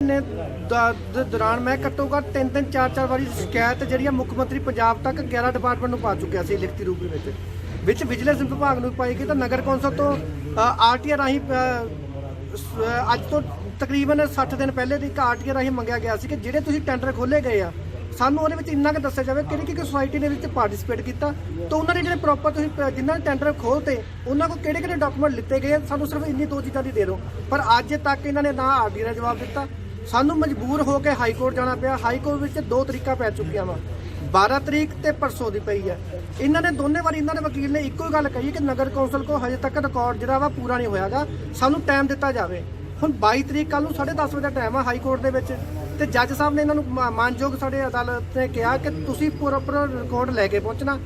ने दौरान मैं घट्टो घट्ट 3-3 4-4 वारी शिकायत जी मुख्य मंत्री पंजाब तक 11 डिपार्टमेंट पा चुकिया सी लिखती रूप में विजिलेंस विभाग में पाई गई तो नगर कौंसल तो RTI राही अज तो तकरीबन 60 दिन पहले एक RTI राही मंगया गया कि ਜਿਹੜੇ ਤੁਸੀਂ ਟੈਂਡਰ ਖੋਲੇ ਗਏ ਆ ਸਾਨੂੰ ਉਹਦੇ ਵਿੱਚ ਇੰਨਾ ਕਿ ਦੱਸਿਆ ਜਾਵੇ ਕਿਹੜੀ ਸੁਸਾਇਟੀ ਨੇ ਵਿੱਚ ਪਾਰਟਿਸਿਪੇਟ ਕੀਤਾ ਤਾਂ ਉਹਨਾਂ ਨੇ ਜਿਹੜੇ ਪ੍ਰੋਪਰ ਤੁਸੀਂ ਜਿਨ੍ਹਾਂ ਨੇ ਟੈਂਡਰ ਖੋਲਤੇ ਉਹਨਾਂ ਕੋਲ ਕਿਹੜੇ ਡਾਕੂਮੈਂਟ ਲਿੱਤੇ ਗਏ ਸਾਨੂੰ ਸਿਰਫ ਇੰਨੀ ਦੋ ਚੀਜ਼ਾਂ ਦੀ ਦੇ ਦਿਓ ਪਰ ਅੱਜ ਤੱਕ ਇਹਨਾਂ ਨੇ ਨਾ RTI ਦਾ ਜਵਾਬ ਦਿੱਤਾ ਸਾਨੂੰ ਮਜਬੂਰ ਹੋ ਕੇ ਹਾਈ ਕੋਰਟ ਜਾਣਾ ਪਿਆ ਹਾਈ ਕੋਰਟ ਵਿੱਚ ਦੋ ਤਰੀਕਾਂ ਪੈ ਚੁੱਕੀਆਂ ਵਾ 12 ਤਰੀਕ ਤੇ ਪਰਸੋਂ ਦੀ ਪਈ ਹੈ ਇਹਨਾਂ ਨੇ ਦੋਨੇ ਵਾਰੀ ਇਹਨਾਂ ਦੇ ਵਕੀਲ ਨੇ ਇੱਕੋ ਹੀ ਗੱਲ ਕਹੀ ਕਿ ਨਗਰ ਕੌਂਸਲ ਕੋ ਹਜੇ ਤੱਕ ਰਿਕਾਰਡ ਜਿਹੜਾ ਵਾ ਪੂਰਾ ਨਹੀਂ ਹੋਇਆਗਾ ਸਾਨੂੰ ਟਾਈਮ ਦਿੱਤਾ ਜਾਵੇ ਹੁਣ 22 ਤਰੀਕ ਕੱਲ ਨੂੰ 10:30 ਵਜੇ ਦਾ ਟਾਈਮ ਆ ਹਾਈ ਕੋਰਟ ਦੇ ਵਿੱਚ ਤੇ ਜੱਜ ਸਾਹਿਬ ਨੇ ਇਹਨਾਂ ਨੂੰ ਮਾਨਯੋਗ ਸਾਡੇ ਅਦਾਲਤ ਨੇ ਕਿਹਾ ਕਿ ਤੁਸੀਂ ਪ੍ਰੋਪਰ ਰਿਕਾਰਡ ਲੈ ਕੇ ਪਹੁੰਚਣਾ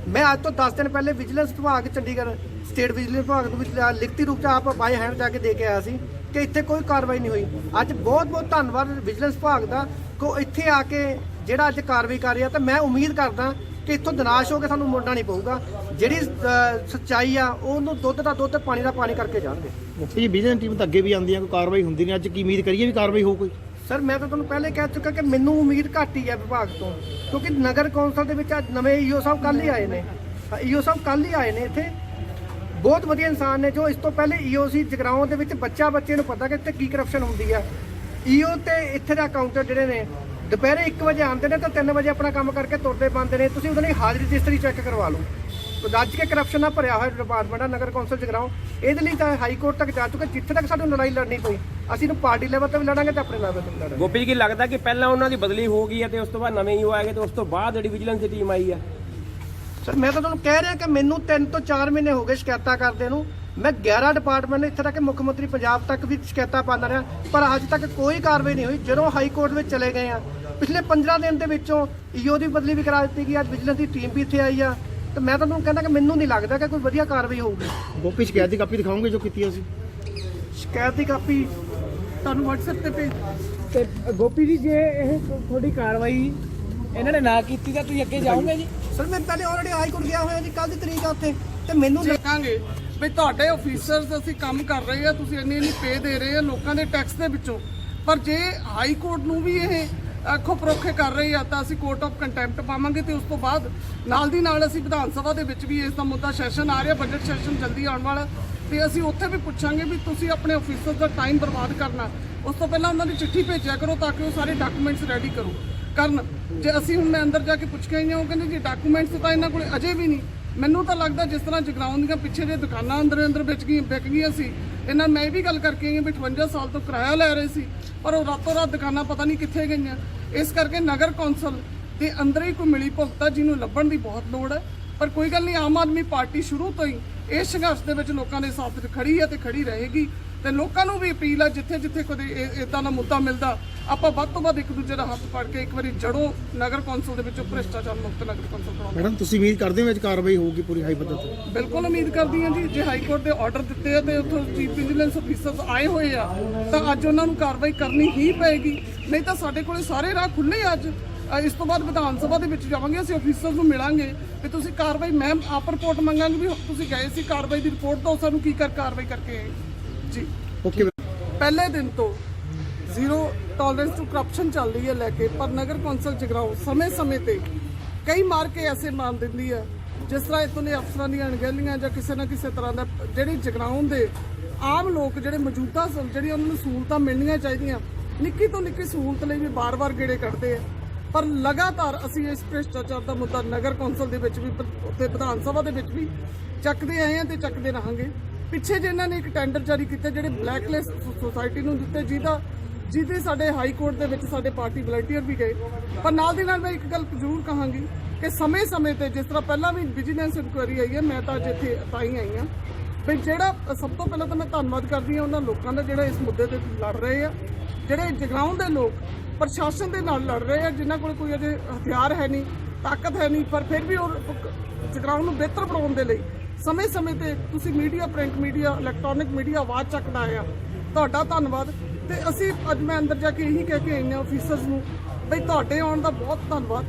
ਮੈਂ ਅੱਜ ਤੋਂ 10 ਦਿਨ ਪਹਿਲੇ ਵਿਜੀਲੈਂਸ ਵਿਭਾਗ ਚੰਡੀਗੜ੍ਹ ਸਟੇਟ ਵਿਜੀਲੈਂਸ ਵਿਭਾਗ ਨੂੰ ਲਿਖਤੀ ਰੂਪ 'ਚ ਆਪ ਬਾਈ ਹੈਂਡ ਜਾ ਕੇ ਦੇ ਕੇ ਆਇਆ ਸੀ ਕਿ ਇੱਥੇ ਕੋਈ ਕਾਰਵਾਈ ਨਹੀਂ ਹੋਈ ਅੱਜ ਬਹੁਤ ਧੰਨਵਾਦ ਵਿਜੀਲੈਂਸ ਵਿਭਾਗ ਦਾ ਕੋ ਇੱਥੇ ਆ ਕੇ ਜਿਹੜਾ ਅੱਜ ਕਾਰਵਾਈ ਕਰ ਰਿਹਾ ਤਾਂ ਮੈਂ ਉਮੀਦ ਕਰਦਾ ਕਿ ਇੱਥੋਂ ਨਿਰਾਸ਼ ਹੋ ਕੇ ਸਾਨੂੰ ਮੁੜਨਾ ਨਹੀਂ ਪਊਗਾ ਜਿਹੜੀ ਸੱਚਾਈ ਆ ਉਹਨੂੰ ਦੁੱਧ ਦਾ ਦੁੱਧ ਪਾਣੀ ਦਾ ਪਾਣੀ ਕਰਕੇ ਜਾਣਗੇ ਜੀ ਵਿਜੀਲੈਂਸ ਟੀਮ ਤਾਂ ਅੱਗੇ ਵੀ ਆਉਂਦੀ ਆ ਕੋਈ ਕਾਰਵਾਈ ਹੁੰਦੀ ਨਹੀਂ ਅੱਜ ਕੀ ਉਮੀਦ ਕਰੀਏ ਵੀ ਕਾਰਵਾਈ ਹੋਊ ਕੋਈ ਸਰ ਮੈਂ ਤਾਂ ਤੁਹਾਨੂੰ ਪਹਿਲੇ ਕਹਿ ਚੁੱਕਾ ਕਿ ਮੈਨੂੰ ਉਮੀਦ ਘੱਟ ਹੀ ਹੈ ਵਿਭਾਗ ਤੋਂ ਕਿਉਂਕਿ ਨਗਰ ਕੌਂਸਲ ਦੇ ਵਿੱਚ ਅੱਜ ਨਵੇਂ EO ਸਾਹਿਬ ਕੱਲ੍ਹ ਹੀ ਆਏ ਨੇ EO ਸਾਹਿਬ ਕੱਲ੍ਹ ਹੀ ਆਏ ਨੇ ਇੱਥੇ ਬਹੁਤ ਵਧੀਆ ਇਨਸਾਨ ਨੇ ਜੋ ਇਸ ਤੋਂ ਪਹਿਲੇ EO ਸੀ ਜਗਰਾਉਂ ਦੇ ਵਿੱਚ ਬੱਚੇ ਨੂੰ ਪਤਾ ਕਿ ਇੱਥੇ ਕੀ ਕਰਪਸ਼ਨ ਹੁੰਦੀ ਆ EO ਤੇ ਇੱਥੇ ਦਾ ਅਕਾਊਂਟਰ ਜਿਹੜੇ ਨੇ ਦੁਪਹਿਰੇ 1 ਵਜੇ ਆਉਂਦੇ ਨੇ ਤਾਂ 3 ਵਜੇ ਆਪਣਾ ਕੰਮ ਕਰਕੇ ਤੁਰਦੇ ਪਾਉਂਦੇ ਨੇ ਤੁਸੀਂ ਉਹਨਾਂ ਦੀ ਹਾਜ਼ਰੀ ਰਜਿਸਟਰੀ ਚੈੱਕ ਕਰਵਾ ਲਓ ਰੱਜ ਕੇ ਕਰਪਸ਼ਨ ਨਾਲ ਭਰਿਆ ਹੋਇਆ ਡਿਪਾਰਟਮੈਂਟ ਆ ਨਗਰ ਕੌਂਸਲ ਜਗਰਾਉਂ ਇਹਦੇ ਲਈ ਤਾਂ ਹਾਈ ਕੋਰਟ ਤੱਕ ਜਾ ਚੁੱਕੇ ਜਿੱਥੇ ਤੱਕ ਸਾਨੂੰ ਲੜਾਈ ਲੜਨੀ ਪਈ ਅਸੀਂ ਨੂੰ ਪਾਰਟੀ ਲੈਵਲ ਤੇ ਵੀ ਲੜਾਂਗੇ ਤੇ ਆਪਣੇ ਲੈਵਲ ਤੇ ਵੀ ਲੜਾਂਗੇ ਗੋਪੀ ਜੀ ਕੀ ਲੱਗਦਾ ਕਿ ਪਹਿਲਾਂ ਉਹਨਾਂ ਦੀ ਬਦਲੀ ਹੋ ਗਈ ਹੈ ਤੇ ਉਸ ਤੋਂ ਬਾਅਦ ਨਵੇਂ EO ਆਏਗੇ ਤੇ ਉਸ ਤੋਂ ਬਾਅਦ ਜਿਹੜੀ ਵਿਜੀਲੈਂਸ ਦੀ ਟੀਮ ਆਈ ਹੈ ਸਰ ਮੈਂ ਤਾਂ ਤੁਹਾਨੂੰ ਕਹਿ ਰਿਹਾ ਕਿ ਮੈਨੂੰ 3 ਤੋਂ 4 ਮਹੀਨੇ ਹੋ ਗਏ ਸ਼ਿਕਾਇਤਾਂ ਕਰਦੇ ਨੂੰ ਮੈਂ 11 ਡਿਪਾਰਟਮੈਂਟ ਇੱਥੇ ਤੱਕ ਮੁੱਖ ਮੰਤਰੀ ਪੰਜਾਬ ਤੱਕ ਵੀ ਸ਼ਿਕਾਇਤਾਂ ਪਾਉਂਦਾ ਰਿਹਾ ਪਰ ਅੱਜ ਤੱਕ ਕੋਈ ਕਾਰਵਾਈ ਨਹੀਂ ਹੋਈ ਜਦੋਂ ਹਾਈ ਕੋਰਟ ਵਿੱਚ ਚਲੇ ਗਏ ਆ ਪਿਛਲੇ 15 ਦਿਨ ਦੇ ਵਿੱਚੋਂ EO ਦੀ ਬਦਲੀ ਵੀ ਕਰਾ ਦਿੱਤੀ ਗਈ ਅੱਜ ਵਿਜੀਲੈਂਸ ਦੀ ਟੀਮ ਵੀ ਇੱਥੇ ਆਈ ਆ ਤੇ ਮੈਂ ਤੁਹਾਨੂੰ ਕਹਿੰਦਾ ਕਿ ਮੈਨੂੰ ਨਹੀਂ ਲੱਗਦਾ ਕਿ ਕੋਈ ਵਧੀਆ ਕਾਰਵਾਈ ਹੋਊਗੀ ਗੋਪੀ ਸ਼ਿਕਾਇਤ ਦੀ ਕਾਪੀ ਦਿਖਾਓਗੇ ਜੋ ਕੀਤੀ ਅਸੀਂ ਸ਼ਿਕਾਇਤ ਦੀ ਕਾਪੀ ਤੁਹਾਨੂੰ WhatsApp ਤੇ ਭੇਜ ਤੇ ਗੋਪੀ ਜੀ ਜੇ ਇਹ ਤੁਹਾਡੀ ਕਾਰਵਾਈ ਇਹਨਾਂ ਨੇ ਨਾ ਕੀਤੀ ਤਾਂ ਤੁਸੀਂ ਅੱਗੇ ਜਾਓਗੇ ਜੀ ਸਰ ਮੈਂ ਪਹਿਲੇ ਆਲਰੇਡੀ ਹਾਈ ਕੋਰਟ ਗਿਆ ਹੋਇਆ ਜੀ ਕੱਲ ਦੀ ਤਰੀਕ ਆ ਉੱਥੇ ਤੇ ਮੈਨੂੰ ਦੇਖਾਂਗੇ ਵੀ ਤੁਹਾਡੇ ਆਫੀਸਰਸ ਅਸੀਂ ਕੰਮ ਕਰ ਰਹੇ ਆ ਤੁਸੀਂ ਇੰਨੀ ਪੇ ਦੇ ਰਹੇ ਆ ਲੋਕਾਂ ਦੇ ਟੈਕਸ ਦੇ ਵਿੱਚੋਂ ਪਰ ਜੇ ਹਾਈ ਕੋਰਟ ਨੂੰ ਵੀ ਇਹ ਅੱਖੋਂ ਪਰੋਖੇ ਕਰ ਰਹੇ ਆ ਤਾਂ ਅਸੀਂ ਕੋਰਟ ਆਫ ਕੰਟੈਂਪਟ ਪਾਵਾਂਗੇ ਤੇ ਉਸ ਤੋਂ ਬਾਅਦ ਨਾਲ ਦੀ ਨਾਲ ਅਸੀਂ ਵਿਧਾਨ ਸਭਾ ਦੇ ਵਿੱਚ ਵੀ ਇਸ ਦਾ ਮੁੱਦਾ ਸੈਸ਼ਨ ਆ ਰਿਹਾ ਬਜਟ ਸੈਸ਼ਨ ਜਲਦੀ ਆਉਣ ਵਾਲਾ ਤੇ ਅਸੀਂ ਉੱਥੇ ਵੀ ਪੁੱਛਾਂਗੇ ਵੀ ਤੁਸੀਂ ਆਪਣੇ ਆਫੀਸਰਸ ਦਾ ਟਾਈਮ ਬਰਬਾਦ ਕਰਨਾ ਉਸ ਤੋਂ ਪਹਿਲਾਂ ਉਹਨਾਂ ਦੀ ਚਿੱਠੀ ਭੇਜਿਆ ਕਰੋ ਤਾਂ ਕਿ ਉਹ ਸਾਰੇ ਡਾਕੂਮੈਂਟਸ ਰੈਡੀ ਕਰਨ ਜੇ ਅਸੀਂ ਹੁਣ ਮੈਂ ਅੰਦਰ ਜਾ ਕੇ ਪੁੱਛ ਕੇ ਆਈ ਹਾਂ ਉਹ ਕਹਿੰਦੇ ਜੀ ਡਾਕੂਮੈਂਟਸ ਤਾਂ ਇਹਨਾਂ ਕੋਲ ਅਜੇ ਵੀ ਨਹੀਂ ਮੈਨੂੰ ਤਾਂ ਲੱਗਦਾ ਜਿਸ ਤਰ੍ਹਾਂ ਜਗਰਾਉਂ ਦੀਆਂ ਪਿੱਛੇ ਜੇ ਦੁਕਾਨਾਂ ਅੰਦਰ ਵਿਕ ਗਈਆਂ ਸੀ ਇਹਨਾਂ ਮੈਂ ਵੀ ਗੱਲ ਕਰਕੇ ਆਈ ਹਾਂ ਵੀ 58 ਸਾਲ ਤੋਂ ਕਿਰਾਇਆ ਲੈ ਰਹੇ ਸੀ ਪਰ ਉਹ ਰਾਤੋਂ ਰਾਤ ਦੁਕਾਨਾਂ ਪਤਾ ਨਹੀਂ ਕਿੱਥੇ ਗਈਆਂ ਇਸ ਕਰਕੇ ਨਗਰ ਕੌਂਸਲ ਦੇ ਅੰਦਰ ਹੀ ਕੋਈ ਮਿਲੀ ਭੁਗਤਾ ਜਿਹਨੂੰ ਲੱਭਣ ਦੀ ਬਹੁਤ ਲੋੜ ਹੈ ਪਰ ਕੋਈ ਗੱਲ ਨਹੀਂ ਆਮ ਆਦਮੀ ਪਾਰਟੀ ਸ਼ੁਰੂ ਤੋਂ ਹੀ ਇਸ ਸੰਘਰਸ਼ ਦੇ ਵਿੱਚ ਲੋਕਾਂ ਦੇ ਸਾਥ ਖੜੀ ਹੈ ਤੇ ਖੜੀ ਰਹੇਗੀ ਤੇ ਲੋਕਾਂ ਨੂੰ ਵੀ ਅਪੀਲ ਹੈ ਜਿੱਥੇ ਕੋਈ ਇਦਾਂ ਦਾ ਮੁੱਦਾ ਮਿਲਦਾ ਆਪਾਂ ਵੱਧ ਤੋਂ ਵੱਧ ਇੱਕ ਦੂਜੇ ਦਾ ਹੱਥ ਫੜ ਕੇ ਇੱਕ ਵਾਰੀ ਜੜੋਂ ਨਗਰ ਕੌਂਸਲ ਦੇ ਵਿੱਚੋਂ ਭ੍ਰਿਸ਼ਟਾਚਾਰ ਮੁਕਤ ਨਗਰ ਕੌਂਸਲ ਬਣਾਉਣਾ ਮੈਡਮ ਤੁਸੀਂ ਉਮੀਦ ਕਰਦੇ ਹੋ ਵਿੱਚ ਕਾਰਵਾਈ ਹੋਊਗੀ ਪੂਰੀ ਹਾਈ ਪੱਧਰ ਤੇ ਬਿਲਕੁਲ ਉਮੀਦ ਕਰਦੀ ਹਾਂ ਜੀ ਜੇ ਹਾਈ ਕੋਰਟ ਦੇ ਆਰਡਰ ਦਿੱਤੇ ਆ ਤੇ ਉੱਥੋਂ ਚੀਫ ਵਿਜੀਲੈਂਸ ਅਫੀਸਰਸ ਆਏ ਹੋਏ ਆ ਤਾਂ ਅੱਜ ਉਹਨਾਂ ਨੂੰ ਕਾਰਵਾਈ ਕਰਨੀ ਹੀ ਪਏਗੀ ਨਹੀਂ ਤਾਂ ਸਾਡੇ ਕੋਲੇ ਸਾਰੇ ਰਾਹ ਖੁੱਲੇ ਅੱਜ ਇਸ ਤੋਂ ਬਾਅਦ ਵਿਧਾਨ ਸਭਾ ਦੇ ਵਿੱਚ ਜਾਵਾਂਗੇ ਅਸੀਂ ਅਫੀਸਰਸ ਨੂੰ ਮਿਲਾਂਗੇ ਤੇ ਤੁਸੀਂ ਕਾਰਵਾਈ ਮੈਂ ਆਪ ਰਿਪੋਰਟ ਮੰਗਾਂਗੇ ਵੀ ਤੁਸੀਂ ਗਏ ਸੀ ਕਾਰਵਾਈ ਦੀ ਰਿਪੋਰਟ ਦਿਓ ਸਾਨੂੰ ਕੀ ਕਾਰਵਾਈ ਕਰਕੇ ਆਏ ਜੀ ਓਕੇ ਪਹਿਲੇ ਦਿਨ ਤੋਂ ਜ਼ੀਰੋ ਟੋਲਰੈਂਸ ਟੂ ਕਰਪਸ਼ਨ ਚੱਲ ਰਹੀ ਹੈ ਲੈ ਕੇ ਪਰ ਨਗਰ ਕੌਂਸਲ ਜਗਰਾਉਂ ਸਮੇਂ ਤੇ ਕਈ ਮਾਰ ਕੇ ਐਸੇ ਮਾਰ ਦਿੰਦੀ ਹੈ ਜਿਸ ਤਰ੍ਹਾਂ ਇਤੋਂ ਦੇ ਅਫਸਰਾਂ ਦੀਆਂ ਅਣਗਹਿਲੀਆਂ ਜਾਂ ਕਿਸੇ ਨਾ ਕਿਸੇ ਤਰ੍ਹਾਂ ਦਾ ਜਿਹੜੀ ਜਗਰਾਉਂ ਦੇ ਆਮ ਲੋਕ ਜਿਹੜੇ ਮੌਜੂਦਾ ਜਿਹੜੀਆਂ ਉਹਨਾਂ ਨੂੰ ਸਹੂਲਤਾਂ ਮਿਲਣੀਆਂ ਚਾਹੀਦੀਆਂ ਨਿੱਕੀ ਤੋਂ ਨਿੱਕੀ ਸਹੂਲਤ ਲਈ ਵੀ ਬਾਰ-ਬਾਰ ਗੇੜੇ ਕੱਢਦੇ ਆ ਪਰ ਲਗਾਤਾਰ ਅਸੀਂ ਇਸ ਭ੍ਰਿਸ਼ਟਾਚਾਰ ਦਾ ਮੁੱਦਾ ਨਗਰ ਕੌਂਸਲ ਦੇ ਵਿੱਚ ਵੀ ਤੇ ਵਿਧਾਨ ਸਭਾ ਦੇ ਵਿੱਚ ਵੀ ਚੱਕਦੇ ਆਏ ਹਾਂ ਤੇ ਚੱਕਦੇ ਰਹਾਂਗੇ ਪਿੱਛੇ ਜੇ ਇਹਨਾਂ ਨੇ ਇੱਕ ਟੈਂਡਰ ਜਾਰੀ ਕੀਤਾ ਜਿਹੜੇ ਬਲੈਕਲਿਸਟ ਸੁਸਾਇਟੀ ਨੂੰ ਦਿੱਤੇ ਜਿਹਦੇ ਸਾਡੇ ਹਾਈ ਕੋਰਟ ਦੇ ਵਿੱਚ ਸਾਡੇ ਪਾਰਟੀ ਵਲੰਟੀਅਰ ਵੀ ਗਏ ਪਰ ਨਾਲ ਦੀ ਨਾਲ ਮੈਂ ਇੱਕ ਗੱਲ ਜ਼ਰੂਰ ਕਹਾਂਗੀ ਕਿ ਸਮੇਂ ਤੇ ਜਿਸ ਤਰ੍ਹਾਂ ਪਹਿਲਾਂ ਵੀ ਵਿਜੀਲੈਂਸ ਇਨਕੁਆਇਰੀ ਆਈ ਹੈ ਮੈਂ ਤਾਂ ਅੱਜ ਇੱਥੇ ਤਾਂ ਹੀ ਆਈ ਹਾਂ ਵੀ ਜਿਹੜਾ ਸਭ ਤੋਂ ਪਹਿਲਾਂ ਤਾਂ ਮੈਂ ਧੰਨਵਾਦ ਕਰਦੀ ਹਾਂ ਉਹਨਾਂ ਲੋਕਾਂ ਦਾ ਜਿਹੜਾ ਇਸ ਮੁੱਦੇ ਤੇ ਲੜ ਰਹੇ ਆ ਜਿਹੜੇ ਜਗਰਾਉਂ ਦੇ ਲੋਕ ਪ੍ਰਸ਼ਾਸਨ ਦੇ ਨਾਲ ਲੜ ਰਹੇ ਆ ਜਿਨ੍ਹਾਂ ਕੋਲ ਕੋਈ ਅਜੇ ਹਥਿਆਰ ਹੈ ਨਹੀਂ ਤਾਕਤ ਹੈ ਨਹੀਂ ਪਰ ਫਿਰ ਵੀ ਉਹ ਜਗਰਾਉਂ ਨੂੰ ਬਿਹਤਰ ਬਣਾਉਣ ਦੇ ਲਈ ਸਮੇਂ ਤੇ ਤੁਸੀਂ media print media electronic media ਆਵਾਜ਼ ਚੱਕਦਾ ਆ ਤੁਹਾਡਾ ਧੰਨਵਾਦ ਤੇ ਅਸੀਂ ਅੱਜ ਮੈਂ ਅੰਦਰ ਜਾ ਕੇ ਇਹੀ ਕਹਿ ਕੇ ਆਈ ਹਾਂ ਆਫੀਸਰਸ ਨੂੰ ਬਈ ਤੁਹਾਡੇ ਆਉਣ ਦਾ ਬਹੁਤ ਧੰਨਵਾਦ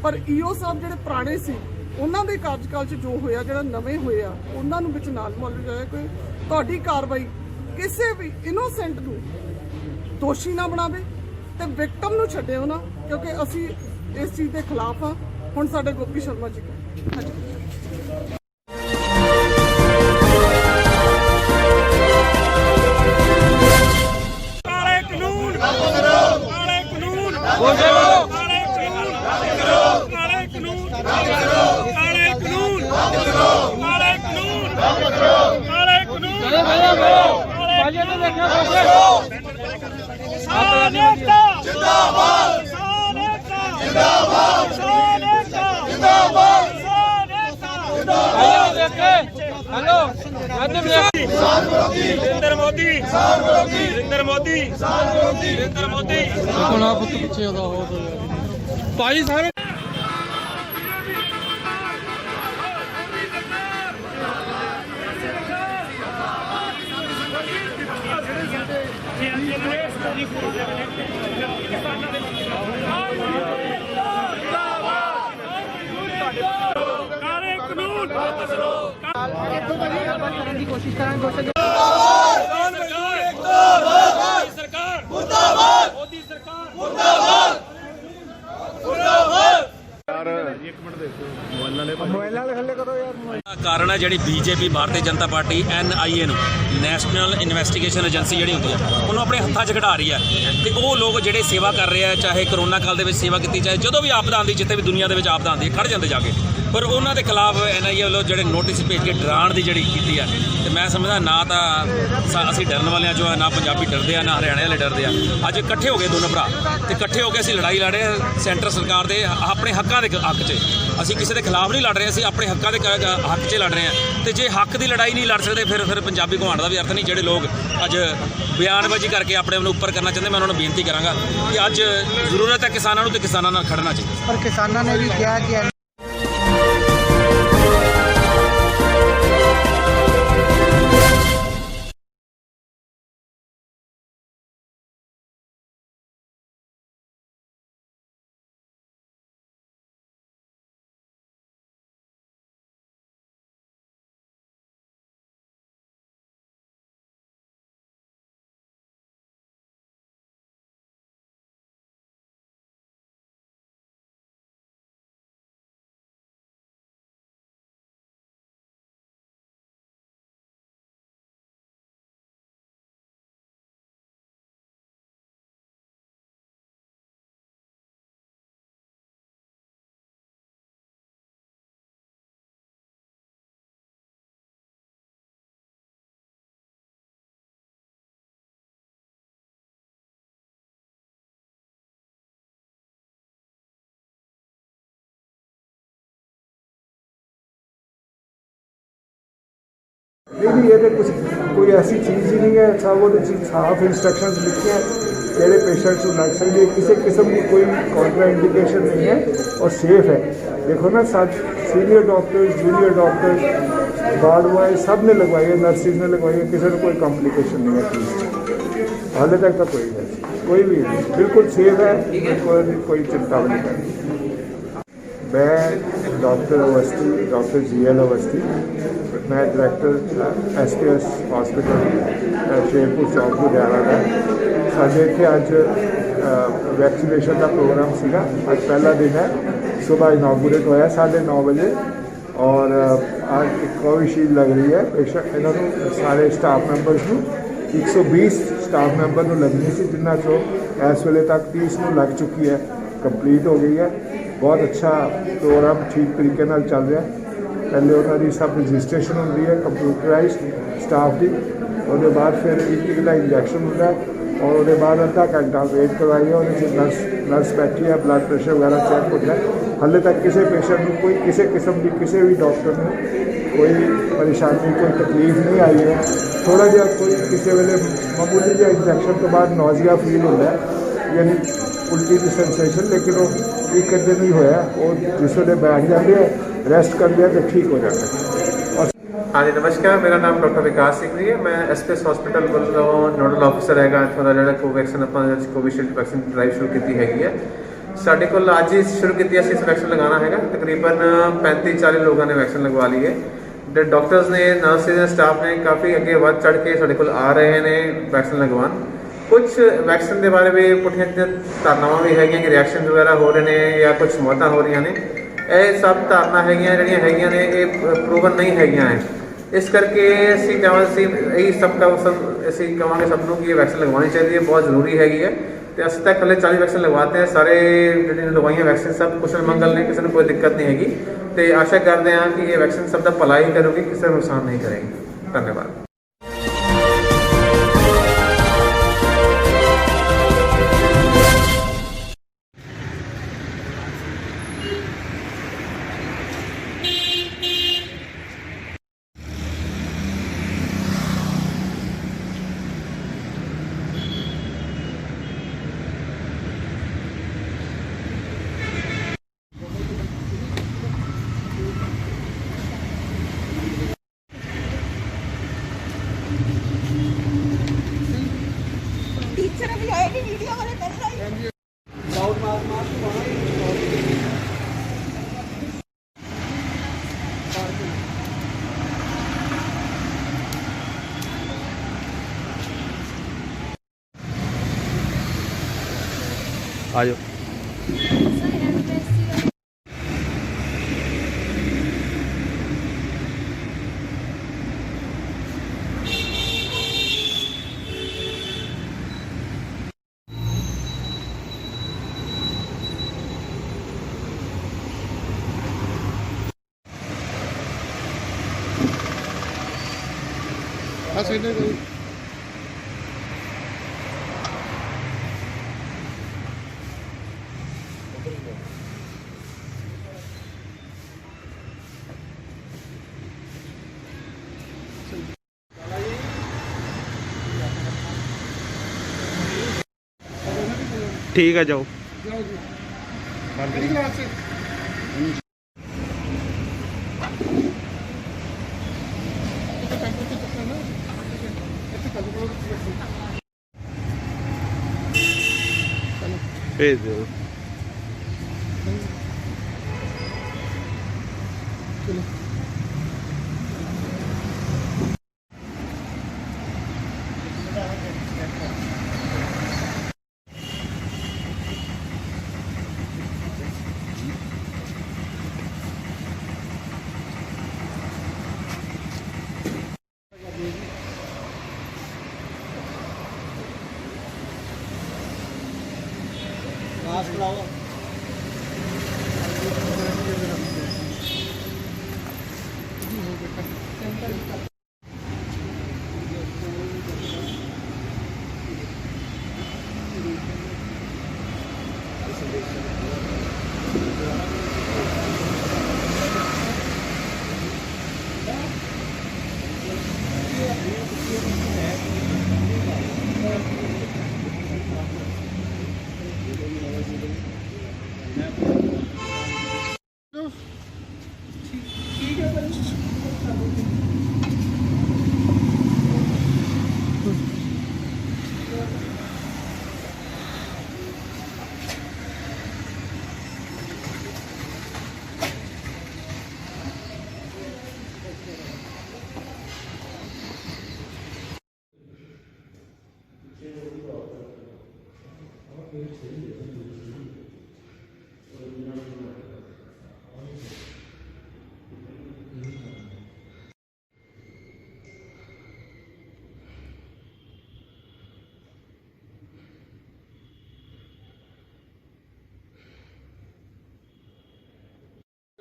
ਪਰ EO ਸਾਹਿਬ ਜਿਹੜੇ ਪੁਰਾਣੇ ਸੀ ਉਹਨਾਂ ਦੇ ਕਾਰਜਕਾਲ 'ਚ ਜੋ ਹੋਇਆ ਜਿਹੜਾ ਨਵੇਂ ਹੋਏ ਆ ਉਹਨਾਂ ਨੂੰ ਵਿੱਚ ਨਾਲ ਮੁੱਲ ਜਾਏ ਕੋਈ ਤੁਹਾਡੀ ਕਾਰਵਾਈ ਕਿਸੇ ਵੀ ਇਨੋਸੈਂਟ ਨੂੰ ਦੋਸ਼ੀ ਨਾ ਬਣਾਵੇ ਤੇ ਵਿਕਟਮ ਨੂੰ ਛੱਡਿਓ ਨਾ, ਕਿਉਂਕਿ ਅਸੀਂ ਇਸ ਚੀਜ਼ ਦੇ ਖਿਲਾਫ ਆ। ਹੁਣ ਸਾਡੇ ਗੋਪੀ ਸ਼ਰਮਾ ਜੀ ਹਾਂਜੀ नरेंद्र मोदी नरेंद्र मोदी नरेंद्र मोदी भाई सारे ਕਾਰਨ ਹੈ ਜਿਹੜੀ BJP Bharatiya Janata party NIA ਨੂੰ ਨੈਸ਼ਨਲ ਇਨਵੈਸਟੀਗੇਸ਼ਨ ਏਜੰਸੀ ਜਿਹੜੀ ਹੁੰਦੀ ਹੈ ਉਹਨੂੰ ਆਪਣੇ ਹੱਥਾਂ 'ਚ ਘਟਾ ਰਹੀ ਹੈ ਤੇ ਉਹ ਲੋਕ ਜਿਹੜੇ ਸੇਵਾ ਕਰ ਰਹੇ ਆ, ਚਾਹੇ ਕਰੋਨਾ ਕਾਲ ਦੇ ਵਿੱਚ ਸੇਵਾ ਕੀਤੀ, ਚਾਹੇ ਜਦੋਂ ਵੀ ਆਪਦਾ ਆਉਂਦੀ, ਜਿੱਥੇ ਵੀ ਦੁਨੀਆ ਦੇ ਵਿੱਚ ਆਪਦਾ ਆਉਂਦੀ ਖੜ ਜਾਂਦੇ ਜਾ ਕੇ, ਪਰ ਉਹਨਾਂ ਦੇ ਖਿਲਾਫ NIA ਵੱਲੋਂ ਜਿਹੜੇ ਨੋਟਿਸ ਭੇਜ ਕੇ ਡਰਾਉਣ ਦੀ ਜਿਹੜੀ ਕੀਤੀ ਹੈ, ਤੇ ਮੈਂ ਸਮਝਦਾ ਨਾ ਤਾਂ ਅਸੀਂ ਡਰਨ ਵਾਲਿਆਂ ਚੋਂ ਆ, ਨਾ ਪੰਜਾਬੀ ਡਰਦੇ ਆ, ਨਾ ਹਰਿਆਣੇ ਵਾਲੇ ਡਰਦੇ ਆ। ਅੱਜ ਇਕੱਠੇ ਹੋ ਗਏ ਦੋਨੋਂ ਭਰਾ ਤੇ ਇਕੱਠੇ ਹੋ ਕੇ ਅਸੀਂ ਲੜਾਈ ਲੜ ਰਹੇ ਹਾਂ ਸੈਂਟਰ ਸਰਕਾਰ ਦੇ ਆਪਣੇ ਹੱਕਾਂ ਦੇ ਹੱਕ 'ਚ। ਅਸੀਂ ਕਿਸੇ ਦੇ ਖਿਲਾਫ ਨਹੀਂ ਲੜ ਰਹੇ, ਅਸੀਂ ਆਪਣੇ ਹੱਕਾਂ ਦੇ ਹੱਕ 'ਚ ਲੜ ਰਹੇ ਹਾਂ। ਤੇ ਜੇ ਹੱਕ ਦੀ ਲੜਾਈ ਨਹੀਂ ਲੜ ਸਕਦੇ ਫਿਰ ਪੰਜਾਬੀ ਘੁਮਾਉਣ ਦਾ ਵੀ ਅਰਥ ਨਹੀਂ। ਜਿਹੜੇ ਲੋਕ ਅੱਜ ਬਿਆਨਬਾਜ਼ੀ ਕਰਕੇ ਆਪਣੇ ਆਪ ਨੂੰ ਉੱਪਰ ਕਰਨਾ ਚਾਹੁੰਦੇ, ਮੈਂ ਉਹਨਾਂ ਨੂੰ ਬੇਨਤੀ ਕਰਾਂਗਾ ਕਿ ਅੱਜ ਜ਼ਰੂਰਤ ਹੈ ਕਿਸਾਨਾਂ ਨੂੰ ਤੇ ਕਿਸਾਨਾਂ ਨਾਲ ਖੜਨਾ ਚਾਹੀਦਾ। ਪਰ ਕਿਸਾਨਾਂ ਨੇ ਵੀ ਕਿਹਾ ਕਿ नहीं ये तो कुछ कोई ऐसी चीज़ ही नहीं है। सब वो चीज़ साफ इंस्ट्रक्शंस लिखी हैं जेड़े पेशेंट्स को लग सकती है, किसी किस्म की कोई कॉन्ट्रा इंडिकेशन नहीं है और सेफ है। देखो ना सब senior doctors, junior doctors, ward boy सब ने लगवाई है, नर्सिस ने लगवाई है, किसी को कोई कॉम्प्लिकेशन नहीं है। हाले तक तो कोई भी नहीं, बिल्कुल सेफ है, कोई चिंता नहीं करनी। मैं doctor Awasthi, doctor GL Awasthi, मैं डायरैक्टर SPS हॉस्पिटल शेरपुर चौक लुधियाना का। साढ़े इतने अज वैक्सीनेशन का प्रोग्राम सीगा। अज पहला दिन है, सुबह इनागूरेट होया 9:30 बजे और आज एक कोविशील्ड लग रही है पेशेंट इन्होंने सारे स्टाफ मैंबर्स को 120 स्टाफ मैंबर को लगनी सी, जिन्हों चो इस वेले तक 30 को लग चुकी है, कंप्लीट हो गई है। बहुत अच्छा प्रोग्राम ठीक तरीके नाल चल रहा है। पहले उन्होंने सब रजिस्ट्रेशन होती है कंप्यूटराइज स्टाफ की, उसके बाद फिर एक का इंजैक्शन होता है और उसके बाद अद्धा घंटा वेट करवाई है, और नर्स बैठी है, ब्लड प्रेशर वगैरह चेक होता है। हाले तक किसी पेशेंट को कोई किसी किस्म की किसी भी डॉक्टर ने कोई परेशानी कोई तकलीफ नहीं आई है। थोड़ा जहा कोई किसी वेले मामूली जहा इंजैक्शन तो बाद नौजिया फील होता है, यानी उल्टी की सेंसेशन, लेकिन वो एक दिन ही होया, वो जिस वे बैठ जाते हैं रेस्ट कर लिया तो ठीक हो जाता है। हाँ जी नमस्कार, मेरा नाम डॉक्टर विकास सिंह जी है। मैं SPS हॉस्पिटल वालों नोडल ऑफिसर है इतों का जो कोवैक्सीन अपना कोविशील्ड वैक्सीन ड्राइव शुरू की है। साढ़े को अज ही शुरू की इस वैक्सीन लगाना है, तकरीबन 35-40 लोगों ने वैक्सीन लगवा ली है। डॉक्टर्स ने, नर्सिस ने, स्टाफ ने काफ़ी अगे बढ़ चढ़ के साढ़े को आ रहे हैं वैक्सीन लगवान। ਕੁਝ ਵੈਕਸੀਨ ਦੇ ਬਾਰੇ ਵੀ ਪੁੱਠੀਆਂ ਧਾਰਨਾਵਾਂ ਵੀ ਹੈਗੀਆਂ ਕਿ ਰਿਐਕਸ਼ਨ ਵਗੈਰਾ ਹੋ ਰਹੇ ਨੇ ਜਾਂ ਕੁਝ ਮੌਤਾਂ ਹੋ ਰਹੀਆਂ ਨੇ। ਇਹ ਸਭ ਧਾਰਨਾ ਹੈਗੀਆਂ ਜਿਹੜੀਆਂ ਹੈਗੀਆਂ ਨੇ ਇਹ ਪ੍ਰੂਵਨ ਨਹੀਂ ਹੈਗੀਆਂ ਹੈ। ਇਸ ਕਰਕੇ ਅਸੀਂ ਕਹਾਂਗੇ ਇਹੀ ਸਭ ਅਸੀਂ ਕਹਾਂਗੇ ਸਭ ਨੂੰ ਕਿ ਇਹ ਵੈਕਸੀਨ ਲਗਵਾਉਣੀ ਚਾਹੀਦੀ ਹੈ, ਬਹੁਤ ਜ਼ਰੂਰੀ ਹੈਗੀ ਹੈ। ਤੇ ਅਸੀਂ ਤਾਂ ਇਕੱਲੇ 40 ਵੈਕਸੀਨ ਲਗਵਾਤੇ हैं, ਸਾਰੇ ਜਿਹੜੀਆਂ ਲਗਵਾਈਆਂ ਵੈਕਸੀਨ ਸਭ ਕੁਸ਼ਲ ਮੰਗਲ ਨੇ, ਕਿਸੇ ਨੂੰ ਕੋਈ ਦਿੱਕਤ ਨਹੀਂ ਹੈਗੀ। ਤੇ ਆਸ਼ਾ ਕਰਦੇ ਹਾਂ ਕਿ ਇਹ ਵੈਕਸੀਨ ਸਭ ਦਾ ਭਲਾ ਹੀ ਕਰੂਗੀ, ਕਿਸੇ ਨੂੰ ਨੁਕਸਾਨ ਨਹੀਂ ਕਰੇਗੀ। ਧੰਨਵਾਦ। टीचर भी आएगी वीडियो वाले कर रहे हैं। ਆ ਜਾਓ। ठीक है, जाओ। भेज दो।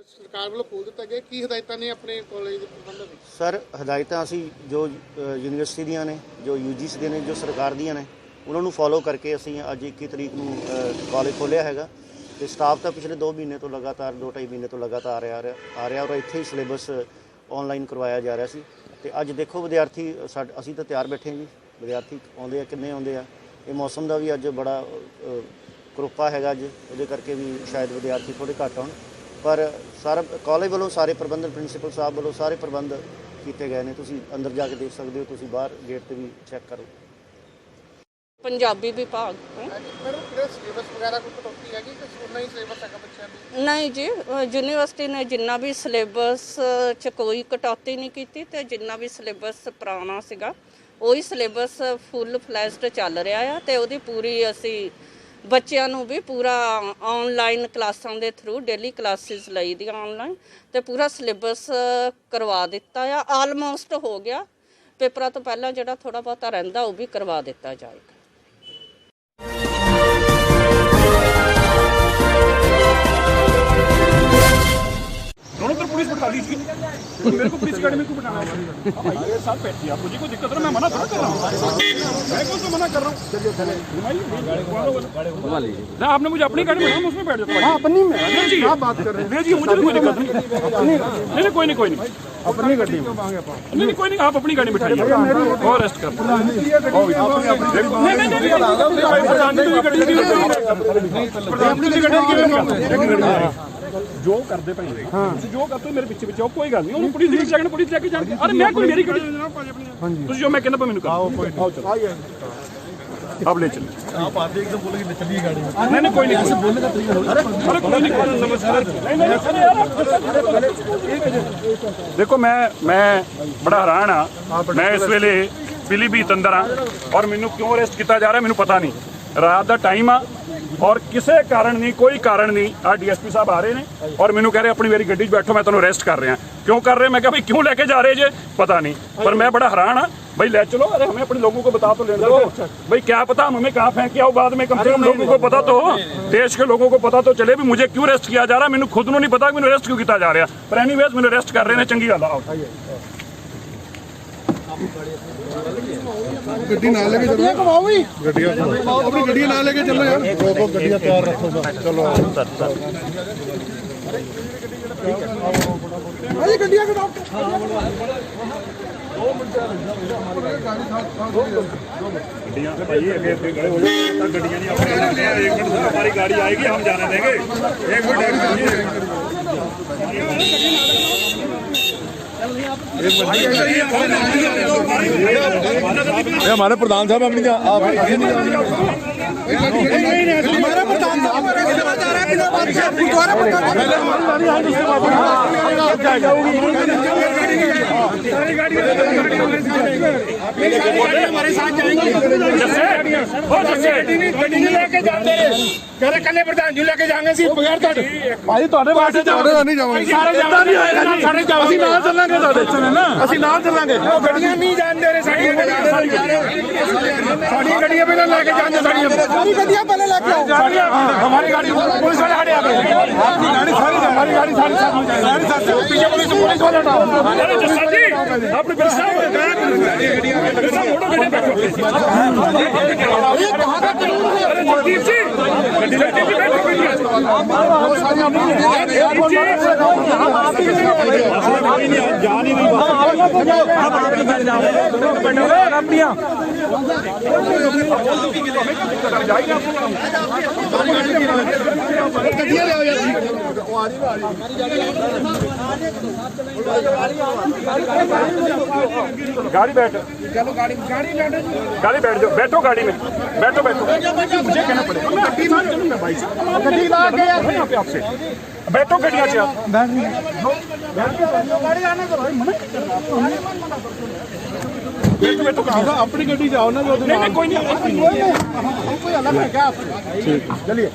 ਸਰਕਾਰ ਵੱਲੋਂ ਖੋਲ੍ਹ ਦਿੱਤਾ ਗਿਆ, ਕੀ ਹਦਾਇਤਾਂ ਨੇ ਆਪਣੇ ਕਾਲਜ ਦੇ ਪ੍ਰਬੰਧਨ ਵਿੱਚ? ਸਰ, ਹਦਾਇਤਾਂ ਅਸੀਂ ਜੋ ਯੂਨੀਵਰਸਿਟੀ ਦੀਆਂ ਨੇ, ਜੋ UGC ਦੀਆਂ ਨੇ, ਜੋ ਸਰਕਾਰ ਦੀਆਂ ਨੇ, ਉਹਨਾਂ ਨੂੰ ਫੋਲੋ ਕਰਕੇ ਅਸੀਂ ਅੱਜ 21 ਤਰੀਕ ਨੂੰ ਕਾਲਜ ਖੋਲ੍ਹਿਆ ਹੈਗਾ। ਤੇ ਸਟਾਫ ਤਾਂ ਪਿਛਲੇ 2 ਮਹੀਨੇ ਤੋਂ ਲਗਾਤਾਰ 2-2.5 ਮਹੀਨੇ ਤੋਂ ਲਗਾਤਾਰ ਆ ਰਿਹਾ ਔਰ ਇੱਥੇ ਹੀ ਸਿਲੇਬਸ ਆਨਲਾਈਨ ਕਰਵਾਇਆ ਜਾ ਰਿਹਾ ਸੀ। ਤੇ ਅੱਜ ਦੇਖੋ ਵਿਦਿਆਰਥੀ ਅਸੀਂ ਤਾਂ ਤਿਆਰ ਬੈਠੇ ਜੀ, ਵਿਦਿਆਰਥੀ ਆਉਂਦੇ ਆ, ਕਿੰਨੇ ਆਉਂਦੇ ਆ। ਇਹ ਮੌਸਮ ਦਾ ਵੀ ਅੱਜ ਬੜਾ ਕਰੋਪਾ ਹੈਗਾ ਅੱਜ, ਉਹਦੇ ਕਰਕੇ ਵੀ ਸ਼ਾਇਦ ਵਿਦਿਆਰਥੀ ਥੋੜ੍ਹੇ ਘੱਟ ਹੋਣ, ਪਰ ਸਾਰਾ ਕਾਲਜ ਵੱਲੋਂ ਸਾਰੇ ਪ੍ਰਬੰਧਨ, ਪ੍ਰਿੰਸੀਪਲ ਸਾਹਿਬ ਵੱਲੋਂ ਸਾਰੇ ਪ੍ਰਬੰਧ ਕੀਤੇ ਗਏ ਨੇ। ਤੁਸੀਂ ਅੰਦਰ ਜਾ ਕੇ ਦੇਖ ਸਕਦੇ ਹੋ, ਤੁਸੀਂ ਬਾਹਰ ਗੇਟ ਤੇ ਵੀ ਚੈੱਕ ਕਰੋ। पंजाबी विभाग ਮੈਡਮ ਕਿਹੜਾ ਸਿਲੇਬਸ ਵਗੈਰਾ ਕੋਈ ਕਟੌਤੀ ਹੈਗੀ ਕਿ ਉਨਾ ਹੀ ਸਿਲੇਬਸ ਹੈਗਾ ਬੱਚਿਆਂ ਦੀ? नहीं जी, यूनिवर्सिटी ने जिन्ना भी सिलेबस च कोई कटौती नहीं की ते जिन्ना भी सिलेबस पुराना सीगा ਉਹੀ ਸਿਲੇਬਸ ਫੁੱਲ ਫਲੈਸ਼ਡ ਚੱਲ ਰਿਹਾ ਆ ਤੇ ਉਹਦੀ ਪੂਰੀ ਅਸੀਂ ਬੱਚਿਆਂ ਨੂੰ ਵੀ ਪੂਰਾ ਆਨਲਾਈਨ ਕਲਾਸਾਂ ਦੇ ਥਰੂ ਡੇਲੀ ਕਲਾਸਿਸ ਲਈ ਦੀਆਂ ਆਨਲਾਈਨ ਤੇ ਪੂਰਾ ਸਿਲੇਬਸ ਕਰਵਾ ਦਿੱਤਾ ਆ। ਆਲਮੋਸਟ ਹੋ ਗਿਆ, ਪੇਪਰਾਂ ਤੋਂ ਪਹਿਲਾਂ ਜਿਹੜਾ ਥੋੜਾ ਬਹੁਤਾ ਰਹਿੰਦਾ ਉਹ ਵੀ ਕਰਵਾ ਦਿੱਤਾ ਜਾਏਗਾ। दोनों तरफ पुलिस बैठा ली थी, तो मेरे को पुलिस अकेडमी को बैठाना है। ये साथ बैठिए आप, मुझे कोई दिक्कत नहीं, मैं मना थोड़ा कर रहा हूँ, मैं कौन सा मना कर रहा हूँ। ना आपने मुझे अपनी गाड़ी में उसमें बैठ जाता। अपनी में जी आप बात कर रहे हैं जी, मुझे कोई दिक्कत नहीं, नहीं कोई नहीं अपनी गाड़ी में नहीं कोई नहीं, आप अपनी गाड़ी में बैठाइए और अरेस्ट कर जो करते भाई जो करते हो मेरे पीछे पीछे आओ, कोई गल नहीं, पुलिस लेके जाएंगे। अरे मैं कोई मेरी गाड़ी जो मैं कहना मैंने कर अब ले चलिए। आप आते एकदम बोले कि चलिए गाड़ी में, नहीं कोई नहीं ऐसे बोलने का तरीका अरे कोई नहीं, नमस्कार। देखो मैं बड़ा हैरान हाँ, मैं इस वेले पीलीभीत अंदर हाँ और मैनू क्यों अरेस्ट किया जा रहा है मैनू पता नहीं। रात का टाइम आ और किसी कारण नहीं, कोई कारण नहीं, आ DSP साहब आ रहे हैं और मैनू कह रहे अपनी मेरी गड्डी बैठो, मैं तुम्हें अरेस्ट कर रहे हैं। क्यों कर रहे हैं? मैं कहा भाई क्यों लेके जा रहे जे, पता नहीं, पर मैं बड़ा हैरान हाँ भाई। ले चलो, अरे हमें अपने लोगों को बता तो लेने दो भाई, क्या पता हमें कहाँ फेंक के आओ बाद में, कम से कम लोगों को पता तो हो, देश के लोगों को पता तो चले भी मुझे क्यों अरेस्ट किया जा रहा है। मैनू खुद नूं नहीं पता मैनू अरेस्ट क्यों किया जा रहा, पर एनीवेज मैनू अरेस्ट कर रहे हैं, चंगी गल आओ। ਗੱਡੀ ਨਾਲ ਲੈ ਕੇ ਚੱਲੋ, ਘੁਮਾਓ ਵੀ ਗੱਡੀਆਂ ਆਪਣੀ ਗੱਡੀਆਂ ਨਾਲ ਲੈ ਕੇ ਚੱਲੋ ਯਾਰ, ਦੋ ਗੱਡੀਆਂ ਤਿਆਰ ਰੱਖੋ। ਚਲੋ ਭਾਈ ਗੱਡੀਆਂ ਕਢਾਓ। गड्डियाँ भाई आगे खड़े हो जाओ, गड्डियाँ नहीं अपने, एक मिनट हमारी गाड़ी आएगी हम जाने देंगे, एक मिनट। हमारे प्रधान साहब अपनी हमारा प्रधान साहब हमारे साथ जाएंगे, लेके जाते कले प्रधान जी लेके जाएंगे बगैर भाई ਤੁਹਾਡੇ ਵਾਸਤੇ ਨਹੀਂ ਜਾਵਾਂਗੇ, ਸਾਰੇ ਜਾਵਾਂਗੇ, ਸਾਰੇ ਜਾਵਾਂਗੇ, ਅਸੀਂ ਨਾਲ ਚੱਲਾਂਗੇ ਤੁਹਾਡੇ ਨਾ, ਅਸੀਂ ਨਾਲ ਚੱਲਾਂਗੇ। ਉਹ ਗੱਡੀਆਂ ਨਹੀਂ ਜਾਂਦੇ ਰੇ ਸਾਡੀਆਂ ਗੱਡੀਆਂ ਪਹਿਲਾਂ ਲੈ ਕੇ ਜਾਂਦੇ, ਸਾਡੀ ਗੱਡੀਆਂ ਪਹਿਲਾਂ ਲੈ ਕੇ ਆਓ, हमारी गाड़ी पुलिस वाले खड़े आ गए, आपकी गाड़ी सारी हमारी गाड़ी सारी साथ पीछे पुलिस वाले हटाओ। अरे जस्सा जी आपने पुलिस साहब कहा जस्सा मोड़ो गाड़ी बैठो, ये कहां का कानून है? अरे जगदीप जी गड्डी बैठो सारी अपनी जा नहीं रही गड्डियां ले आओ यार, गाड़ी बैठ, चलो गाड़ी बैठ जाओ, बैठो गाड़ी में, बैठो मुझे कहना पड़ेगा, मैं गड्डी में चलूंगा भाई साहब, गड्डी ला के यहाँ पे आपसे बैठो, गड्डियाँ से आप गाड़ी आने दो भाई, मना बैठो अपनी गड्डी जाओ ना, नहीं कोई नहीं, कोई अलग है क्या? चलिए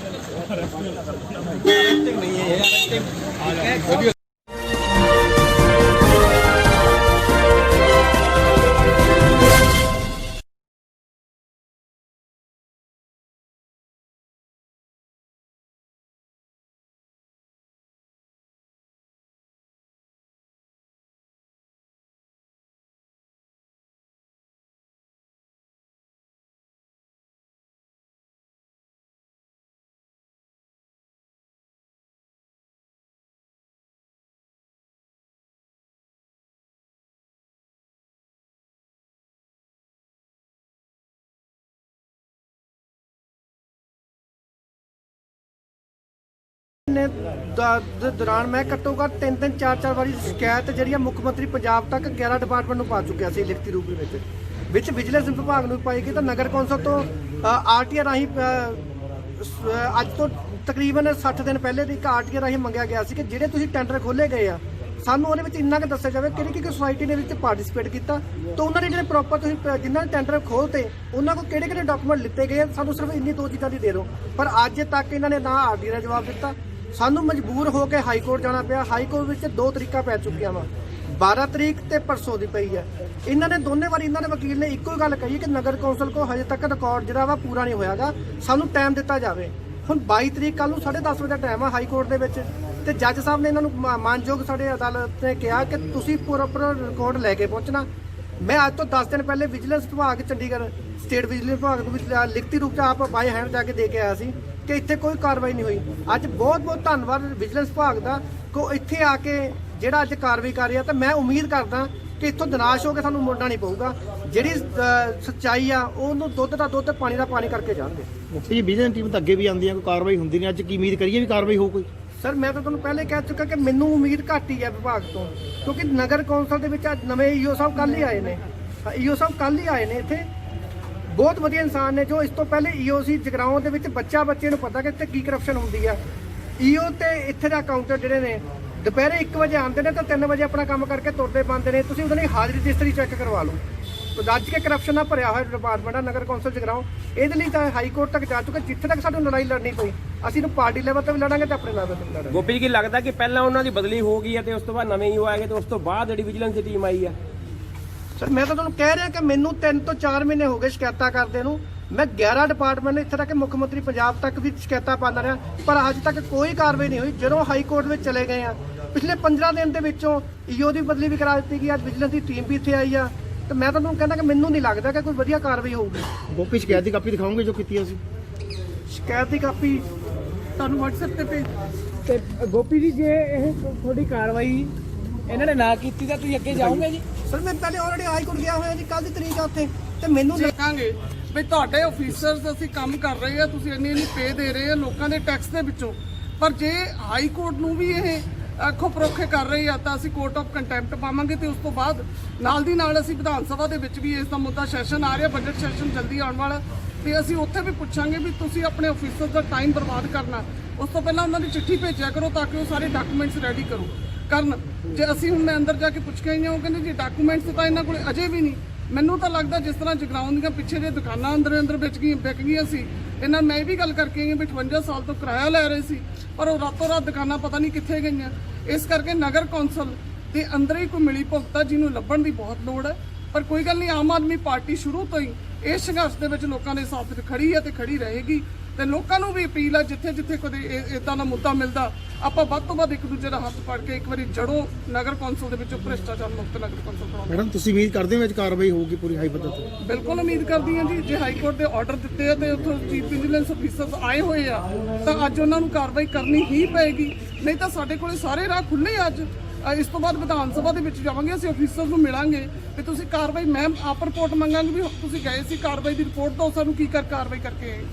ਨੇ ਦੌਰਾਨ ਮੈਂ ਘੱਟੋ ਘੱਟ 3-3 4-4 ਵਾਰੀ ਸ਼ਿਕਾਇਤ ਜਿਹੜੀ ਮੁੱਖ ਮੰਤਰੀ ਪੰਜਾਬ ਤੱਕ 11 ਡਿਪਾਰਟਮੈਂਟ ਨੂੰ ਪਾ ਚੁੱਕਿਆ ਸੀ ਲਿਖਤੀ ਰੂਪ ਦੇ ਵਿੱਚ ਵਿਜੀਲੈਂਸ ਵਿਭਾਗ ਨੂੰ ਪਾਈ ਗਈ ਤਾਂ ਨਗਰ ਕੌਂਸਲ ਤੋਂ ਆਰਟੀਆਰ ਰਾਹੀਂ ਅੱਜ ਤੋਂ ਤਕਰੀਬਨ 60 ਦਿਨ ਪਹਿਲੇ ਦੀ ਇੱਕ ਆਰਟੀਆਰ ਰਾਹੀਂ ਮੰਗਿਆ ਗਿਆ ਸੀ ਕਿ ਜਿਹੜੇ ਤੁਸੀਂ ਟੈਂਡਰ ਖੋਲੇ ਗਏ ਆ ਸਾਨੂੰ ਉਹਦੇ ਵਿੱਚ ਇੰਨਾ ਕੁ ਦੱਸਿਆ ਜਾਵੇ ਕਿਹੜੀ ਸੁਸਾਇਟੀ ਦੇ ਵਿੱਚ ਪਾਰਟਿਸਿਪੇਟ ਕੀਤਾ ਤੇ ਉਹਨਾਂ ਦੇ ਜਿਹੜੇ ਪ੍ਰੋਪਰ ਤੁਸੀਂ ਜਿਨ੍ਹਾਂ ਨੇ ਟੈਂਡਰ ਖੋਲ੍ਹਤੇ ਉਹਨਾਂ ਕੋਲ ਕਿਹੜੇ ਡਾਕੂਮੈਂਟ ਲਿੱਤੇ ਗਏ, ਸਾਨੂੰ ਸਿਰਫ ਇੰਨੀ ਦੋ ਚੀਜ਼ਾਂ ਦੀ ਦੇ ਦਿਓ। ਪਰ ਅੱਜ ਤੱਕ ਇਹਨਾਂ ਨੇ ਨਾ ਆਰਡੀ ਦਾ ਜਵਾਬ ਦਿੱਤਾ। ਸਾਨੂੰ ਮਜਬੂਰ ਹੋ ਕੇ ਹਾਈ ਕੋਰਟ ਜਾਣਾ ਪਿਆ। ਹਾਈ ਕੋਰਟ ਵਿੱਚ 2 ਤਰੀਕਾਂ ਪੈ ਚੁੱਕੀਆਂ ਵਾ, 12 ਤਰੀਕ ਤੇ ਪਰਸੋਂ ਦੀ ਪਈ ਹੈ। ਇਹਨਾਂ ਨੇ ਦੋਨੇ ਵਾਰੀ ਇਹਨਾਂ ਦੇ ਵਕੀਲ ਨੇ ਇੱਕੋ ਹੀ ਗੱਲ ਕਹੀ ਕਿ ਨਗਰ ਕੌਂਸਲ ਕੋ ਹਜੇ ਤੱਕ ਰਿਕਾਰਡ ਜਿਹੜਾ ਵਾ ਪੂਰਾ ਨਹੀਂ ਹੋਇਆਗਾ, ਸਾਨੂੰ ਟਾਈਮ ਦਿੱਤਾ ਜਾਵੇ। ਹੁਣ 22 ਤਰੀਕ ਕੱਲ ਨੂੰ 10:30 ਵਜੇ ਦਾ ਟਾਈਮ ਆ ਹਾਈ ਕੋਰਟ ਦੇ ਵਿੱਚ ਤੇ ਜੱਜ ਸਾਹਿਬ ਨੇ ਇਹਨਾਂ ਨੂੰ ਮਾਨਯੋਗ ਸਾਡੇ ਅਦਾਲਤ ਨੇ ਕਿਹਾ ਕਿ ਤੁਸੀਂ ਪ੍ਰੋਪਰ ਰਿਕਾਰਡ ਲੈ ਕੇ ਪਹੁੰਚਣਾ। ਮੈਂ ਅੱਜ ਤੋਂ 10 ਦਿਨ ਪਹਿਲੇ ਵਿਜੀਲੈਂਸ ਵਿਭਾਗ ਚੰਡੀਗੜ੍ਹ ਸਟੇਟ ਵਿਜੀਲੈਂਸ ਵਿਭਾਗ ਨੂੰ ਵੀ ਲਿਖਤੀ ਰੂਪ 'ਚ ਆਪ ਬਾਈ ਹੈਂਡ ਜਾ ਕੇ ਦੇ ਕੇ ਆਇਆ ਸੀ ਕਿ ਇੱਥੇ ਕੋਈ ਕਾਰਵਾਈ ਨਹੀਂ ਹੋਈ। ਅੱਜ ਬਹੁਤ ਧੰਨਵਾਦ ਵਿਜੀਲੈਂਸ ਵਿਭਾਗ ਦਾ ਕੋ ਇੱਥੇ ਆ ਕੇ ਜਿਹੜਾ ਅੱਜ ਕਾਰਵਾਈ ਕਰ ਰਿਹਾ। ਤੇ ਮੈਂ ਉਮੀਦ ਕਰਦਾ ਕਿ ਇੱਥੋਂ ਨਿਰਾਸ਼ ਹੋ ਕੇ ਸਾਨੂੰ ਮੁੜਨਾ ਨਹੀਂ ਪਊਗਾ। ਜਿਹੜੀ ਸੱਚਾਈ ਆ ਉਹਨੂੰ ਦੁੱਧ ਦਾ ਦੁੱਧ ਪਾਣੀ ਦਾ ਪਾਣੀ ਕਰਕੇ ਜਾਣਗੇ। ਜੀ ਵਿਜੀਲੈਂਸ ਟੀਮ ਤਾਂ ਅੱਗੇ ਵੀ ਆਉਂਦੀ ਆ, ਕੋਈ ਕਾਰਵਾਈ ਹੁੰਦੀ ਨਹੀਂ, ਅੱਜ ਕੀ ਉਮੀਦ ਕਰੀਏ ਵੀ ਕਾਰਵਾਈ ਹੋ ਕੋਈ? ਸਰ ਮੈਂ ਤਾਂ ਤੁਹਾਨੂੰ ਪਹਿਲੇ ਕਹਿ ਚੁੱਕਾ ਕਿ ਮੈਨੂੰ ਉਮੀਦ ਘੱਟ ਹੀ ਹੈ ਵਿਭਾਗ ਤੋਂ, ਕਿਉਂਕਿ ਨਗਰ ਕੌਂਸਲ ਦੇ ਵਿੱਚ ਅੱਜ ਨਵੇਂ ਈਓ ਸਾਹਿਬ ਕੱਲ੍ਹ ਹੀ ਆਏ ਨੇ। ਈਓ ਸਾਹਿਬ ਕੱਲ੍ਹ ਹੀ ਆਏ ਨੇ ਇੱਥੇ, ਬਹੁਤ ਵਧੀਆ ਇਨਸਾਨ ਨੇ। ਜੋ ਇਸ ਤੋਂ ਪਹਿਲੇ ਈਓ ਸੀ ਜਗਰਾਉਂ ਦੇ ਵਿੱਚ ਬੱਚੇ ਨੂੰ ਪਤਾ ਕਿ ਇੱਥੇ ਕੀ ਕਰਪਸ਼ਨ ਹੁੰਦੀ ਆ। ਈਓ ਤੇ ਇੱਥੇ ਦਾ ਕਾਊਂਟਰ ਜਿਹੜੇ ਨੇ ਦੁਪਹਿਰੇ 1 ਵਜੇ ਆਉਂਦੇ ਨੇ ਤਾਂ 3 ਵਜੇ ਆਪਣਾ ਕੰਮ ਕਰਕੇ ਤੁਰਦੇ ਪਾਉਂਦੇ ਨੇ। ਤੁਸੀਂ ਉਹਨਾਂ ਦੀ ਹਾਜ਼ਰੀ ਰਜਿਸਟਰੀ ਚੈੱਕ ਕਰਵਾ ਲਓ। ਰੱਜ ਕੇ ਕਰਪਸ਼ਨ ਨਾਲ ਭਰਿਆ ਹੋਇਆ ਡਿਪਾਰਟਮੈਂਟ ਆ ਨਗਰ ਕੌਂਸਲ ਜਗਰਾਉਂ। ਇਹਦੇ ਲਈ ਤਾਂ ਹਾਈ ਕੋਰਟ ਤੱਕ ਜਾ ਚੁੱਕਾ। ਜਿੱਥੇ ਤੱਕ ਸਾਨੂੰ ਲੜਾਈ ਲੜਨੀ ਪਈ ਅਸੀਂ ਨੂੰ ਪਾਰਟੀ ਲੈਵਲ ਤੇ ਵੀ ਲੜਾਂਗੇ ਤੇ ਆਪਣੇ ਲੈਵਲ ਤੇ ਵੀ ਲੜਾਂਗੇ। ਗੋਪੀ ਜੀ ਕੀ ਲੱਗਦਾ ਕਿ ਪਹਿਲਾਂ ਉਹਨਾਂ ਦੀ ਬਦਲੀ ਹੋ ਗਈ ਹੈ ਤੇ ਉਸ ਤੋਂ ਬਾਅਦ ਨਵੇਂ ਈਓ ਆਏਗੇ ਤੇ ਉਸ ਤੋਂ ਬਾਅਦ ਜਿਹੜੀ ਵਿਜੀਲੈਂਸ ਦੀ ਟੀਮ ਆਈ ਹੈ? ਸਰ ਮੈਂ ਤਾਂ ਤੁਹਾਨੂੰ ਕਹਿ ਰਿਹਾ ਕਿ ਮੈਨੂੰ 3 ਤੋਂ 4 ਮਹੀਨੇ ਹੋ ਗਏ ਸ਼ਿਕਾਇਤਾਂ ਕਰਦੇ ਨੂੰ। ਮੈਂ 11 ਡਿਪਾਰਟਮੈਂਟ ਇੱਥੇ ਤੱਕ ਮੁੱਖ ਮੰਤਰੀ ਪੰਜਾਬ ਤੱਕ ਵੀ ਸ਼ਿਕਾਇਤਾਂ ਪਾਉਂਦਾ ਰਿਹਾ, ਪਰ ਅੱਜ ਤੱਕ ਕੋਈ ਕਾਰਵਾਈ ਨਹੀਂ ਹੋਈ। ਜਦੋਂ ਹਾਈ ਕੋਰਟ ਵਿੱਚ ਚਲੇ ਗਏ ਆ ਪਿਛਲੇ 15 ਦਿਨ ਦੇ ਵਿੱਚੋਂ ਈਓ ਦੀ ਬਦਲੀ ਵੀ ਕਰਾ ਦਿੱਤੀ ਗਈ। ਅੱਜ ਵਿਜੀਲੈਂਸ ਦੀ ਟੀਮ ਵੀ ਇੱਥੇ ਆਈ ਆ ਤੇ ਮੈਂ ਤੁਹਾਨੂੰ ਕਹਿੰਦਾ ਕਿ ਮੈਨੂੰ ਨਹੀਂ ਲੱਗਦਾ ਕਿ ਕੋਈ ਵਧੀਆ ਕਾਰਵਾਈ ਹੋਊਗੀ। ਗੋਪੀ ਸ਼ਿਕਾਇਤ ਦੀ ਕਾਪੀ ਦਿਖਾਓਗੇ ਜੋ ਕੀਤੀ ਅਸੀਂ? ਸ਼ਿਕਾਇਤ ਦੀ ਕਾਪੀ ਤੁਹਾਨੂੰ WhatsApp ਤੇ ਭੇਜ ਤੇ ਗੋਪੀ ਜੀ ਜੇ ਇਹ ਤੁਹਾਡੀ ਕਾਰਵਾਈ ਇਹਨਾਂ ਨੇ ਨਾ ਕੀਤੀ ਤਾਂ ਤੁਸੀਂ ਅੱਗੇ ਜਾਓਗੇ ਜੀ? ਸਰ ਮੈਂ ਪਹਿਲੇ ਆਲਰੇਡੀ ਹਾਈ ਕੋਰਟ ਗਿਆ ਹੋਇਆ ਜੀ, ਕੱਲ ਦੀ ਤਰੀਕ ਆ ਉੱਥੇ ਤੇ ਮੈਨੂੰ ਦੇਖਾਂਗੇ ਵੀ ਤੁਹਾਡੇ ਆਫੀਸਰਸ ਅਸੀਂ ਕੰਮ ਕਰ ਰਹੇ ਆ, ਤੁਸੀਂ ਇੰਨੀ ਪੇ ਦੇ ਰਹੇ ਆ ਲੋਕਾਂ ਦੇ ਟੈਕਸ ਦੇ ਵਿੱਚੋਂ। ਪਰ ਜੇ ਹਾਈ ਕੋਰਟ ਨੂੰ ਵੀ ਇਹ ਅੱਖੋਂ ਪਰੋਖੇ ਕਰ ਰਹੇ ਆ ਤਾਂ ਅਸੀਂ ਕੋਰਟ ਆਫ ਕੰਟੈਂਪਟ ਪਾਵਾਂਗੇ। ਤੇ ਉਸ ਤੋਂ ਬਾਅਦ ਨਾਲ ਦੀ ਨਾਲ ਅਸੀਂ ਵਿਧਾਨ ਸਭਾ ਦੇ ਵਿੱਚ ਵੀ ਇਸ ਦਾ ਮੁੱਦਾ ਸੈਸ਼ਨ ਆ ਰਿਹਾ, ਬਜਟ ਸੈਸ਼ਨ ਜਲਦੀ ਆਉਣ ਵਾਲਾ, ਤੇ ਅਸੀਂ ਉੱਥੇ ਵੀ ਪੁੱਛਾਂਗੇ ਵੀ ਤੁਸੀਂ ਆਪਣੇ ਆਫੀਸਰ ਦਾ ਟਾਈਮ ਬਰਬਾਦ ਕਰਨਾ। ਉਸ ਤੋਂ ਪਹਿਲਾਂ ਉਹਨਾਂ ਦੀ ਚਿੱਠੀ ਭੇਜਿਆ ਕਰੋ ਤਾਂ ਕਿ ਉਹ ਸਾਰੇ ਡਾਕੂਮੈਂਟਸ ਰੈਡੀ ਕਰਨ। ਜੇ ਅਸੀਂ ਹੁਣ ਮੈਂ ਅੰਦਰ ਜਾ ਕੇ ਪੁੱਛ ਕੇ ਆਈ ਹਾਂ, ਉਹ ਕਹਿੰਦੇ ਜੀ ਡਾਕੂਮੈਂਟਸ ਤਾਂ ਇਹਨਾਂ ਕੋਲ ਅਜੇ ਵੀ ਨਹੀਂ। ਮੈਨੂੰ ਤਾਂ ਲੱਗਦਾ ਜਿਸ ਤਰ੍ਹਾਂ ਜਗਰਾਉਂ ਦੀਆਂ ਪਿੱਛੇ ਜੇ ਦੁਕਾਨਾਂ ਅੰਦਰ ਵਿਕ ਗਈਆਂ ਸੀ, ਇਹਨਾਂ ਮੈਂ ਇਹ ਵੀ ਗੱਲ ਕਰਕੇ ਆਈ ਹਾਂ ਵੀ 58 ਸਾਲ ਤੋਂ ਕਿਰਾਇਆ ਲੈ ਰਹੇ ਸੀ, ਪਰ ਉਹ ਰਾਤੋਂ ਰਾਤ ਦੁਕਾਨਾਂ ਪਤਾ ਨਹੀਂ ਕਿੱਥੇ ਗਈਆਂ। ਇਸ ਕਰਕੇ ਨਗਰ ਕੌਂਸਲ ਦੇ ਅੰਦਰ ਹੀ ਕੋਈ ਮਿਲੀ ਭੁਗਤਾ ਜਿਹਨੂੰ ਲੱਭਣ ਦੀ ਬਹੁਤ ਲੋੜ ਹੈ। ਪਰ ਕੋਈ ਗੱਲ ਨਹੀਂ, ਆਮ ਆਦਮੀ ਪਾਰਟੀ ਸ਼ੁਰੂ ਤੋਂ ਹੀ ਇਸ ਸੰਘਰਸ਼ ਦੇ ਵਿੱਚ ਲੋਕਾਂ ਦੇ ਸਾਥ ਖੜੀ ਹੈ ਤੇ ਖੜੀ ਰਹੇਗੀ। ਤੇ ਲੋਕਾਂ ਨੂੰ ਵੀ ਅਪੀਲ ਹੈ ਜਿੱਥੇ ਕੋਈ ਇਦਾਂ ਦਾ ਮੁੱਦਾ ਮਿਲਦਾ ਆਪਾਂ ਵੱਧ ਤੋਂ ਵੱਧ ਇੱਕ ਦੂਜੇ ਦਾ ਹੱਥ ਫੜ ਕੇ ਇੱਕ ਵਾਰੀ ਜੜੋਂ ਨਗਰ ਕੌਂਸਲ ਦੇ ਵਿੱਚੋਂ ਭ੍ਰਿਸ਼ਟਾਚਾਰ ਮੁਕਤ ਨਗਰ ਕੌਂਸਲ ਬਣਾਉਣਾ। ਮੈਡਮ ਤੁਸੀਂ ਉਮੀਦ ਕਰਦੇ ਹੋ ਵਿੱਚ ਕਾਰਵਾਈ ਹੋਊਗੀ ਪੂਰੀ ਹਾਈ ਪੱਧਰ ਤੇ? ਬਿਲਕੁਲ ਉਮੀਦ ਕਰਦੀ ਹਾਂ ਜੀ। ਜੇ ਹਾਈ ਕੋਰਟ ਦੇ ਆਰਡਰ ਦਿੱਤੇ ਆ ਤੇ ਉੱਥੋਂ ਚੀਫ ਵਿਜੀਲੈਂਸ ਅਫੀਸਰਸ ਆਏ ਹੋਏ ਆ ਤਾਂ ਅੱਜ ਉਹਨਾਂ ਨੂੰ ਕਾਰਵਾਈ ਕਰਨੀ ਹੀ ਪਏਗੀ। ਨਹੀਂ ਤਾਂ ਸਾਡੇ ਕੋਲੇ ਸਾਰੇ ਰਾਹ ਖੁੱਲੇ ਅੱਜ। ਇਸ ਤੋਂ ਬਾਅਦ ਵਿਧਾਨ ਸਭਾ ਦੇ ਵਿੱਚ ਜਾਵਾਂਗੇ, ਅਸੀਂ ਅਫੀਸਰ ਨੂੰ ਮਿਲਾਂਗੇ ਤੇ ਤੁਸੀਂ ਕਾਰਵਾਈ ਮੈਂ ਆਪ ਰਿਪੋਰਟ ਮੰਗਾਂਗੇ ਵੀ ਤੁਸੀਂ ਗਏ ਸੀ ਕਾਰਵਾਈ ਦੀ ਰਿਪੋਰਟ ਦਿਓ ਸਾਨੂੰ ਕੀ ਕਾਰਵਾਈ ਕਰਕੇ ਆਏ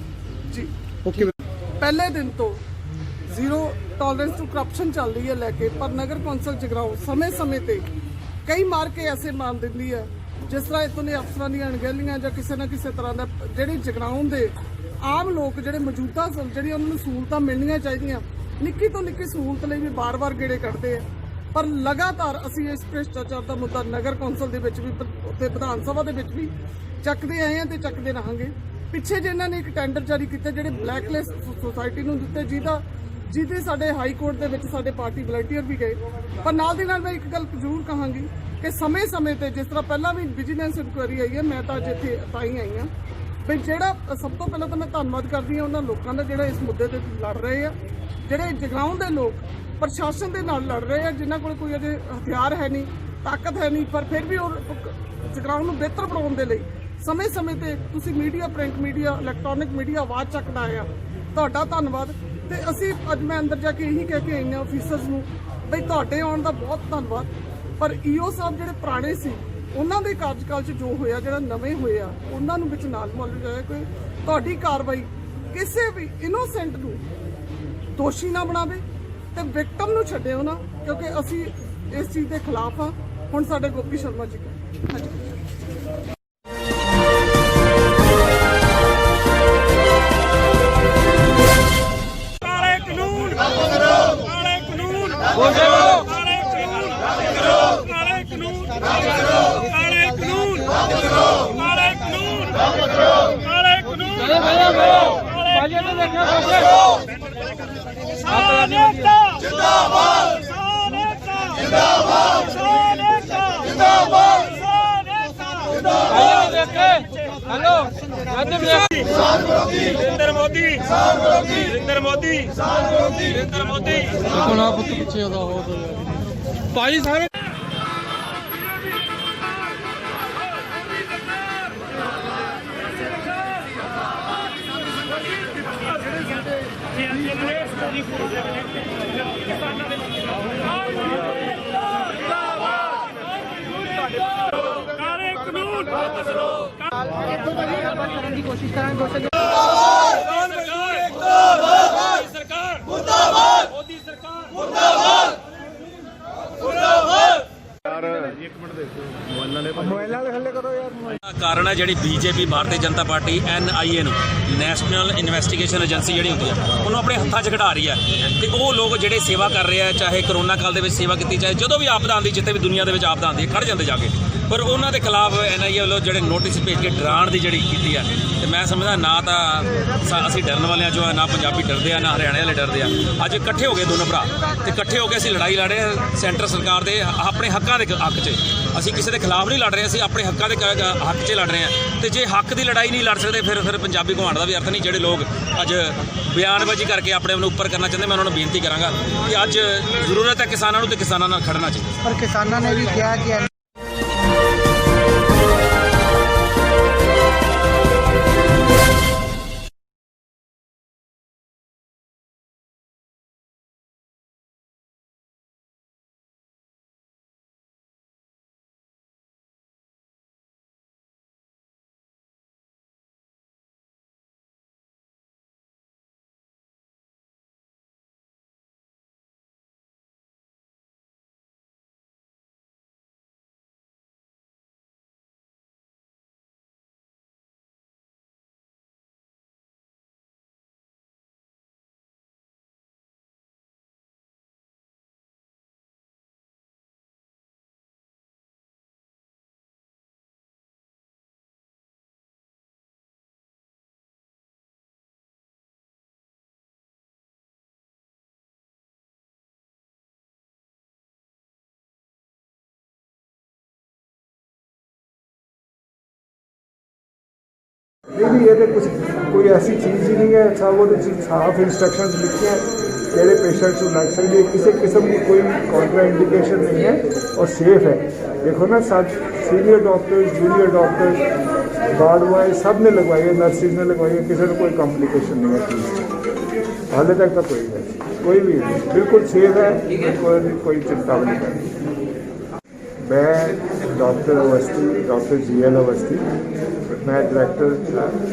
ਜੀ। ਓਕੇ। ਪਹਿਲੇ ਦਿਨ ਤੋਂ ਜ਼ੀਰੋ ਟੋਲਰੈਂਸ ਟੂ ਕਰਪਸ਼ਨ ਚੱਲ ਰਹੀ ਹੈ ਲੈ ਕੇ, ਪਰ ਨਗਰ ਕੌਂਸਲ ਜਗਰਾਉਂ ਸਮੇਂ ਤੇ ਕਈ ਮਾਰ ਕੇ ਐਸੇ ਮਾਰ ਦਿੰਦੀ ਹੈ ਜਿਸ ਤਰ੍ਹਾਂ ਇਤੋਂ ਦੇ ਅਫਸਰਾਂ ਦੀਆਂ ਅਣਗਹਿਲੀਆਂ ਜਾਂ ਕਿਸੇ ਨਾ ਕਿਸੇ ਤਰ੍ਹਾਂ ਦਾ ਜਿਹੜੀ ਜਗਰਾਉਂ ਦੇ ਆਮ ਲੋਕ ਜਿਹੜੇ ਮੌਜੂਦਾ ਜਿਹੜੀ ਉਹਨਾਂ ਨੂੰ ਸਹੂਲਤਾਂ ਮਿਲਣੀਆਂ ਚਾਹੀਦੀਆਂ, ਨਿੱਕੀ ਤੋਂ ਨਿੱਕੀ ਸਹੂਲਤ ਲਈ ਵੀ ਬਾਰ-ਬਾਰ ਗੇੜੇ ਕੱਢਦੇ ਆ। ਪਰ ਲਗਾਤਾਰ ਅਸੀਂ ਇਸ ਭ੍ਰਿਸ਼ਟਾਚਾਰ ਦਾ ਮੁੱਦਾ ਨਗਰ ਕੌਂਸਲ ਦੇ ਵਿੱਚ ਵੀ ਤੇ ਵਿਧਾਨ ਸਭਾ ਦੇ ਵਿੱਚ ਵੀ ਚੱਕਦੇ ਆਏ ਹਾਂ ਤੇ ਚੱਕਦੇ ਰਹਾਂਗੇ। ਪਿੱਛੇ ਜਿਹਨਾਂ ਨੇ ਇੱਕ ਟੈਂਡਰ ਜਾਰੀ ਕੀਤਾ ਜਿਹੜੇ ਬਲੈਕਲਿਸਟ ਸੁਸਾਇਟੀ ਨੂੰ ਦਿੱਤੇ, ਜਿਹਦੇ ਸਾਡੇ ਹਾਈ ਕੋਰਟ ਦੇ ਵਿੱਚ ਸਾਡੇ ਪਾਰਟੀ ਵਲੰਟੀਅਰ ਵੀ ਗਏ। ਪਰ ਨਾਲ ਦੀ ਨਾਲ ਮੈਂ ਇੱਕ ਗੱਲ ਜ਼ਰੂਰ ਕਹਾਂਗੀ ਕਿ ਸਮੇਂ ਤੇ ਜਿਸ ਤਰ੍ਹਾਂ ਪਹਿਲਾਂ ਵੀ ਵਿਜੀਲੈਂਸ ਇਨਕੁਆਇਰੀ ਆਈ ਹੈ, ਮੈਂ ਤਾਂ ਅੱਜ ਇੱਥੇ ਤਾਂ ਹੀ ਆਈ ਹਾਂ ਵੀ ਜਿਹੜਾ ਸਭ ਤੋਂ ਪਹਿਲਾਂ ਤਾਂ ਮੈਂ ਧੰਨਵਾਦ ਕਰਦੀ ਹਾਂ ਉਹਨਾਂ ਲੋਕਾਂ ਦਾ ਜਿਹੜਾ ਇਸ ਮੁੱਦੇ ਤੇ ਲੜ ਰਹੇ ਆ, ਜਿਹੜੇ ਜਗਰਾਉਂ ਦੇ ਲੋਕ ਪ੍ਰਸ਼ਾਸਨ ਦੇ ਨਾਲ ਲੜ ਰਹੇ ਆ ਜਿਨ੍ਹਾਂ ਕੋਲ ਕੋਈ ਅਜੇ ਹਥਿਆਰ ਹੈ ਨਹੀਂ, ਤਾਕਤ ਹੈ ਨਹੀਂ, ਪਰ ਫਿਰ ਵੀ ਉਹ ਜਗਰਾਉਂ ਨੂੰ ਬਿਹਤਰ ਬਣਾਉਣ ਦੇ ਲਈ ਸਮੇਂ ਤੇ ਤੁਸੀਂ media, print media, electronic media ਆਵਾਜ਼ ਚੱਕਦਾ ਆ। ਤੁਹਾਡਾ ਧੰਨਵਾਦ। ਤੇ ਅਸੀਂ ਅੱਜ ਮੈਂ ਅੰਦਰ ਜਾ ਕੇ ਇਹੀ ਕਹਿ ਕੇ ਆਈ ਹਾਂ ਆਫੀਸਰਸ ਨੂੰ ਬਈ ਤੁਹਾਡੇ ਆਉਣ ਦਾ ਬਹੁਤ ਧੰਨਵਾਦ। ਪਰ ਈਓ ਸਾਹਿਬ ਜਿਹੜੇ ਪੁਰਾਣੇ ਸੀ ਉਹਨਾਂ ਦੇ ਕਾਰਜਕਾਲ 'ਚ ਜੋ ਹੋਇਆ, ਜਿਹੜਾ ਨਵੇਂ ਹੋਏ ਆ ਉਹਨਾਂ ਨੂੰ ਵਿੱਚ ਨਾਲ ਮੁੱਲ ਜਾਏ। ਕੋਈ ਤੁਹਾਡੀ ਕਾਰਵਾਈ ਕਿਸੇ ਵੀ ਇਨੋਸੈਂਟ ਨੂੰ ਦੋਸ਼ੀ ਨਾ ਬਣਾਵੇ ਤੇ ਵਿਕਟਮ ਨੂੰ ਛੱਡਿਓ ਨਾ, ਕਿਉਂਕਿ ਅਸੀਂ ਇਸ ਚੀਜ਼ ਦੇ ਖਿਲਾਫ ਆ। ਹੁਣ ਸਾਡੇ ਗੋਪੀ ਸ਼ਰਮਾ ਜੀ ਹਾਂਜੀ। नरेंद्र मोदी नरेंद्र मोदी नरेंद्र मोदी भाई साहब ਕਾਰਨ ਹੈ ਜਿਹੜੀ BJP Bharatiya Janata party NIA ਨੂੰ ਨੈਸ਼ਨਲ ਇਨਵੈਸਟੀਗੇਸ਼ਨ ਏਜੰਸੀ ਜਿਹੜੀ ਹੁੰਦੀ ਹੈ ਉਹਨੂੰ ਆਪਣੇ ਹੱਥਾਂ 'ਚ ਖਿਡਾ ਰਹੀ ਹੈ ਤੇ ਉਹ ਲੋਕ ਜਿਹੜੇ ਸੇਵਾ ਕਰ ਰਹੇ ਆ ਚਾਹੇ ਕਰੋਨਾ ਕਾਲ ਦੇ ਵਿੱਚ ਸੇਵਾ ਕੀਤੀ ਚਾਹੇ ਜਦੋਂ ਵੀ ਆਪਦਾ ਆਉਂਦੀ ਜਿੱਥੇ ਵੀ ਦੁਨੀਆ ਦੇ ਵਿੱਚ ਆਪਦਾ ਆਉਂਦੀ ਖੜ ਜਾਂਦੇ ਜਾ ਕੇ ਪਰ ਉਹਨਾਂ ਦੇ ਖਿਲਾਫ NIA ਵੱਲੋਂ ਜਿਹੜੇ ਨੋਟਿਸ ਭੇਜ ਕੇ ਡਰਾਉਣ ਦੀ ਜਿਹੜੀ ਕੀਤੀ ਹੈ ਤੇ ਮੈਂ ਸਮਝਦਾ ਨਾ ਤਾਂ ਅਸੀਂ ਡਰਨ ਵਾਲਿਆਂ ਚੋਂ ਨਾ ਪੰਜਾਬੀ ਡਰਦੇ ਆ ਨਾ ਹਰਿਆਣੇ ਵਾਲੇ ਡਰਦੇ ਆ ਅੱਜ ਇਕੱਠੇ ਹੋ ਗਏ ਦੋਨੋਂ ਭਰਾ ਤੇ ਇਕੱਠੇ ਹੋ ਕੇ ਅਸੀਂ ਲੜਾਈ ਲੜ ਰਹੇ ਹਾਂ ਸੈਂਟਰ ਸਰਕਾਰ ਦੇ ਆਪਣੇ ਹੱਕਾਂ ਦੇ ਹੱਕ 'ਚ ਅਸੀਂ ਕਿਸੇ ਦੇ ਖਿਲਾਫ ਨਹੀਂ ਲੜ ਰਹੇ ਅਸੀਂ ਆਪਣੇ ਹੱਕਾਂ ਦੇ ਹੱਕ 'ਚ ਲੜ ਰਹੇ ਹਾਂ ਤੇ ਜੇ ਹੱਕ ਦੀ ਲੜਾਈ ਨਹੀਂ ਲੜ ਸਕਦੇ ਫਿਰ ਪੰਜਾਬੀ ਘੁਮਾਉਣ ਦਾ ਵੀ ਅਰਥ ਨਹੀਂ ਜਿਹੜੇ ਲੋਕ ਅੱਜ ਬਿਆਨਬਾਜ਼ੀ ਕਰਕੇ ਆਪਣੇ ਆਪ ਨੂੰ ਉੱਪਰ ਕਰਨਾ ਚਾਹੁੰਦੇ ਮੈਂ ਉਹਨਾਂ ਨੂੰ ਬੇਨਤੀ ਕਰਾਂਗਾ ਕਿ ਅੱਜ ਜ਼ਰੂਰਤ ਹੈ ਕਿਸਾਨਾਂ ਨੂੰ ਤੇ ਕਿਸਾਨਾਂ ਨਾਲ ਖੜਨਾ ਚਾਹੀਦਾ ਪਰ ਕਿਸਾਨਾਂ ਨੇ ਵੀ ਕਿਹਾ ਕਿ नहीं ये कुछ कोई ऐसी चीज़ ही नहीं है सब वो साफ इंस्ट्रक्शंस लिखी हैं किहड़े पेशेंट्स लग सकती है किसी किस्म की कोई कॉन्ट्रा इंडिकेशन नहीं है और सेफ है। देखो ना सब senior doctors junior doctors ward boy सब ने लगवाई है नर्सिस ने लगवाई है किसी ने कोई कॉम्प्लिकेशन नहीं है चीज़ हाले तक तो कोई भी नहीं बिल्कुल सेफ है कोई चिंता नहीं करनी। मैं doctor Awasthi doctor GL Awasthi मैं डायरैक्टर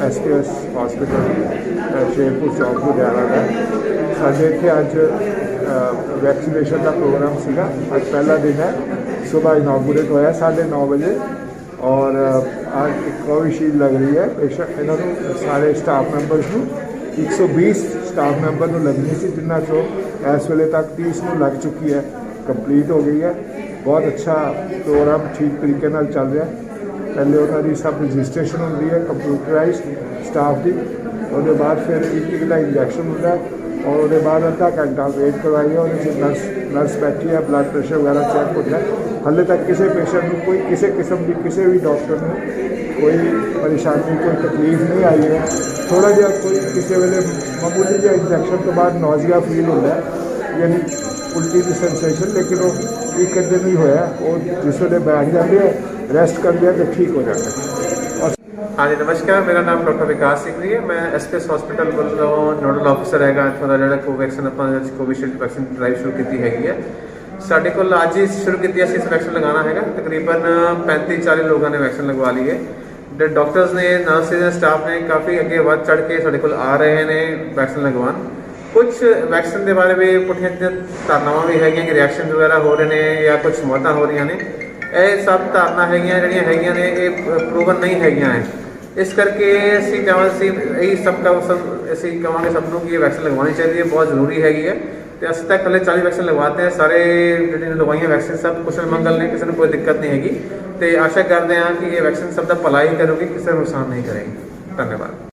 STS हॉस्पिटल शेरपुर चौक लुधियाना का साढ़े इतने अज वैक्सीनेशन का प्रोग्राम सीगा अज पहला दिन है सुबह इनागूरेट होया 9:30 बजे और आज कोविशील्ड लग रही है पेशेंट इन्होंने सारे स्टाफ मैंबर्स को 120 स्टाफ मैंबर को लगनी सी जिन्हों चो इस वेले तक 30 को लग चुकी है कंप्लीट हो गई है। बहुत अच्छा प्रोग्राम ठीक तरीके नाल चल रहा है। पहले उन्होंने सब रजिस्ट्रेशन होती है कंप्यूटराइज स्टाफ की उसके बाद फिर एक का इंजैक्शन होता है और उसके बाद अद्धा घंटा वेट करवाई है और नर्स बैठी है ब्लड प्रेशर वगैरह चेक होता है। हाले तक किसी पेशेंट को कोई किसी किस्म की किसी भी डॉक्टर को कोई परेशानी कोई तकलीफ नहीं आई है। थोड़ा जहा कोई किसी वेले मामूली जहा इंजैक्शन तो बाद नौजिया फील होता है यानी उल्टी की सेंसेशन लेकिन वो एक दिन ही होया वो जिस वे बैठ जाते हैं रेस्ट कर लिया तो ठीक हो जाता है। हाँ जी नमस्कार मेरा नाम डॉक्टर विकास सिंघवी है मैं SPS हॉस्पिटल ਵੱਲੋਂ नोडल ऑफिसर हैगा ਇੱਥੋਂ ਦਾ ਜਿਹੜਾ ਕੋਵੈਕਸਿਨ ਆਪਾਂ ਕੋਵਿਸ਼ੀਲਡ ਵੈਕਸੀਨ ਡਰਾਈਵ ਸ਼ੁਰੂ ਕੀਤੀ ਹੈਗੀ ਹੈ। ਸਾਡੇ ਕੋਲ ਅੱਜ ਹੀ ਸ਼ੁਰੂ ਕੀਤੀ ਅਸੀਂ ਵੈਕਸੀਨ ਲਗਾਉਣਾ ਹੈਗਾ ਤਕਰੀਬਨ 35-40 ਲੋਕਾਂ ਨੇ ਵੈਕਸੀਨ ਲਗਵਾ ਲਈ ਹੈ। ਜਿਹੜੇ ਡਾਕਟਰਸ ਨੇ ਨਰਸਿਸ ਨੇ ਸਟਾਫ ਨੇ ਕਾਫੀ ਅੱਗੇ ਵੱਧ ਚੜ ਕੇ ਸਾਡੇ ਕੋਲ ਆ ਰਹੇ ਨੇ ਵੈਕਸੀਨ ਲਗਵਾਉਣ। ਕੁਝ ਵੈਕਸੀਨ ਦੇ ਬਾਰੇ ਵੀ ਪੁੱਠੀਆਂ ਧਾਰਨਾਵਾਂ ਵੀ ਹੈਗੀਆਂ ਕਿ ਰਿਐਕਸ਼ਨ ਵਗੈਰਾ ਹੋ ਰਹੇ ਨੇ ਜਾਂ ਕੁਝ ਮੌਤਾਂ ਹੋ ਰਹੀਆਂ ਨੇ ਇਹ ਸਭ ਧਾਰਨਾ ਹੈਗੀਆਂ ਜਿਹੜੀਆਂ ਹੈਗੀਆਂ ਨੇ ਇਹ ਪ੍ਰੂਵਨ ਨਹੀਂ ਹੈਗੀਆਂ ਹੈ। ਇਸ ਕਰਕੇ ਅਸੀਂ ਕਹਾਂਗੇ ਅਸੀਂ ਇਹੀ ਸਭ ਅਸੀਂ ਕਹਾਂਗੇ ਸਭ ਨੂੰ ਕਿ ਇਹ ਵੈਕਸੀਨ ਲਗਵਾਉਣੀ ਚਾਹੀਦੀ ਹੈ ਬਹੁਤ ਜ਼ਰੂਰੀ ਹੈਗੀ ਹੈ। ਤੇ ਅਸੀਂ ਤਾਂ ਕੱਲੇ 40 ਵੈਕਸੀਨ ਲਗਵਾਤੇ हैं सारे ਜਿਹੜੇ ਲਗਵਾਈਆਂ ਵੈਕਸੀਨ ਸਭ ਕੁਸ਼ਲ ਮੰਗਲ ਨੇ, ਕਿਸੇ ਨੂੰ ਕੋਈ ਦਿੱਕਤ ਨਹੀਂ ਹੈਗੀ ਤੇ ਆਸ਼ਾ ਕਰਦੇ ਹਾਂ ਕਿ ਇਹ ਵੈਕਸੀਨ ਸਭ ਦਾ ਭਲਾ ਹੀ ਕਰੂਗੀ, ਕਿਸੇ ਨੂੰ ਨੁਕਸਾਨ ਨਹੀਂ ਕਰੇਗੀ। ਧੰਨਵਾਦ।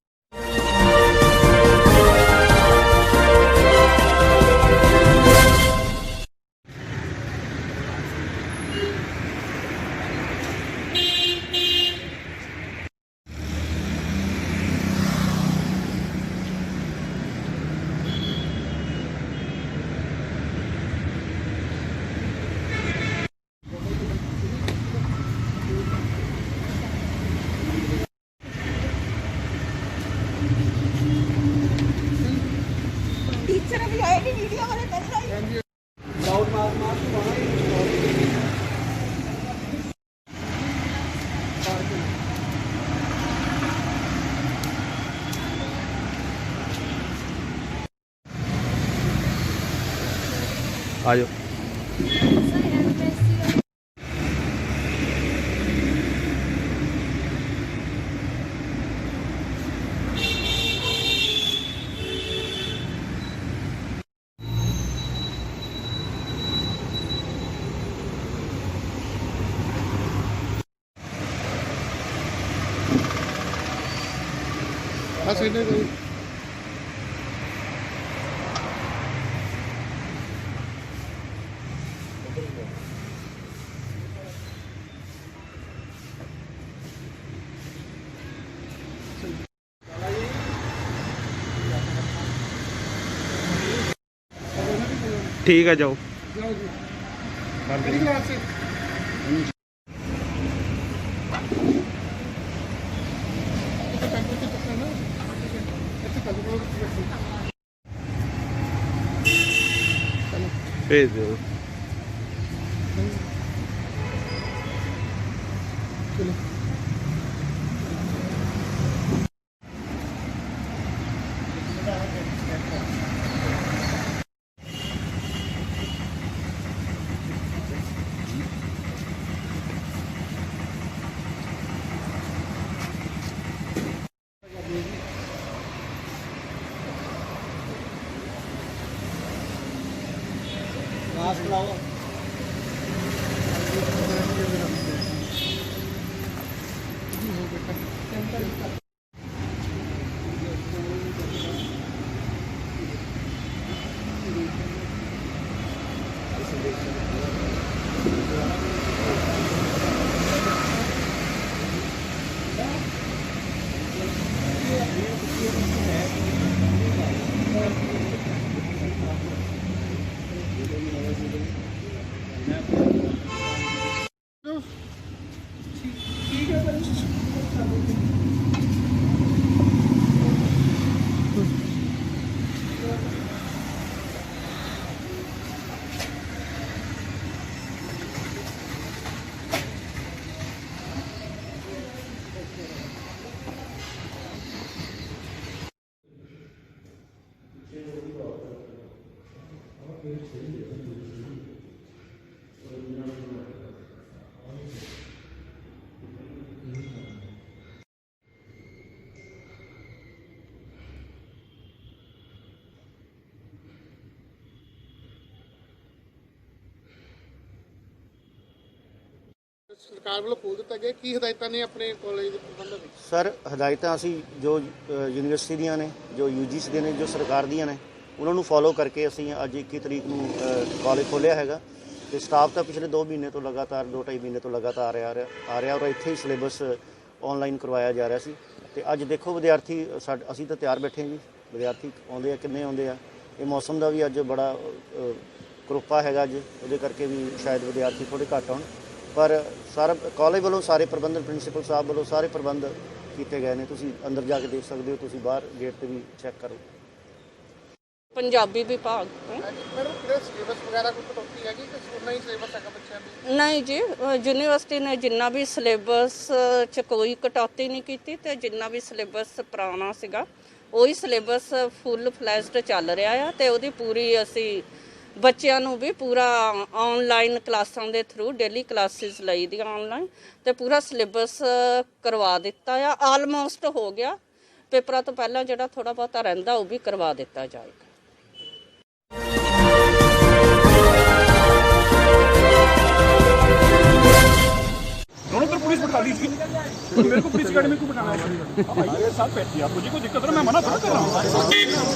टीचर भी आए नहीं, वीडियो वाले कर रहे हैं। ਆ ਜਾਓ। ठीक है, जाओ। भेज दो। मास्क लाओ। ਸਰਕਾਰ ਵੱਲੋਂ ਖੋਲ ਦਿੱਤਾ ਗਿਆ, ਕੀ ਹਦਾਇਤਾਂ ਨੇ ਆਪਣੇ ਕਾਲਜ ਦੇ ਪ੍ਰਬੰਧਕ ਦੀ? ਸਰ ਹਦਾਇਤਾਂ ਅਸੀਂ ਜੋ ਯੂਨੀਵਰਸਿਟੀ ਦੀਆਂ ਨੇ, ਜੋ UGC ਦੇ ਨੇ, ਜੋ ਸਰਕਾਰ ਦੀਆਂ ਨੇ, ਉਹਨਾਂ ਨੂੰ ਫੋਲੋ ਕਰਕੇ ਅਸੀਂ ਅੱਜ 21 ਤਰੀਕ ਨੂੰ ਕਾਲਜ ਖੋਲ੍ਹਿਆ ਹੈਗਾ ਤੇ ਸਟਾਫ ਤਾਂ ਪਿਛਲੇ 2 ਮਹੀਨੇ ਤੋਂ ਲਗਾਤਾਰ 2-2.5 ਮਹੀਨੇ ਤੋਂ ਲਗਾਤਾਰ ਆ ਰਿਹਾ ਔਰ ਇੱਥੇ ਹੀ ਸਿਲੇਬਸ ਆਨਲਾਈਨ ਕਰਵਾਇਆ ਜਾ ਰਿਹਾ ਸੀ ਤੇ ਅੱਜ ਦੇਖੋ ਵਿਦਿਆਰਥੀ ਅਸੀਂ ਤਾਂ ਤਿਆਰ ਬੈਠੇ ਹਾਂ ਜੀ। ਵਿਦਿਆਰਥੀ ਆਉਂਦੇ ਆ, ਕਿੰਨੇ ਆਉਂਦੇ ਆ। ਇਹ ਮੌਸਮ ਦਾ ਵੀ ਅੱਜ ਬੜਾ ਕਰੋਪਾ ਹੈਗਾ ਅੱਜ, ਉਹਦੇ ਕਰਕੇ ਵੀ ਸ਼ਾਇਦ ਵਿਦਿਆਰਥੀ ਥੋੜ੍ਹੇ ਘੱਟ ਆਉਣ, ਪਰ ਸਾਰਾ ਕਾਲਜ ਵੱਲੋਂ ਸਾਰੇ ਪ੍ਰਬੰਧਨ ਪ੍ਰਿੰਸੀਪਲ ਸਾਹਿਬ ਵੱਲੋਂ ਸਾਰੇ ਪ੍ਰਬੰਧ ਕੀਤੇ ਗਏ ਨੇ। ਤੁਸੀਂ ਅੰਦਰ ਜਾ ਕੇ ਦੇਖ ਸਕਦੇ ਹੋ, ਤੁਸੀਂ ਬਾਹਰ ਗੇਟ ਤੇ ਵੀ ਚੈੱਕ ਕਰੋ। ਪੰਜਾਬੀ ਵਿਭਾਗ ਤੋਂ ਮੈਡਮ ਕਿਹੜੇ ਸਿਲੇਬਸ ਵਗੈਰਾ ਕੋਈ ਕਟੌਤੀ ਹੈਗੀ ਕਿ ਉਨਾ ਹੀ ਸਿਲੇਬਸ ਹੈਗਾ ਬੱਚਿਆਂ ਦੀ? ਨਹੀਂ ਜੀ, ਯੂਨੀਵਰਸਿਟੀ ਨੇ ਜਿੰਨਾ ਵੀ ਸਿਲੇਬਸ 'ਚ ਕੋਈ ਕਟੌਤੀ ਨਹੀਂ ਕੀਤੀ ਤੇ ਜਿੰਨਾ ਵੀ ਸਿਲੇਬਸ ਪੁਰਾਣਾ ਸੀਗਾ ਉਹੀ ਸਿਲੇਬਸ ਫੁੱਲ ਫਲੈਸ਼ਡ ਚੱਲ ਰਿਹਾ ਆ ਤੇ ਉਹਦੀ ਪੂਰੀ ਅਸੀਂ ਬੱਚਿਆਂ ਨੂੰ ਵੀ ਪੂਰਾ ਆਨਲਾਈਨ ਕਲਾਸਾਂ ਦੇ ਥਰੂ ਡੇਲੀ ਕਲਾਸਿਸ ਲਈ ਦੀਆਂ ਆਨਲਾਈਨ ਤੇ ਪੂਰਾ ਸਿਲੇਬਸ ਕਰਵਾ ਦਿੱਤਾ ਆ। ਆਲਮੋਸਟ ਹੋ ਗਿਆ, ਪੇਪਰਾਂ ਤੋਂ ਪਹਿਲਾਂ ਜਿਹੜਾ ਥੋੜਾ ਬਹੁਤਾ ਰਹਿੰਦਾ ਉਹ ਵੀ ਕਰਵਾ ਦਿੱਤਾ ਜਾਏਗਾ। मेरे को पुलिस अकेडमी को बनाना है भाई, ये साथ बैठिए आप, मुझे कोई दिक्कत नहीं, मैं मना थोड़ा कर रहा हूँ,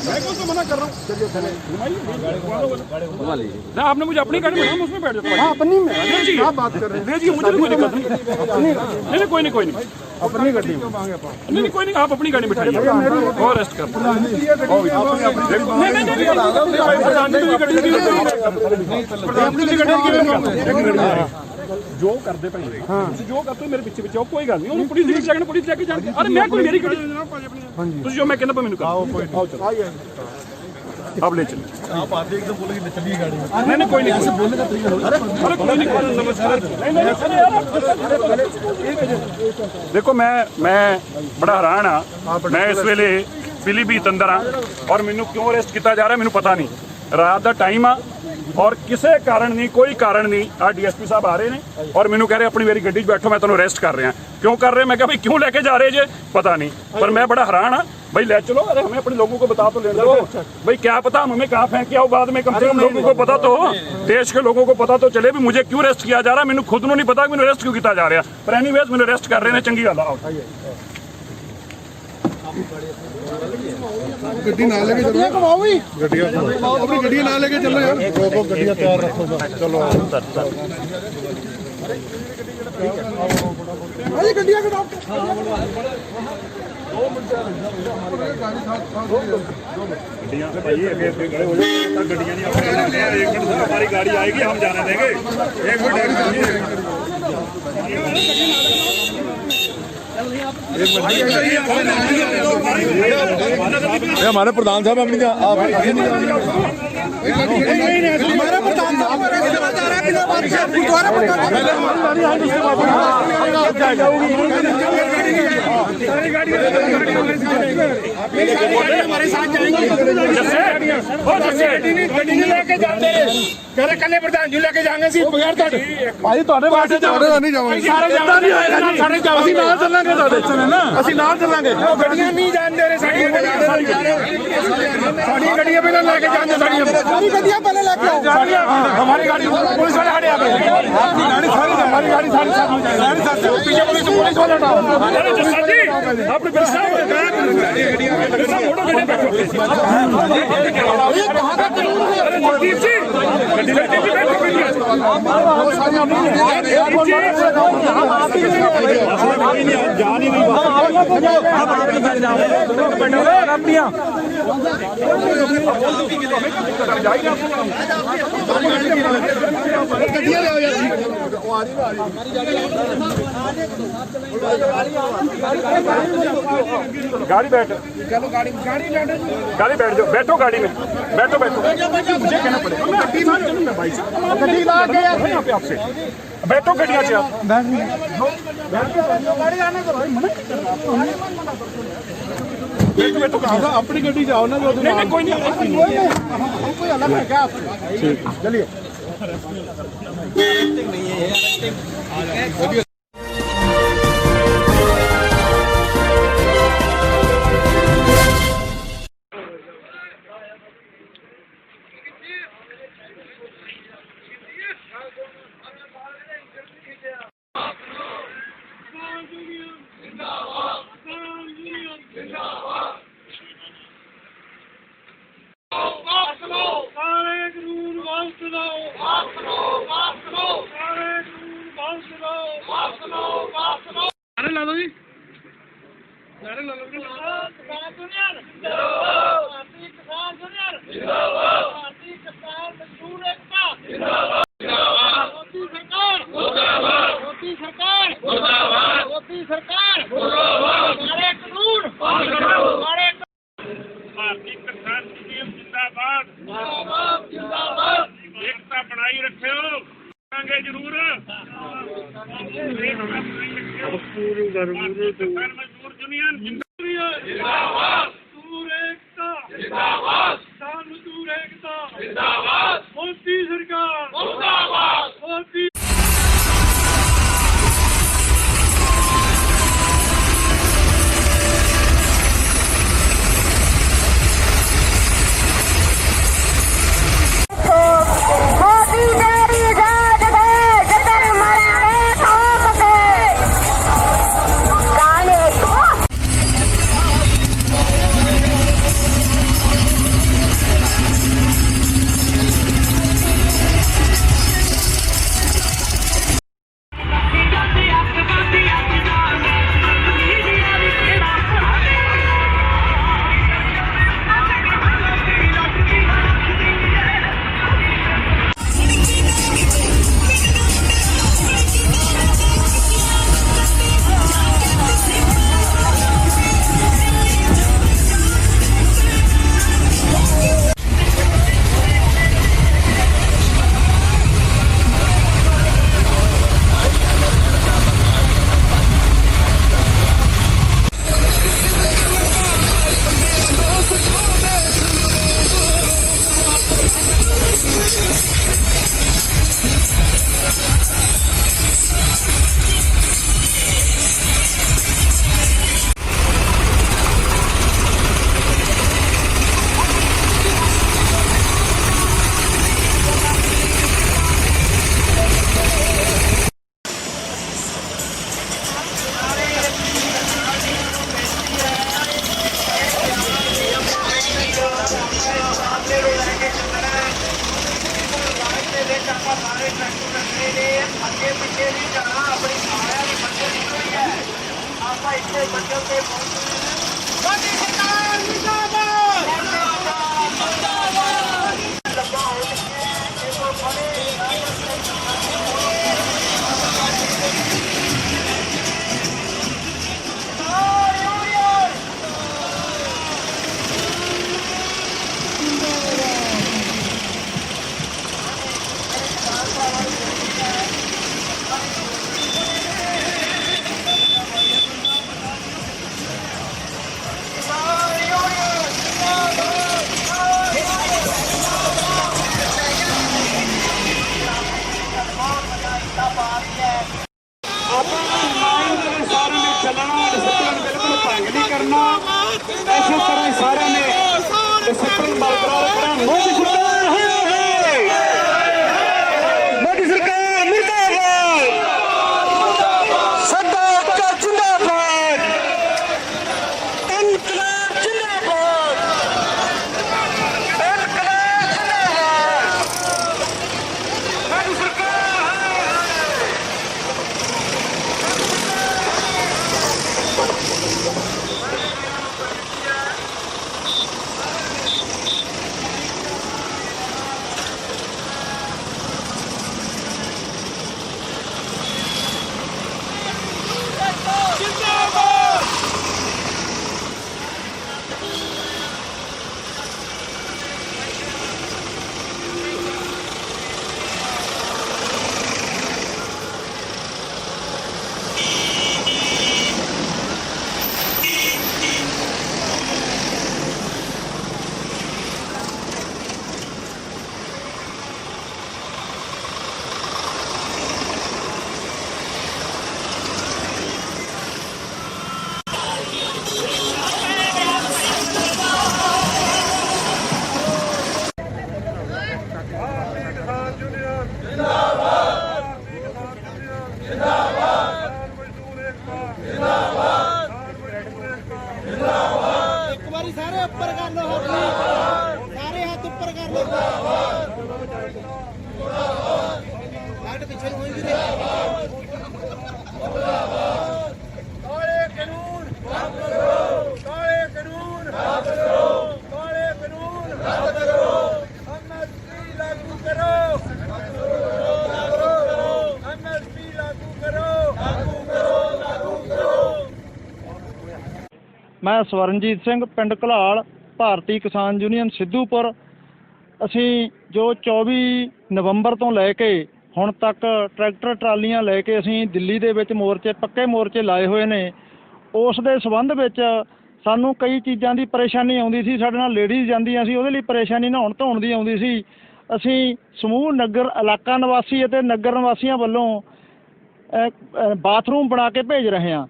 मैं कौन सा मना कर रहा हूँ। ना आपने मुझे अपनी गाड़ी बनाया, उसमें बैठ जाता हूँ अपनी में, आप बात कर रहे हैं जी, मुझे कोई दिक्कत नहीं, नहीं कोई नहीं अपनी गाड़ी नहीं कोई नहीं, आप अपनी गाड़ी बिठाइए और रेस्ट कर जो करते पे जो करते मेरे पिछे पिछे कोई गल नहीं, पुलिस लेके जान, अरे मैं कोई मेरी गाड़ी जो मैं कहना मैनू आप ले चलिए, आप आते एकदम बोले कि चलिए गाड़ी में, नहीं कोई नहीं, ऐसे बोलने का तरीका अरे कोई नहीं, नमस्कार। देखो मैं बड़ा हैरान हाँ, मैं इस वेले पीलीभीत अंदर हाँ और मैनू क्यों अरेस्ट किया जा रहा है मैनू पता नहीं, रात का टाइम आ और किसी कारण नहीं, कोई कारण नहीं, आ डीएसपी साहब आ रहे हैं और मैनू कह रहे अपनी मेरी गड्डी बैठो, मैं तुम्हें अरेस्ट कर रहा हूँ, क्यों कर रहे हैं, मैं कहा भाई क्यों लेके जा रहे जे, पता नहीं, पर मैं बड़ा हैरान हाँ भाई, ले चलो, अरे हमें अपने लोगों को बता तो लेने दो भाई, क्या पता हम हमें कहाँ फेंक के आओ बाद में, कम से कम लोगों को पता तो हो, देश के लोगों को पता तो चले भी मुझे क्यों अरेस्ट किया जा रहा है, मैंने खुद नहीं पता कि मैंने अरेस्ट क्यों किया जा रहा है, पर एनीवेज मैंने अरेस्ट कर रहे हैं, चंगी गल आओ गड्डी ना लेके चलो, अपनी गड्डी ना लेके चलो यार, रोको गड्डियां तैयार रखो, चलो अरे गड्डियां का गड्डियां से भाई आगे खड़े हो जाओ, गड्डियां नहीं अपने, एक मिनट हमारी गाड़ी आएगी हम जाने देंगे, एक मिनट हमारे प्रधान साहब अपनी हमारे प्रधान हमारे साथ जाएंगे, कल प्रधान जी लेके जाएंगे बगैर भाई नहीं जावांगे, ਅਸੀਂ ਨਾਲ ਚੱਲਾਂਗੇ, ਗੱਡੀਆਂ ਨਹੀਂ ਜਾਣ ਦੇ ਰਹੇ, ਸਾਡੀਆਂ ਗੱਡੀਆਂ ਪਹਿਲਾਂ ਲੈ ਕੇ ਜਾਂਦੇ, ਸਾਡੀ ਗੱਡੀਆਂ ਪਹਿਲਾਂ ਲੈ ਕੇ ਆਓ, हमारी गाड़ी पुलिस वाले खड़े आ गए, आपकी गाड़ी सारी हमारी गाड़ी सारी साथ में जाएगी, पीछे पुलिस वाले हटाओ, अरे जसराज जी आपने पुलिस साहब ने कहा सब फोटो खड़े बैठो, ये कहां का कानून है, अरे नजदीक जी गड्डी बैठो जान ही नहीं गाड़ी बैठ, चलो गाड़ी बैठ जाओ, बैठो गाड़ी में, बैठो मुझे कहना पड़ेगा, मैं भाई साहब आपसे बैठो गड्डियां से, आप गाड़ी आने दो भाई, बैठो अपनी गड्डी जाओ ना, नहीं कोई नहीं, कोई अलग है क्या आपसे, चलिए नारे ला दो जी, नारे ला लो, किसान यूनियन जिंदाबाद, भारतीय किसान यूनियन जिंदाबाद, भारतीय किसान मजदूर एकता जिंदाबाद, मोदी सरकार मुर्दाबाद, मोदी सरकार मुर्दाबाद, मोदी सरकार मुर्दाबाद, हमारे कानून हमारे भारतीय किसान यूनियन जिंदाबाद जिंदाबाद जिंदाबाद, एकता बनाई रखियो, जरूर मजदूर यूनियन जिंदाबाद, मजदूर एकता जिंदाबाद, किसान मजदूर एकता जिंदाबाद, मोदी सरकार मुर्दाबाद, मोदी ਮੈਂ ਸਵਰਨਜੀਤ ਸਿੰਘ ਪਿੰਡ ਘਲਾਲ ਭਾਰਤੀ ਕਿਸਾਨ ਯੂਨੀਅਨ ਸਿੱਧੂਪੁਰ। ਅਸੀਂ ਜੋ 24 ਨਵੰਬਰ ਤੋਂ ਲੈ ਕੇ ਹੁਣ ਤੱਕ ਟਰੈਕਟਰ ਟਰਾਲੀਆਂ ਲੈ ਕੇ ਅਸੀਂ ਦਿੱਲੀ ਦੇ ਵਿੱਚ ਮੋਰਚੇ ਪੱਕੇ ਮੋਰਚੇ ਲਾਏ ਹੋਏ ਨੇ। ਉਸ ਦੇ ਸੰਬੰਧ ਵਿੱਚ ਸਾਨੂੰ ਕਈ ਚੀਜ਼ਾਂ ਦੀ ਪਰੇਸ਼ਾਨੀ ਆਉਂਦੀ ਸੀ। ਸਾਡੇ ਨਾਲ ਲੇਡੀਜ਼ ਜਾਂਦੀਆਂ ਸੀ, ਉਹਦੇ ਲਈ ਪਰੇਸ਼ਾਨੀ ਨਹਾਉਣ ਧੋਣ ਦੀ ਆਉਂਦੀ ਸੀ। ਅਸੀਂ ਸਮੂਹ ਨਗਰ ਇਲਾਕਾ ਨਿਵਾਸੀ ਅਤੇ ਨਗਰ ਨਿਵਾਸੀਆਂ ਵੱਲੋਂ ਬਾਥਰੂਮ ਬਣਾ ਕੇ ਭੇਜ ਰਹੇ ਹਾਂ।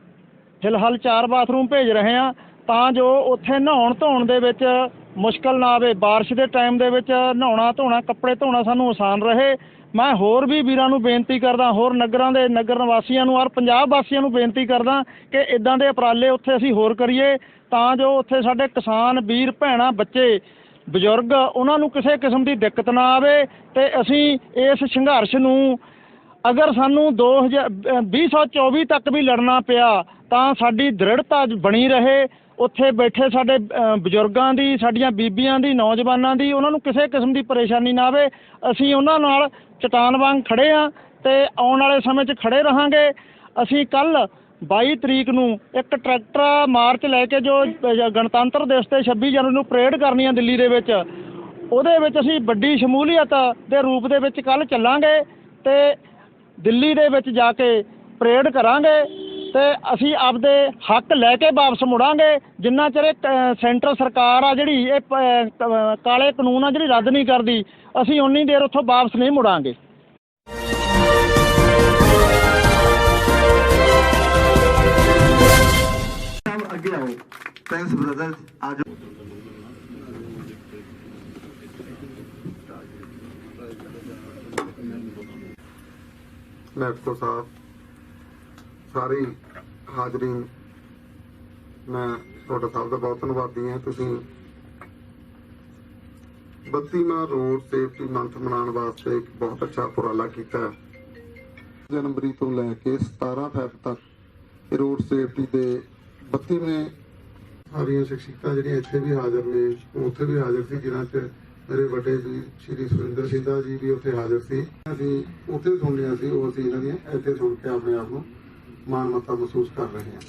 ਫਿਲਹਾਲ 4 ਬਾਥਰੂਮ ਭੇਜ ਰਹੇ ਹਾਂ ਤਾਂ ਜੋ ਉੱਥੇ ਨਹਾਉਣ ਧੋਣ ਦੇ ਵਿੱਚ ਮੁਸ਼ਕਲ ਨਾ ਆਵੇ। ਬਾਰਿਸ਼ ਦੇ ਟਾਈਮ ਦੇ ਵਿੱਚ ਨਹਾਉਣਾ ਧੋਣਾ ਕੱਪੜੇ ਧੋਣਾ ਸਾਨੂੰ ਆਸਾਨ ਰਹੇ। ਮੈਂ ਹੋਰ ਵੀ ਵੀਰਾਂ ਨੂੰ ਬੇਨਤੀ ਕਰਦਾ, ਹੋਰ ਨਗਰਾਂ ਦੇ ਨਗਰ ਨਿਵਾਸੀਆਂ ਨੂੰ ਔਰ ਪੰਜਾਬ ਵਾਸੀਆਂ ਨੂੰ ਬੇਨਤੀ ਕਰਦਾ ਕਿ ਇੱਦਾਂ ਦੇ ਉਪਰਾਲੇ ਉੱਥੇ ਅਸੀਂ ਹੋਰ ਕਰੀਏ ਤਾਂ ਜੋ ਉੱਥੇ ਸਾਡੇ ਕਿਸਾਨ ਵੀਰ ਭੈਣਾਂ ਬੱਚੇ ਬਜ਼ੁਰਗ ਉਹਨਾਂ ਨੂੰ ਕਿਸੇ ਕਿਸਮ ਦੀ ਦਿੱਕਤ ਨਾ ਆਵੇ। ਅਤੇ ਅਸੀਂ ਇਸ ਸੰਘਰਸ਼ ਨੂੰ ਅਗਰ ਸਾਨੂੰ 2024 ਤੱਕ ਵੀ ਲੜਨਾ ਪਿਆ ਤਾਂ ਸਾਡੀ ਦ੍ਰਿੜਤਾ ਬਣੀ ਰਹੇ। ਉੱਥੇ ਬੈਠੇ ਸਾਡੇ ਬਜ਼ੁਰਗਾਂ ਦੀ, ਸਾਡੀਆਂ ਬੀਬੀਆਂ ਦੀ, ਨੌਜਵਾਨਾਂ ਦੀ, ਉਹਨਾਂ ਨੂੰ ਕਿਸੇ ਕਿਸਮ ਦੀ ਪਰੇਸ਼ਾਨੀ ਨਾ ਆਵੇ। ਅਸੀਂ ਉਹਨਾਂ ਨਾਲ ਚਟਾਨ ਵਾਂਗ ਖੜ੍ਹੇ ਹਾਂ ਅਤੇ ਆਉਣ ਵਾਲੇ ਸਮੇਂ 'ਚ ਖੜ੍ਹੇ ਰਹਾਂਗੇ। ਅਸੀਂ ਕੱਲ੍ਹ 22 ਤਰੀਕ ਨੂੰ ਇੱਕ ਟਰੈਕਟਰ ਮਾਰਚ ਲੈ ਕੇ ਜੋ ਗਣਤੰਤਰ ਦਿਵਸ 'ਤੇ 26 ਜਨਵਰੀ ਨੂੰ ਪਰੇਡ ਕਰਨੀ ਆ ਦਿੱਲੀ ਦੇ ਵਿੱਚ, ਉਹਦੇ ਵਿੱਚ ਅਸੀਂ ਵੱਡੀ ਸ਼ਮੂਲੀਅਤ ਦੇ ਰੂਪ ਦੇ ਵਿੱਚ ਕੱਲ੍ਹ ਚੱਲਾਂਗੇ ਅਤੇ ਦਿੱਲੀ ਦੇ ਵਿੱਚ ਜਾ ਕੇ ਪਰੇਡ ਕਰਾਂਗੇ ਅਤੇ ਅਸੀਂ ਆਪਦੇ ਹੱਕ ਲੈ ਕੇ ਵਾਪਸ ਮੁੜਾਂਗੇ। ਜਿੰਨਾ ਚਿਰ ਸੈਂਟਰ ਸਰਕਾਰ ਆ ਜਿਹੜੀ ਇਹ ਕਾਲੇ ਕਾਨੂੰਨ ਆ ਜਿਹੜੀ ਰੱਦ ਨਹੀਂ ਕਰਦੀ, ਅਸੀਂ ਉਨੀ ਦੇਰ ਉੱਥੋਂ ਵਾਪਸ ਨਹੀਂ ਮੁੜਾਂਗੇ। ਅੱਗੇ ਆਓ ਪ੍ਰਿੰਸ ਬ੍ਰਦਰਜ਼ ਆਜੋ। ਮੈਪਕੋ ਸਾਹਿਬ, ਸਾਰੇ ਹਾਜ਼ਰੀਨ, ਮੈਂ ਤੁਹਾਡਾ ਸਭ ਦਾ ਬਹੁਤ ਧੰਨਵਾਦੀ ਹਾਂ। ਤੁਸੀਂ 32ਵਾਂ ਰੋਡ ਸੇਫਟੀ ਮੰਥ ਮਨਾਉਣ ਵਾਸਤੇ ਇੱਕ ਬਹੁਤ ਅੱਛਾ ਉਪਰਾਲਾ ਕੀਤਾ ਹੈ। ਜਨਵਰੀ ਤੋਂ ਲੈ ਕੇ 17 ਫੈਬ ਤੱਕ ਰੋਡ ਸੇਫਟੀ ਦੇ 32ਵੇਂ ਸਾਰੀਆਂ ਸ਼ਖਸੀਅਤਾਂ ਜਿਹੜੀਆਂ ਇੱਥੇ ਵੀ ਹਾਜ਼ਰ ਨੇ, ਉੱਥੇ ਵੀ ਹਾਜ਼ਰ ਸੀ, ਜਿਨ੍ਹਾਂ 'ਚ ਮੇਰੇ ਵੱਡੇ ਵੀਰ ਸ਼੍ਰੀ ਸੁਰਿੰਦਰ ਸਿੰਘਾ ਜੀ ਵੀ ਉੱਥੇ ਹਾਜ਼ਰ ਸੀ। ਅਸੀਂ ਉੱਥੇ ਸੁਣਨੀਆਂ ਸੀ, ਉਹ ਅਸੀਂ ਇਹਨਾਂ ਦੀਆਂ ਇੱਥੇ ਸੁਣ ਕੇ ਆਪਣੇ ਆਪ ਨੂੰ ਮਾਣ ਮੱਤਾ ਮਹਿਸੂਸ ਕਰ ਰਹੇ ਹਾਂ।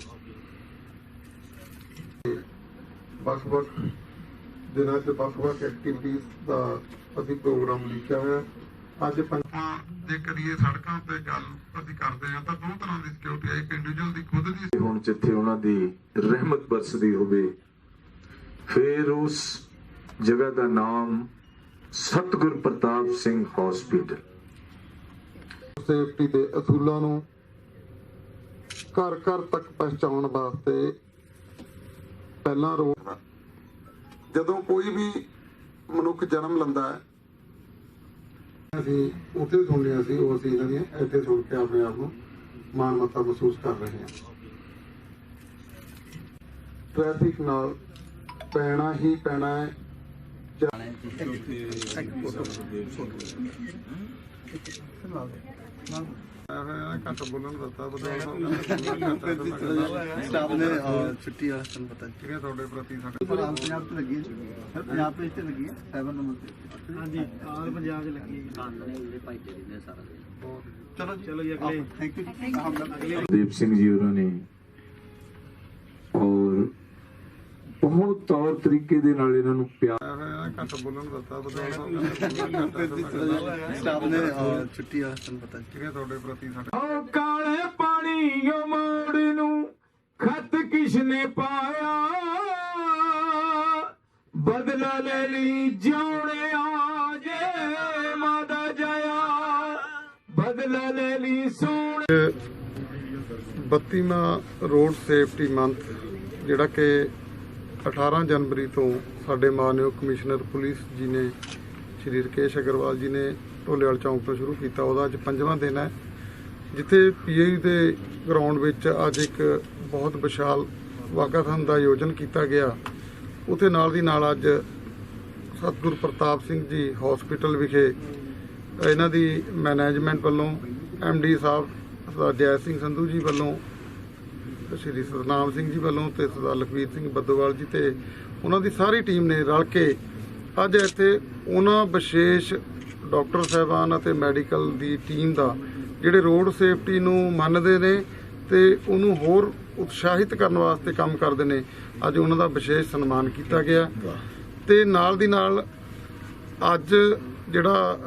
ਵੱਖ-ਵੱਖ ਦਿਨਾਂ 'ਚ ਵੱਖ-ਵੱਖ ਐਕਟੀਵਿਟੀਜ਼ ਦਾ ਅਸੀਂ ਪ੍ਰੋਗਰਾਮ ਲਿਖਿਆ ਹੋਇਆ। ਅੱਜ ਜੇ ਕਰੀਏ ਸੜਕਾਂ ਤੇ ਗੱਲ ਅਸੀਂ ਕਰਦੇ ਹਾਂ ਤਾਂ ਦੋ ਤਰ੍ਹਾਂ ਦੀ ਸਿਕਿਉਰਿਟੀ ਹੈ। ਇੱਕ ਇੰਡੀਵਿਜੂਅਲ ਦੀ ਖੁਦ ਦੀ, ਹੁਣ ਜਿੱਥੇ ਉਹਨਾਂ ਦੀ ਰਹਿਮਤ ਬਰਸਦੀ ਹੋਵੇ, ਫਿਰ ਉਸ ਜਗ੍ਹਾ ਦਾ ਨਾਮ ਸਤਿਗੁਰ ਪ੍ਰਤਾਪ ਸਿੰਘ ਹਸਪੀਟਲ। ਸੇਫਟੀ ਦੇ ਅਸੂਲਾਂ ਨੂੰ ਘਰ ਘਰ ਤੱਕ ਪਹੁੰਚਾਉਣ ਵਾਸਤੇ ਪਹਿਲਾਂ ਜਦੋਂ ਕੋਈ ਵੀ ਮਨੁੱਖ ਜਨਮ ਲੈਂਦਾ ਹੈ, ਅਸੀਂ ਉੱਥੇ ਸੁਣਨੀਆਂ ਸੀ, ਉਹ ਅਸੀਂ ਇਹਨਾਂ ਦੀਆਂ ਇੱਥੇ ਸੁਣ ਕੇ ਆਪਣੇ ਆਪ ਨੂੰ ਮਾਣ ਮੱਤਾ ਮਹਿਸੂਸ ਕਰ ਰਹੇ ਹਾਂ। ਟ੍ਰੈਫਿਕ ਨਾਲ ਪੈਣਾ ਹੀ ਪੈਣਾ ਹੈ। ਘੱਟ ਬੋਲਣ ਦਿੱਤਾ ਸਟਾਫ ਨੇ ਛੁੱਟੀ ਵਾਲਾ ਤੁਹਾਨੂੰ ਪਤਾ ਠੀਕ ਹੈ। ਤੁਹਾਡੇ ਪ੍ਰਤੀ ਸਾਡੇ ਪੰਜਾਬ ਤੇ ਲੱਗੀ ਹੈ, ਪੰਜਾਬ ਤੇ ਇੱਥੇ ਲੱਗੀ ਹੈ 7 ਨੰਬਰ ਤੇ। ਹਾਂਜੀ, ਆਲ ਪੰਜਾਬ 'ਚ ਲੱਗੀ ਹੈ। ਚਲੋ ਜੀ ਅਗਲੇ ਥੈਂਕ ਯੂ। ਦੀਪ ਸਿੰਘ ਜੀ ਉਹਨਾਂ ਨੇ ਔਰ ਬਹੁਤ ਤੌਰ ਤਰੀਕੇ ਦੇ ਨਾਲ ਇਹਨਾਂ ਨੂੰ ਪਿਆਰ ਘੱਟ ਬੋਲਣ ਦਿੱਤਾ ਸਟਾਫ ਨੇ ਛੁੱਟੀ ਵਾਲਾ ਤੁਹਾਨੂੰ ਪਤਾ ਠੀਕ ਹੈ। ਤੁਹਾਡੇ ਪ੍ਰਤੀ ਸਾਡੇ ਉਹ ਕਾਲੇ ਪਾਣੀ ਮੋੜ ਨੂੰ ਖਤ ਕਿਸਨੇ ਪਾਇਆ, ਬਦਲਾ ਲੈ ਲਈ ਜਿਉਣਿਆ ਜੇ ਮਾਦਾ ਜਾਇਆ, ਬਦਲਾ ਲੈ ਲਈ ਸੋਹਣੇ। 32ਵਾਂ ਰੋਡ ਸੇਫਟੀ ਮੰਥ ਜਿਹੜਾ ਕਿ 18 ਜਨਵਰੀ ਤੋਂ ਸਾਡੇ ਮਾਨਯੋਗ ਕਮਿਸ਼ਨਰ ਪੁਲਿਸ ਜੀ ਨੇ ਸ਼੍ਰੀ ਰਕੇਸ਼ ਅਗਰਵਾਲ ਜੀ ਨੇ ਢੋਲੇਵਾਲ ਚੌਂਕ ਤੋਂ ਸ਼ੁਰੂ ਕੀਤਾ, ਉਹਦਾ ਅੱਜ 5ਵਾਂ ਦਿਨ ਹੈ, ਜਿੱਥੇ ਪੀਏਯੂ ਦੇ ਗਰਾਊਂਡ ਵਿੱਚ ਅੱਜ ਇੱਕ ਬਹੁਤ ਵਿਸ਼ਾਲ ਵਾਕਾਥਨ ਦਾ ਆਯੋਜਨ ਕੀਤਾ ਗਿਆ। ਉੱਥੇ ਨਾਲ ਦੀ ਨਾਲ ਅੱਜ ਸਤਿਗੁਰ ਪ੍ਰਤਾਪ ਸਿੰਘ ਜੀ ਹਸਪੀਟਲ ਵਿਖੇ ਇਹਨਾਂ ਦੀ ਮੈਨੇਜਮੈਂਟ ਵੱਲੋਂ MD ਸਾਹਿਬ ਸਰਦਾਰ ਜੈ ਸਿੰਘ ਸੰਧੂ ਜੀ ਵੱਲੋਂ, ਸ਼੍ਰੀ ਸਤਨਾਮ ਸਿੰਘ ਜੀ ਵੱਲੋਂ ਤੇ ਸਰਦਾਰ ਲਖਵੀਰ ਸਿੰਘ ਬੱਦੋਵਾਲ ਜੀ ਤੇ ਉਹਨਾਂ ਦੀ ਸਾਰੀ ਟੀਮ ਨੇ ਰਲ ਕੇ ਅੱਜ ਇੱਥੇ ਉਹਨਾਂ ਵਿਸ਼ੇਸ਼ ਡਾਕਟਰ ਸਾਹਿਬਾਨ ਅਤੇ ਮੈਡੀਕਲ ਦੀ ਟੀਮ ਦਾ ਜਿਹੜੇ ਰੋਡ ਸੇਫਟੀ ਨੂੰ ਮੰਨਦੇ ਨੇ ਤੇ ਉਹਨੂੰ ਹੋਰ ਉਤਸ਼ਾਹਿਤ ਕਰਨ ਵਾਸਤੇ ਕੰਮ ਕਰਦੇ ਨੇ, ਅੱਜ ਉਹਨਾਂ ਦਾ ਵਿਸ਼ੇਸ਼ ਸਨਮਾਨ ਕੀਤਾ ਗਿਆ। ਤੇ ਨਾਲ ਦੀ ਨਾਲ ਅੱਜ ਜਿਹੜਾ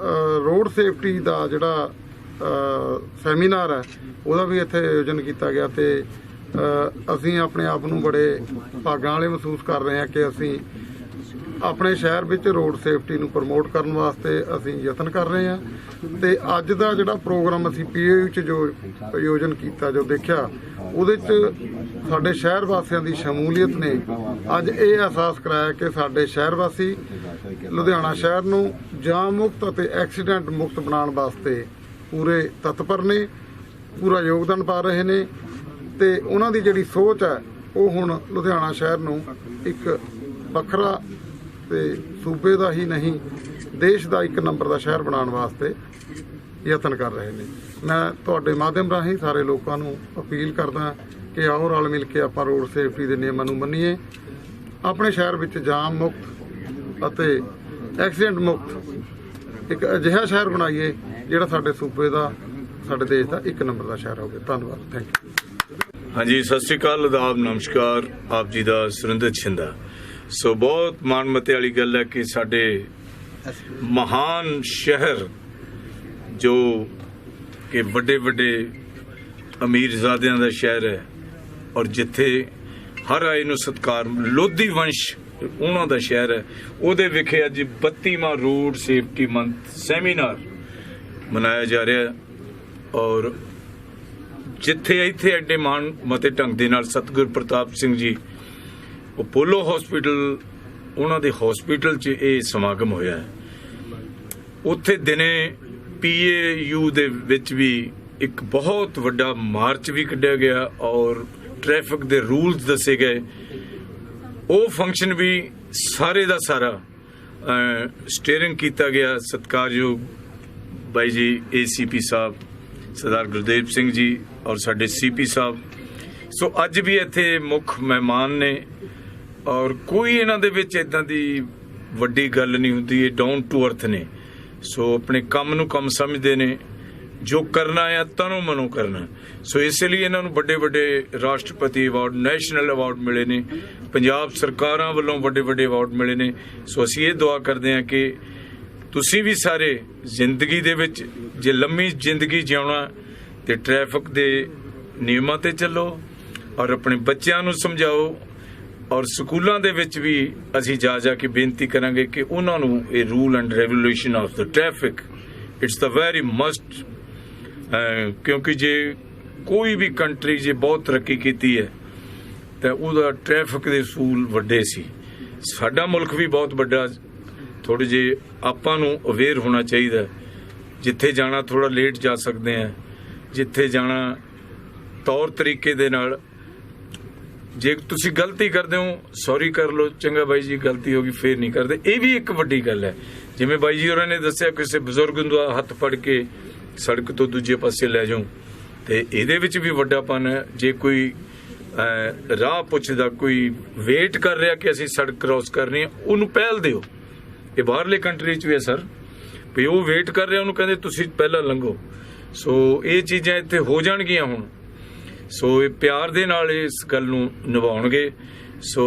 ਰੋਡ ਸੇਫਟੀ ਦਾ ਜਿਹੜਾ ਸੈਮੀਨਾਰ ਹੈ, ਉਹਦਾ ਵੀ ਇੱਥੇ ਆਯੋਜਨ ਕੀਤਾ ਗਿਆ। ਤੇ ਅਸੀਂ ਆਪਣੇ ਆਪ ਨੂੰ ਬੜੇ ਭਾਗਾਂ ਵਾਲੇ ਮਹਿਸੂਸ ਕਰ ਰਹੇ ਹਾਂ ਕਿ ਅਸੀਂ ਆਪਣੇ ਸ਼ਹਿਰ ਵਿੱਚ ਰੋਡ ਸੇਫਟੀ ਨੂੰ ਪ੍ਰਮੋਟ ਕਰਨ ਵਾਸਤੇ ਅਸੀਂ ਯਤਨ ਕਰ ਰਹੇ ਹਾਂ। ਤੇ ਅੱਜ ਦਾ ਜਿਹੜਾ ਪ੍ਰੋਗਰਾਮ ਅਸੀਂ ਪੀਏਯੂ 'ਚ ਜੋ ਆਯੋਜਨ ਕੀਤਾ, ਜੋ ਦੇਖਿਆ, ਉਹਦੇ 'ਚ ਸਾਡੇ ਸ਼ਹਿਰ ਵਾਸੀਆਂ ਦੀ ਸ਼ਮੂਲੀਅਤ ਨੇ ਅੱਜ ਇਹ ਅਹਿਸਾਸ ਕਰਾਇਆ ਕਿ ਸਾਡੇ ਸ਼ਹਿਰ ਵਾਸੀ ਲੁਧਿਆਣਾ ਸ਼ਹਿਰ ਨੂੰ ਜਾਮ ਮੁਕਤ ਅਤੇ ਐਕਸੀਡੈਂਟ ਮੁਕਤ ਬਣਾਉਣ ਵਾਸਤੇ ਪੂਰੇ ਤਤਪਰ ਨੇ, ਪੂਰਾ ਯੋਗਦਾਨ ਪਾ ਰਹੇ ਨੇ। ਤੇ ਉਹਨਾਂ ਦੀ ਜਿਹੜੀ ਸੋਚ ਹੈ, ਉਹ ਹੁਣ ਲੁਧਿਆਣਾ ਸ਼ਹਿਰ ਨੂੰ ਇੱਕ ਵੱਖਰਾ ਤੇ ਸੂਬੇ ਦਾ ਹੀ ਨਹੀਂ, ਦੇਸ਼ ਦਾ ਇੱਕ ਨੰਬਰ ਦਾ ਸ਼ਹਿਰ ਬਣਾਉਣ ਵਾਸਤੇ ਯਤਨ ਕਰ ਰਹੇ ਨੇ। ਮੈਂ ਤੁਹਾਡੇ ਮਾਧਿਅਮ ਰਾਹੀਂ ਸਾਰੇ ਲੋਕਾਂ ਨੂੰ ਅਪੀਲ ਕਰਦਾ ਕਿ ਆਓ ਰਲ ਮਿਲ ਕੇ ਆਪਾਂ ਰੋਡ ਸੇਫਟੀ ਦੇ ਨਿਯਮਾਂ ਨੂੰ ਮੰਨੀਏ, ਆਪਣੇ ਸ਼ਹਿਰ ਵਿੱਚ ਜਾਮ ਮੁਕਤ ਅਤੇ ਐਕਸੀਡੈਂਟ ਮੁਕਤ ਇੱਕ ਅਜਿਹਾ ਸ਼ਹਿਰ ਬਣਾਈਏ ਜਿਹੜਾ ਸਾਡੇ ਸੂਬੇ ਦਾ, ਸਾਡੇ ਦੇਸ਼ ਦਾ ਇੱਕ ਨੰਬਰ ਦਾ ਸ਼ਹਿਰ ਹੋਵੇ। ਧੰਨਵਾਦ, ਥੈਂਕ ਯੂ। ਹਾਂਜੀ, ਸਤਿ ਸ਼੍ਰੀ ਅਕਾਲ, ਆਦਾਬ, ਨਮਸਕਾਰ। ਆਪ ਜੀ ਦਾ ਸੁਰਿੰਦਰ ਛਿੰਦਾ। ਸੋ ਬਹੁਤ ਮਾਣਮੱਤੇ ਵਾਲੀ ਗੱਲ ਹੈ ਕਿ ਸਾਡੇ ਮਹਾਨ ਸ਼ਹਿਰ ਜੋ ਕਿ ਵੱਡੇ ਵੱਡੇ ਅਮੀਰਜ਼ਾਦਿਆਂ ਦਾ ਸ਼ਹਿਰ ਹੈ ਔਰ ਜਿੱਥੇ ਹਰ ਆਏ ਨੂੰ ਸਤਿਕਾਰ, ਲੋਧੀ ਵੰਸ਼ ਉਹਨਾਂ ਦਾ ਸ਼ਹਿਰ ਹੈ, ਉਹਦੇ ਵਿਖੇ ਅੱਜ 32ਵਾਂ ਰੋਡ ਸੇਫਟੀ ਮੰਥ ਸੈਮੀਨਾਰ ਮਨਾਇਆ ਜਾ ਰਿਹਾ ਹੈ। ਔਰ ਜਿੱਥੇ ਇੱਥੇ ਐਡੇ ਮਾਣ ਮਤੇ ਢੰਗ ਦੇ ਨਾਲ ਸਤਿਗੁਰ ਪ੍ਰਤਾਪ ਸਿੰਘ ਜੀ ਅਪੋਲੋ ਹਸਪੀਟਲ, ਉਹਨਾਂ ਦੇ ਹਸਪੀਟਲ 'ਚ ਇਹ ਸਮਾਗਮ ਹੋਇਆ ਹੈ, ਉੱਥੇ ਦਿਨੇ ਪੀਏਯੂ ਦੇ ਵਿੱਚ ਵੀ ਇੱਕ ਬਹੁਤ ਵੱਡਾ ਮਾਰਚ ਵੀ ਕੱਢਿਆ ਗਿਆ ਔਰ ਟ੍ਰੈਫਿਕ ਦੇ ਰੂਲਸ ਦੱਸੇ ਗਏ। ਉਹ ਫੰਕਸ਼ਨ ਵੀ ਸਾਰੇ ਦਾ ਸਾਰਾ ਸਟੀਅਰਿੰਗ ਕੀਤਾ ਗਿਆ ਸਤਿਕਾਰਯੋਗ ਬਾਈ ਜੀ ACP ਸਾਹਿਬ ਸਰਦਾਰ ਗੁਰਦੇਵ ਸਿੰਘ ਜੀ ਔਰ ਸਾਡੇ CP ਸਾਹਿਬ। ਸੋ ਅੱਜ ਵੀ ਇੱਥੇ ਮੁੱਖ ਮਹਿਮਾਨ ਨੇ ਔਰ ਕੋਈ ਇਹਨਾਂ ਦੇ ਵਿੱਚ ਇਦਾਂ ਦੀ ਵੱਡੀ ਗੱਲ ਨਹੀਂ ਹੁੰਦੀ, ਇਹ ਡਾਊਨ ਟੂ ਅਰਥ ਨੇ। ਸੋ ਆਪਣੇ ਕੰਮ ਨੂੰ ਕੰਮ ਸਮਝਦੇ ਨੇ, ਜੋ ਕਰਨਾ ਆ ਤਨੋਂ ਮਨੋਂ ਕਰਨਾ। ਸੋ ਇਸ ਲਈ ਇਹਨਾਂ ਨੂੰ ਵੱਡੇ ਵੱਡੇ ਰਾਸ਼ਟਰਪਤੀ ਅਵਾਰਡ, ਨੈਸ਼ਨਲ ਅਵਾਰਡ ਮਿਲੇ ਨੇ, ਪੰਜਾਬ ਸਰਕਾਰਾਂ ਵੱਲੋਂ ਵੱਡੇ ਵੱਡੇ ਅਵਾਰਡ ਮਿਲੇ ਨੇ। ਸੋ ਅਸੀਂ ਇਹ ਦੁਆ ਕਰਦੇ ਹਾਂ ਕਿ ਤੁਸੀਂ ਵੀ ਸਾਰੇ ਜ਼ਿੰਦਗੀ ਦੇ ਵਿੱਚ ਜੇ ਲੰਮੀ ਜ਼ਿੰਦਗੀ ਜਿਉਣਾ ਤੇ ਟ੍ਰੈਫਿਕ ਦੇ ਨਿਯਮਾਂ ਤੇ ਚੱਲੋ ਔਰ ਆਪਣੇ ਬੱਚਿਆਂ ਨੂੰ ਸਮਝਾਓ ਔਰ ਸਕੂਲਾਂ ਦੇ ਵਿੱਚ ਵੀ ਅਸੀਂ ਜਾ ਕੇ ਬੇਨਤੀ ਕਰਾਂਗੇ ਕਿ ਉਹਨਾਂ ਨੂੰ ਇਹ rule and regulation of the traffic it's the very must. ਕਿਉਂਕਿ ਜੇ ਕੋਈ ਵੀ ਕੰਟਰੀ ਜੇ ਬਹੁਤ ਤਰੱਕੀ ਕੀਤੀ ਹੈ ਤਾਂ ਉਹਦਾ ਟ੍ਰੈਫਿਕ ਦੇ ਅਸੂਲ ਵੱਡੇ ਸੀ। ਸਾਡਾ ਮੁਲਕ ਵੀ ਬਹੁਤ ਵੱਡਾ, ਥੋੜੇ ਜਿਹੇ ਆਪਾਂ ਨੂੰ ਅਵੇਅਰ ਹੋਣਾ ਚਾਹੀਦਾ। ਜਿੱਥੇ ਜਾਣਾ ਥੋੜਾ ਲੇਟ ਜਾ ਸਕਦੇ ਆ, ਜਿੱਥੇ ਜਾਣਾ ਤੌਰ ਤਰੀਕੇ ਦੇ ਨਾਲ। ਜੇ ਤੁਸੀਂ ਗਲਤੀ ਕਰਦੇ ਹੋ ਸੌਰੀ ਕਰ ਲਓ, ਚੰਗਾ ਬਾਈ ਜੀ ਗਲਤੀ ਹੋ ਗਈ, ਫੇਰ ਨਹੀਂ ਕਰਦੇ। ਇਹ ਵੀ ਇੱਕ ਵੱਡੀ ਗੱਲ ਹੈ। ਜਿਵੇਂ ਬਾਈ ਜੀ ਹੋਰਾਂ ਨੇ ਦੱਸਿਆ ਕਿਸੇ ਬਜ਼ੁਰਗ ਦਾ ਹੱਥ ਫੜ ਕੇ ਸੜਕ ਤੋਂ ਦੂਜੇ ਪਾਸੇ ਲੈ ਜਾਓ, ਤੇ ਇਹਦੇ ਵਿੱਚ ਵੀ ਵੱਡਾਪਨ ਹੈ। ਜੇ ਕੋਈ ਰਾਹ ਪੁੱਛਦਾ, ਕੋਈ ਵੇਟ ਕਰ ਰਿਹਾ ਕਿ ਅਸੀਂ ਸੜਕ ਕ੍ਰਾਸ ਕਰਨੀ ਹੈ, ਉਹਨੂੰ ਪਹਿਲ ਦਿਓ। ਇਹ ਬਾਹਰਲੇ ਕੰਟਰੀ 'ਚ ਵੀ ਹੈ ਸਰ, ਵੀ ਉਹ ਵੇਟ ਕਰ ਰਿਹਾ, ਉਹਨੂੰ ਕਹਿੰਦੇ ਤੁਸੀਂ ਪਹਿਲਾਂ ਲੰਘੋ। ਸੋ ਇਹ ਚੀਜ਼ਾਂ ਇੱਥੇ ਹੋ ਜਾਣਗੀਆਂ ਹੁਣ। ਸੋ ਇਹ ਪਿਆਰ ਦੇ ਨਾਲ ਇਸ ਗੱਲ ਨੂੰ ਨਿਭਾਉਣਗੇ। ਸੋ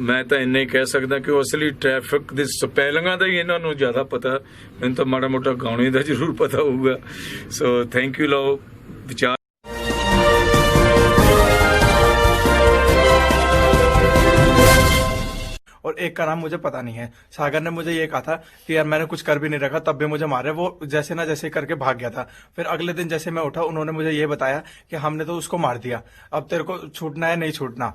ਮੈਂ ਤਾਂ ਇੰਨਾ ਹੀ ਕਹਿ ਸਕਦਾ ਕਿ ਉਹ ਅਸਲੀ ਟ੍ਰੈਫਿਕ ਦੇ ਸਪੈਲਿੰਗਾਂ ਦਾ ਹੀ ਇਹਨਾਂ ਨੂੰ ਜ਼ਿਆਦਾ ਪਤਾ, ਮੈਨੂੰ ਤਾਂ ਮਾੜਾ ਮੋਟਾ ਗਾਉਣੇ ਦਾ ਜ਼ਰੂਰ ਪਤਾ ਹੋਊਗਾ। So thank you. ਲਓ ਵਿਚਾਰ। और एक का नाम मुझे पता नहीं है। सागर ने मुझे ये कहा था कि यार मैंने कुछ कर भी नहीं रखा, तब भी मुझे मारे। वो जैसे ना जैसे करके भाग गया था। फिर अगले दिन जैसे मैं उठा, उन्होंने मुझे ये बताया कि हमने तो उसको मार दिया, अब तेरे को छूटना है नहीं छूटना।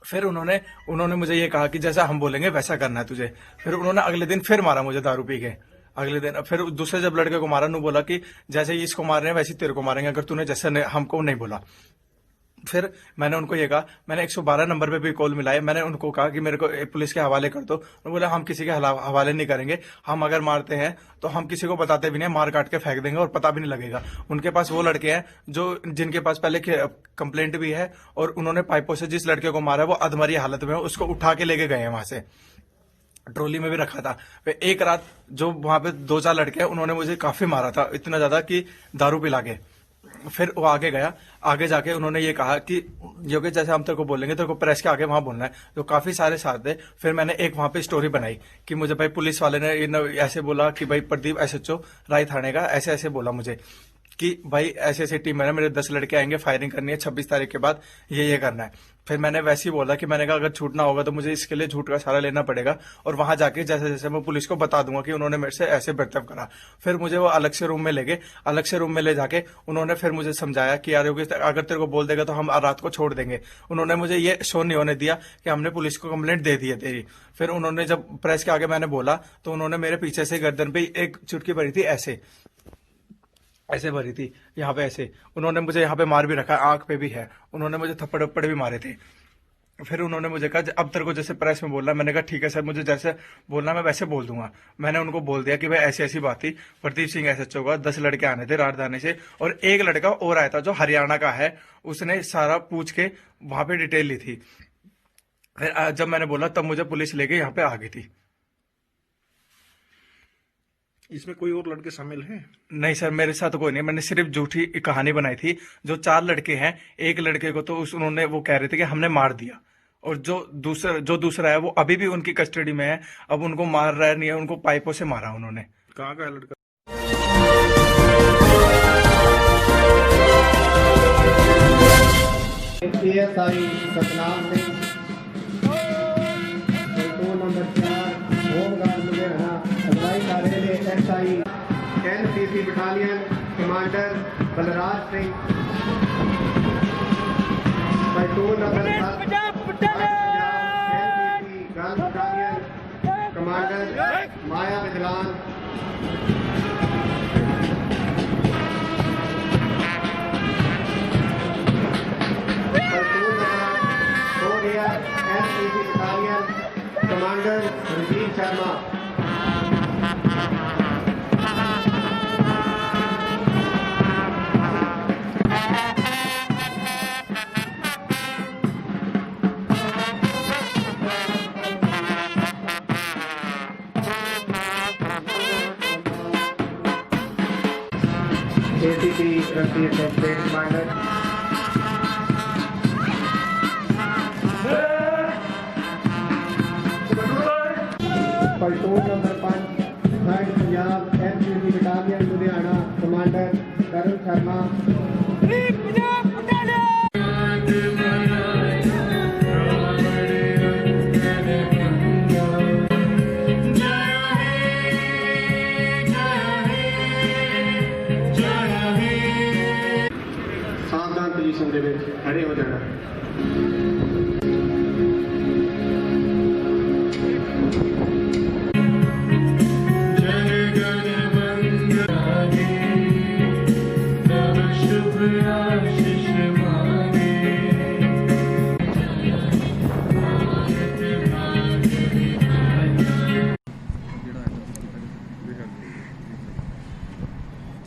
फिर उन्होंने मुझे ये कहा कि जैसा हम बोलेंगे वैसा करना है तुझे। फिर उन्होंने अगले दिन फिर मारा मुझे दारू पी के। अगले दिन फिर दूसरे जब लड़के को मारा, उन्होंने बोला कि जैसे ही इसको मार रहे हैं वैसे तेरे को मारेंगे अगर तूने जैसे हमको नहीं बोला। फिर मैंने उनको ये कहा, मैंने 112 नंबर पे भी कॉल मिलाई, मैंने उनको कहा कि मेरे को पुलिस के हवाले कर दो। उन्होंने बोला हम किसी के हवाले नहीं करेंगे, हम अगर मारते हैं तो हम किसी को बताते भी नहीं, मार काट के फेंक देंगे और पता भी नहीं लगेगा। उनके पास वो लड़के हैं जो जिनके पास पहले कंप्लेंट भी है, और उन्होंने पाइपों से जिस लड़के को मारा वो अधमरी हालत में, उसको उठा के लेके गए हैं वहां से, ट्रॉली में भी रखा था। फिर एक रात जो वहां पे 2-4 लड़के हैं, उन्होंने मुझे काफी मारा था, इतना ज्यादा कि दारू पिला के। फिर वो आगे गया, आगे जाके उन्होंने ये कहा कि जो कि जैसे हम तेरे को बोलेंगे तेरे को प्रेस के आगे वहां बोलना है। तो काफी सारे साथ थे। फिर मैंने एक वहां पे स्टोरी बनाई कि मुझे भाई पुलिस वाले ने ऐसे बोला कि भाई प्रदीप SHO राय थाने का ऐसे ऐसे बोला मुझे कि भाई ऐसे ऐसे टीम है, मेरे 10 लड़के आएंगे, फायरिंग करनी है 26 तारीख के बाद, ये करना है। फिर मैंने वैसे ही बोला कि मैंने कहा अगर छूटना होगा तो मुझे इसके लिए झूठ का सहारा लेना पड़ेगा, और वहां जाके जैसे जैसे मैं पुलिस को बता दूंगा कि उन्होंने मेरे से ऐसे बर्ताव करा। फिर मुझे वो अलग से रूम में ले गए। अलग से रूम में ले जाके उन्होंने फिर मुझे समझाया कि यार अगर तेरे को बोल देगा तो हम रात को छोड़ देंगे। उन्होंने मुझे ये शो नहीं होने दिया कि हमने पुलिस को कंप्लेंट दे दी है तेरी। फिर उन्होंने जब प्रेस के आगे मैंने बोला तो उन्होंने मेरे पीछे से गर्दन पे एक चुटकी भरी थी, ऐसे भरी थी यहाँ पे ऐसे। उन्होंने मुझे यहाँ पे मार भी रखा, आंख पे भी है। उन्होंने मुझे थप्पड़ वप्पड़ भी मारे थे। फिर उन्होंने मुझे कहा अब तेरे को जैसे प्रेस में बोलना। मैंने कहा ठीक है सर, मुझे जैसे बोलना मैं वैसे बोल दूंगा। मैंने उनको बोल दिया कि भाई ऐसी ऐसी बात थी, प्रदीप सिंह SHO का 10 लड़के आने थे राजधानी से, और एक लड़का और आया था जो हरियाणा का है, उसने सारा पूछ के वहां पे डिटेल ली थी। फिर जब मैंने बोला तब मुझे पुलिस लेके यहाँ पे आ गई थी। इसमें कोई और लड़के शामिल हैं? नहीं सर, मेरे साथ कोई नहीं, मैंने सिर्फ झूठी कहानी बनाई थी। जो 4 लड़के हैं, एक लड़के को तो उन्होंने वो कह रहे थे कि हमने मार दिया, और जो दूसरा है वो अभी भी उनकी कस्टडी में है। अब उनको मार रहा नहीं है, उनको पाइपों से मारा उन्होंने। कहाँ का है लड़का? PSI Satnam Singh, number 4 home guard Ludhiana, अगवाई कर रहे हैं SI NCC battalion commander Balraj Singh, platoon number 7 girl battalion commander Maya Vijlan, NCC battalion commander Ranjit Sharma, ACP Ranveer Singh, State Commander. Platoon number 5, 3rd Punjab NCC Battalion, Ludhiana, Commander Tarun Sharma. ਸਾਵਧਾਨ ਪੋਜੀਸ਼ਨ ਦੇ ਵਿੱਚ ਖੜੇ ਹੋ ਜਾਣਾ।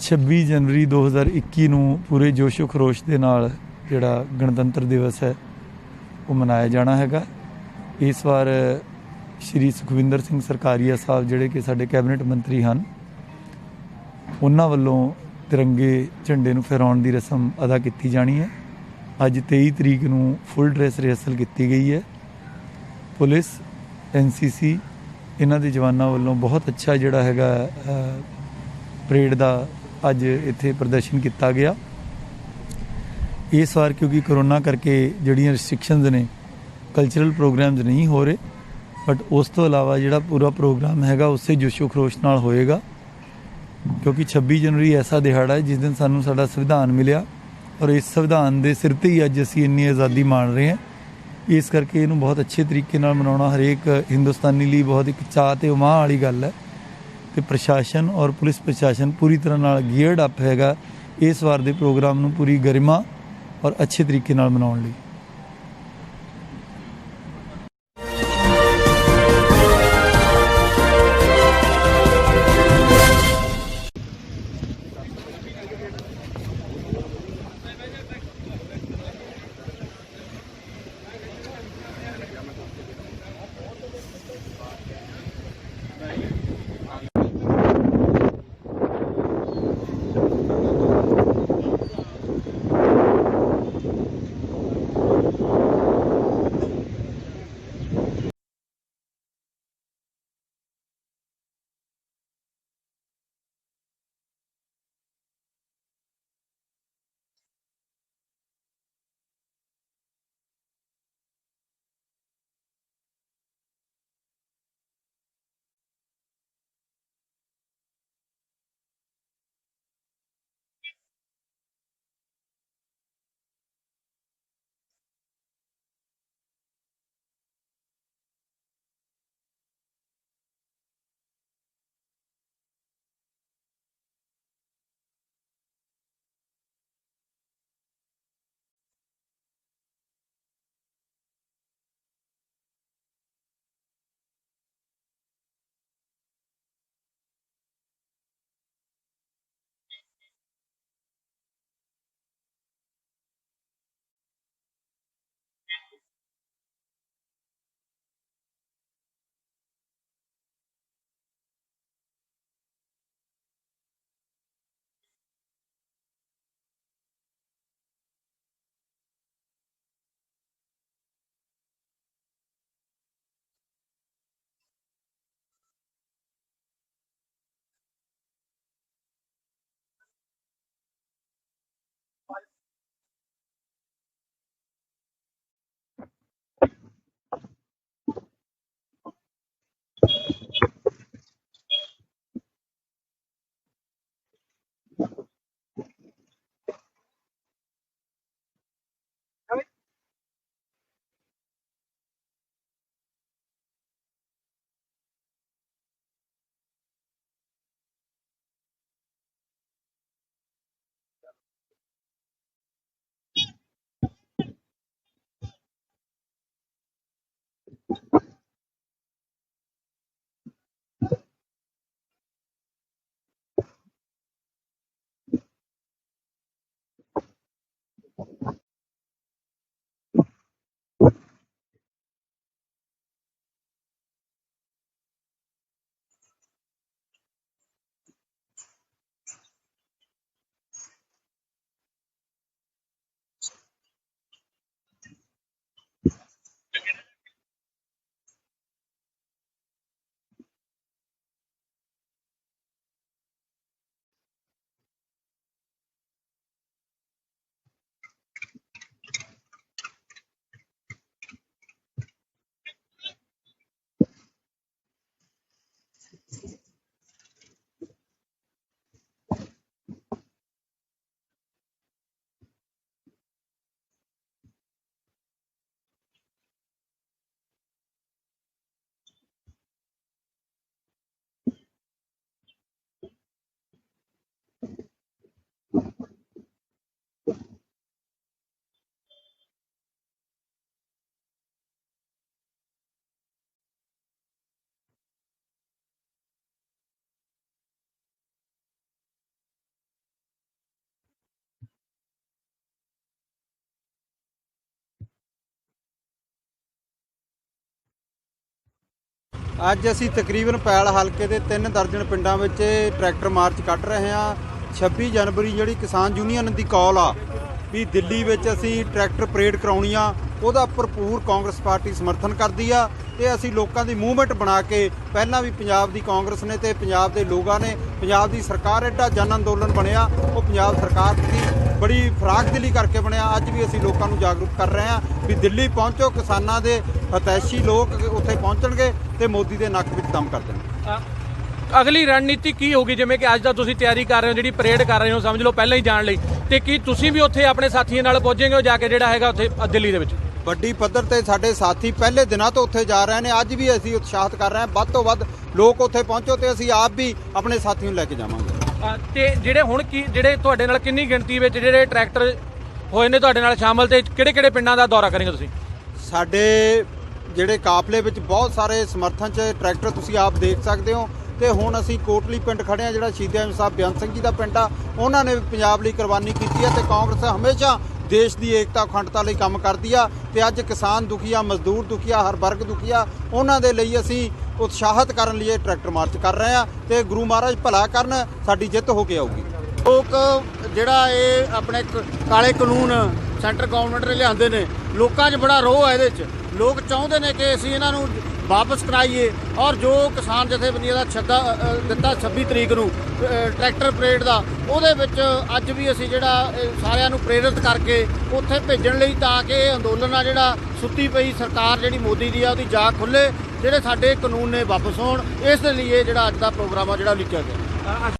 छब्बी जनवरी 2021 ਨੂੰ ਪੂਰੇ ਜੋਸ਼ੋ ਖਰੋਸ਼ ਦੇ ਨਾਲ ਜਿਹੜਾ ਗਣਤੰਤਰ ਦਿਵਸ ਹੈ ਉਹ ਮਨਾਇਆ ਜਾਣਾ ਹੈਗਾ। ਇਸ ਵਾਰ ਸ਼੍ਰੀ ਸੁਖਵਿੰਦਰ ਸਿੰਘ ਸਰਕਾਰੀਆ ਸਾਹਿਬ ਜਿਹੜੇ ਕਿ ਸਾਡੇ ਕੈਬਨਿਟ ਮੰਤਰੀ ਹਨ, ਉਹਨਾਂ ਵੱਲੋਂ ਤਿਰੰਗੇ ਝੰਡੇ ਨੂੰ ਫਹਿਰਾਉਣ ਦੀ ਰਸਮ ਅਦਾ ਕੀਤੀ ਜਾਣੀ ਹੈ। ਅੱਜ 23 ਤਰੀਕ ਨੂੰ ਫੁੱਲ ਡਰੈਸ ਰਿਹਰਸਲ ਕੀਤੀ ਗਈ ਹੈ। ਪੁਲਿਸ, NCC ਇਹਨਾਂ ਦੇ ਜਵਾਨਾਂ ਵੱਲੋਂ ਬਹੁਤ ਅੱਛਾ ਜਿਹੜਾ ਹੈਗਾ ਪਰੇਡ ਦਾ ਅੱਜ ਇੱਥੇ ਪ੍ਰਦਰਸ਼ਨ ਕੀਤਾ ਗਿਆ। ਇਸ ਵਾਰ ਕਿਉਂਕਿ ਕਰੋਨਾ ਕਰਕੇ ਜਿਹੜੀਆਂ ਰਿਸਟ੍ਰਿਕਸ਼ਨਸ ਨੇ, ਕਲਚਰਲ ਪ੍ਰੋਗਰਾਮਸ ਨਹੀਂ ਹੋ ਰਹੇ, ਬਟ ਉਸ ਤੋਂ ਇਲਾਵਾ ਜਿਹੜਾ ਪੂਰਾ ਪ੍ਰੋਗਰਾਮ ਹੈਗਾ ਉਸੇ ਜੋਸ਼ੋ ਖਰੋਸ਼ ਨਾਲ ਹੋਏਗਾ, ਕਿਉਂਕਿ 26 ਜਨਵਰੀ ਐਸਾ ਦਿਹਾੜਾ ਹੈ ਜਿਸ ਦਿਨ ਸਾਨੂੰ ਸਾਡਾ ਸੰਵਿਧਾਨ ਮਿਲਿਆ ਔਰ ਇਸ ਸੰਵਿਧਾਨ ਦੇ ਸਿਰ ਤੇ ਹੀ ਅੱਜ ਅਸੀਂ ਇੰਨੀ ਆਜ਼ਾਦੀ ਮਾਣ ਰਹੇ ਹਾਂ। ਇਸ ਕਰਕੇ ਇਹਨੂੰ ਬਹੁਤ ਅੱਛੇ ਤਰੀਕੇ ਨਾਲ ਮਨਾਉਣਾ ਹਰੇਕ ਹਿੰਦੁਸਤਾਨੀ ਲਈ ਬਹੁਤ ਇੱਕ ਚਾਅ ਤੇ ਉਮਾਹ ਵਾਲੀ ਗੱਲ ਹੈ। ਤੇ ਪ੍ਰਸ਼ਾਸਨ ਔਰ ਪੁਲਿਸ ਪ੍ਰਸ਼ਾਸਨ ਪੂਰੀ ਤਰ੍ਹਾਂ ਨਾਲ ਗੀਅਰਡ ਅਪ ਹੈਗਾ ਇਸ ਵਾਰ ਦੇ ਪ੍ਰੋਗਰਾਮ ਨੂੰ ਪੂਰੀ ਗਰਿਮਾ ਔਰ ਅੱਛੇ ਤਰੀਕੇ ਨਾਲ ਮਨਾਉਣ ਲਈ। ਅੱਜ ਅਸੀਂ ਤਕਰੀਬਨ ਪੈਲ ਹਲਕੇ ਦੇ 3 ਦਰਜਨ ਪਿੰਡਾਂ ਵਿੱਚ ਟਰੈਕਟਰ ਮਾਰਚ ਕੱਢ ਰਹੇ ਹਾਂ। 26 ਜਨਵਰੀ ਜਿਹੜੀ ਕਿਸਾਨ ਯੂਨੀਅਨ ਦੀ ਕਾਲ ਆ ਵੀ ਦਿੱਲੀ ਵਿੱਚ ਅਸੀਂ ਟਰੈਕਟਰ ਪਰੇਡ ਕਰਾਉਣੀ ਆ, ਉਹਦਾ ਭਰਪੂਰ ਕਾਂਗਰਸ ਪਾਰਟੀ ਸਮਰਥਨ ਕਰਦੀ ਆ ਤੇ ਅਸੀਂ ਲੋਕਾਂ ਦੀ ਮੂਵਮੈਂਟ ਬਣਾ ਕੇ ਪਹਿਲਾਂ ਵੀ ਪੰਜਾਬ ਦੀ ਕਾਂਗਰਸ ਨੇ ਤੇ ਪੰਜਾਬ ਦੇ ਲੋਕਾਂ ਨੇ ਪੰਜਾਬ ਦੀ ਸਰਕਾਰ ਐਡਾ ਜਨ ਅੰਦੋਲਨ ਬਣਿਆ, ਉਹ ਪੰਜਾਬ ਸਰਕਾਰ ਦੀ ਬੜੀ ਫਰਾਖਦਿਲੀ ਕਰਕੇ ਬਣਿਆ। ਅੱਜ ਵੀ ਅਸੀਂ ਲੋਕਾਂ ਨੂੰ ਜਾਗਰੂਕ ਕਰ ਰਹੇ ਹਾਂ ਵੀ ਦਿੱਲੀ ਪਹੁੰਚੋ, ਕਿਸਾਨਾਂ ਦੇ ਹਤੈਸ਼ੀ ਲੋਕ ਉੱਥੇ ਪਹੁੰਚਣਗੇ ਤੇ ਮੋਦੀ ਦੇ ਨੱਕ ਵਿੱਚ ਦਮ ਕਰ ਦੇਣਗੇ। ਅਗਲੀ ਰਣਨੀਤੀ ਕੀ ਹੋਗੀ, ਜਿਵੇਂ ਕਿ ਅੱਜ ਦਾ ਤੁਸੀਂ ਤਿਆਰੀ ਕਰ ਰਹੇ ਹੋ, ਜਿਹੜੀ ਪਰੇਡ ਕਰ ਰਹੇ ਹੋ, ਸਮਝ ਲਓ ਪਹਿਲਾਂ ਹੀ ਜਾਣ ਲਈ, ਤੇ ਕੀ ਤੁਸੀਂ ਵੀ ਉੱਥੇ ਆਪਣੇ ਸਾਥੀਆਂ ਨਾਲ ਪਹੁੰਚੇਗੇ ਜਾ ਕੇ ਜਿਹੜਾ ਹੈਗਾ ਉੱਥੇ ਦਿੱਲੀ ਦੇ ਵਿੱਚ? ਵੱਡੀ ਪੱਧਰ ਤੇ ਸਾਡੇ ਸਾਥੀ ਪਹਿਲੇ ਦਿਨਾਂ ਤੋਂ ਉੱਥੇ ਜਾ ਰਹੇ ਨੇ, ਅੱਜ ਵੀ ਅਸੀਂ ਉਤਸ਼ਾਹਿਤ ਕਰ ਰਹੇ ਹਾਂ ਵੱਧ ਤੋਂ ਵੱਧ ਲੋਕ ਉੱਥੇ ਪਹੁੰਚੋ ਤੇ ਅਸੀਂ ਆਪ ਵੀ ਆਪਣੇ ਸਾਥੀਆਂ ਨੂੰ ਲੈ ਕੇ ਜਾਵਾਂਗੇ। ਤੇ ਜਿਹੜੇ ਹੁਣ ਕੀ ਜਿਹੜੇ ਤੁਹਾਡੇ ਨਾਲ ਕਿੰਨੀ ਗਿਣਤੀ ਵਿੱਚ ਜਿਹੜੇ ਟਰੈਕਟਰ ਹੋਏ ਨੇ ਤੁਹਾਡੇ ਨਾਲ ਸ਼ਾਮਲ, ਤੇ ਕਿਹੜੇ-ਕਿਹੜੇ ਪਿੰਡਾਂ ਦਾ ਦੌਰਾ ਕਰਨਗੇ ਤੁਸੀਂ? ਸਾਡੇ ਜਿਹੜੇ ਕਾਫਲੇ ਵਿੱਚ ਬਹੁਤ ਸਾਰੇ ਸਮਰਥਨ 'ਚ ਟਰੈਕਟਰ ਤੁਸੀਂ ਆਪ ਦੇਖ ਸਕਦੇ ਹੋ ਤੇ ਹੁਣ ਅਸੀਂ ਕੋਟਲੀ ਪਿੰਡ ਖੜੇ ਆ, ਜਿਹੜਾ ਸ਼ਹੀਦ ਆਜਮ ਸਾਹਿਬ ਬੇਅੰਤ ਸਿੰਘ ਜੀ ਦਾ ਪਿੰਡ ਆ। ਉਹਨਾਂ ਨੇ ਪੰਜਾਬ ਲਈ ਕੁਰਬਾਨੀ ਕੀਤੀ ਹੈ ਤੇ ਕਾਂਗਰਸ ਹਮੇਸ਼ਾ ਦੇਸ਼ ਦੀ ਏਕਤਾ ਅਖੰਡਤਾ ਲਈ ਕੰਮ ਕਰਦੀ ਆ ਤੇ ਅੱਜ ਕਿਸਾਨ ਦੁਖੀ ਆ, ਮਜ਼ਦੂਰ ਦੁਖੀ ਆ, ਹਰ ਵਰਗ ਦੁਖੀ ਆ, ਉਹਨਾਂ ਦੇ ਲਈ ਅਸੀਂ ਉਤਸ਼ਾਹਿਤ ਕਰਨ ਲਈ ਇਹ ਟਰੈਕਟਰ ਮਾਰਚ ਕਰ ਰਹੇ ਆ ਤੇ ਗੁਰੂ ਮਹਾਰਾਜ ਭਲਾ ਕਰਨ, ਸਾਡੀ ਜਿੱਤ ਹੋ ਕੇ ਆਊਗੀ। ਲੋਕ ਜਿਹੜਾ ਇਹ ਆਪਣੇ ਕਾਲੇ ਕਾਨੂੰਨ ਸੈਂਟਰ ਗਵਰਨਮੈਂਟ ਨੇ ਲਿਆਂਦੇ ਨੇ, ਲੋਕਾਂ 'ਚ ਬੜਾ ਰੋਹ ਹੈ ਇਹਦੇ 'ਚ। ਲੋਕ ਚਾਹੁੰਦੇ ਨੇ ਕਿ ਅਸੀਂ ਇਹਨਾਂ ਨੂੰ ਵਾਪਸ ਕਰਾਈਏ ਔਰ ਜੋ ਕਿਸਾਨ ਜਥੇਬੰਦੀਆਂ ਦਾ ਛੱਦਾ ਦਿੱਤਾ 26 ਤਰੀਕ ਨੂੰ ਟਰੈਕਟਰ ਪਰੇਡ ਦਾ, ਉਹਦੇ ਵਿੱਚ ਅੱਜ ਵੀ ਅਸੀਂ ਜਿਹੜਾ ਸਾਰਿਆਂ ਨੂੰ ਪ੍ਰੇਰਿਤ ਕਰਕੇ ਉੱਥੇ ਭੇਜਣ ਲਈ, ਤਾਂ ਕਿ ਇਹ ਅੰਦੋਲਨ ਆ ਜਿਹੜਾ ਸੁੱਤੀ ਪਈ ਸਰਕਾਰ ਜਿਹੜੀ ਮੋਦੀ ਦੀ ਆ ਉਹਦੀ ਜਾਗ ਖੁੱਲੇ, ਜਿਹੜੇ ਸਾਡੇ ਕਾਨੂੰਨ ਨੇ ਵਾਪਸ ਹੋਣ। ਇਸ ਦੇ ਲਈ ਇਹ ਜਿਹੜਾ ਅੱਜ ਦਾ ਪ੍ਰੋਗਰਾਮ ਆ ਜਿਹੜਾ ਲਿਖਿਆ ਗਿਆ।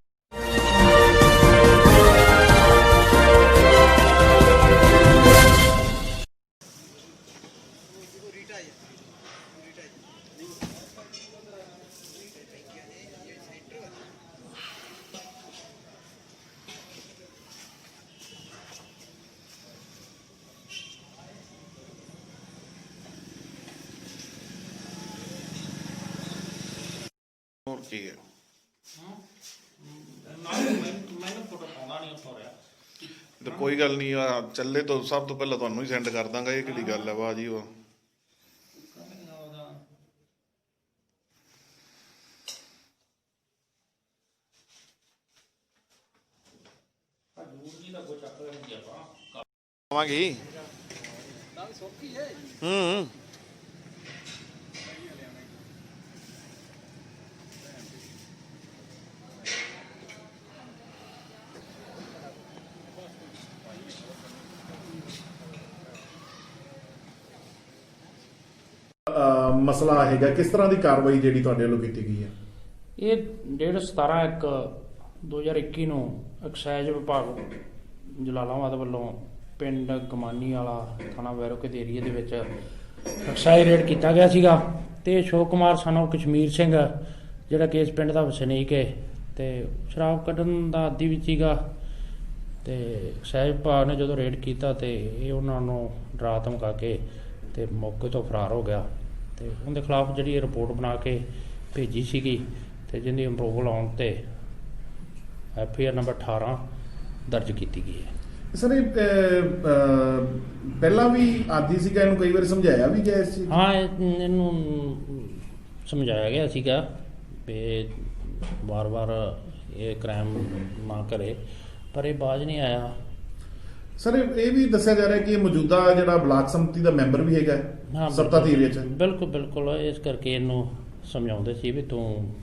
ਕੀ ਹੈ ਤੇ ਕੋਈ ਗੱਲ ਨਹੀਂ ਆ, ਚੱਲੇ ਤੋਂ ਸਭ ਤੋਂ ਪਹਿਲਾਂ ਤੁਹਾਨੂੰ ਹੀ ਸੈਂਡ ਕਰ ਦਾਂਗਾ। ਇਹ ਕਿਹੜੀ ਗੱਲ ਹੈ ਵਾਹ ਜੀ ਵਾਹ। ਆਵਾਂਗੀ ਮਸਲਾ ਹੈਗਾ, ਕਿਸ ਤਰ੍ਹਾਂ ਦੀ ਕਾਰਵਾਈ ਜਿਹੜੀ ਤੁਹਾਡੇ ਵੱਲੋਂ ਕੀਤੀ ਗਈ ਹੈ? ਇਹ 17/1/2021 ਨੂੰ ਐਕਸਾਈਜ਼ ਵਿਭਾਗ ਜਲਾਲਾਬਾਦ ਵੱਲੋਂ ਪਿੰਡ ਕਮਾਨੀ ਵਾਲਾ ਥਾਣਾ ਵੈਰੋਕੇ ਦੇ ਏਰੀਏ ਦੇ ਵਿੱਚ ਐਕਸਾਈਜ਼ ਰੇਡ ਕੀਤਾ ਗਿਆ ਸੀਗਾ ਤੇ ਅਸ਼ੋਕ ਕੁਮਾਰ ਸਾਨੂੰ ਕਸ਼ਮੀਰ ਸਿੰਘ ਜਿਹੜਾ ਕਿ ਇਸ ਪਿੰਡ ਦਾ ਵਸਨੀਕ ਹੈ ਤੇ ਸ਼ਰਾਬ ਕੱਢਣ ਦਾ ਆਦੀ ਵੀ ਸੀਗਾ ਤੇ ਐਕਸਾਈਜ਼ ਵਿਭਾਗ ਨੇ ਜਦੋਂ ਰੇਡ ਕੀਤਾ ਤੇ ਇਹ ਉਹਨਾਂ ਨੂੰ ਡਰਾ ਧਮਕਾ ਕੇ ਤੇ ਮੌਕੇ ਤੋਂ ਫਰਾਰ ਹੋ ਗਿਆ ਤੇ ਉਹਦੇ ਖਿਲਾਫ ਜਿਹੜੀ ਰਿਪੋਰਟ ਬਣਾ ਕੇ ਭੇਜੀ ਸੀਗੀ ਤੇ ਜਿਹਦੀ ਅਪਰੂਵਲ ਆਉਣ ਤੇ FIR ਨੰਬਰ 18 ਦਰਜ ਕੀਤੀ ਗਈ ਹੈ। ਸਰ ਇਹ ਪਹਿਲਾਂ ਵੀ ਆਦੀ ਸੀਗਾ, ਇਹਨੂੰ ਕਈ ਵਾਰ ਸਮਝਾਇਆ ਵੀ ਗਿਆ ਇਸ ਚੀਜ਼? ਹਾਂ, ਇਹਨੂੰ ਸਮਝਾਇਆ ਗਿਆ ਸੀਗਾ ਵੀ ਵਾਰ-ਵਾਰ ਇਹ ਕ੍ਰਾਈਮ ਨਾ ਕਰੇ, ਪਰ ਇਹ ਬਾਜ਼ ਨਹੀਂ ਆਇਆ। ਸਰ ਇਹ ਵੀ ਦੱਸਿਆ ਜਾ ਰਿਹਾ ਕਿ ਇਹ ਮੌਜੂਦਾ ਜਿਹੜਾ ਬਲਾਕ ਸਮਿਤੀ ਦਾ ਮੈਂਬਰ ਵੀ ਹੈਗਾ ਸੱਤਾਧਾਰੀ ਏਰੀਆ 'ਚ। ਬਿਲਕੁਲ ਇਸ ਕਰਕੇ ਇਹਨੂੰ ਸਮਝਾਉਂਦੇ ਸੀ ਵੀ ਤੂੰ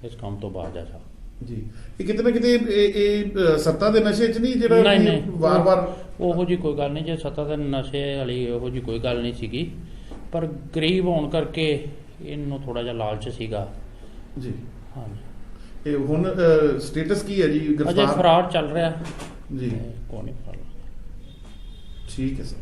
ਇਸ ਕੰਮ ਤੋਂ ਬਾਹਰ ਜਾ ਜਾ ਜੀ। ਇਹ ਕਿਤੇ ਨਾ ਕਿਤੇ ਇਹ ਸੱਤਾ ਦੇ ਨਸ਼ੇ 'ਚ ਨਹੀਂ ਜਿਹੜਾ ਵਾਰ-ਵਾਰ ਉਹੋ ਜੀ ਕੋਈ ਗੱਲ ਨਹੀਂ, ਜੇ ਸੱਤਾ ਦੇ ਨਸ਼ੇ ਵਾਲੀ ਉਹੋ ਜੀ ਕੋਈ ਗੱਲ ਨਹੀਂ ਸੀਗੀ, ਪਰ ਗਰੀਬ ਹੋਣ ਕਰਕੇ ਇਹਨੂੰ ਥੋੜਾ ਜਿਹਾ ਲਾਲਚ ਸੀਗਾ ਜੀ। ਹਾਂਜੀ। ਇਹ ਹੁਣ ਸਟੇਟਸ ਕੀ ਹੈ ਜੀ? ਅਜੇ ਫਰਾਰ ਚੱਲ ਰਿਹਾ ਜੀ। ਕੋਈ ਨਹੀਂ ਫਰਾਰ। ਠੀਕ ਹੈ ਸਰ।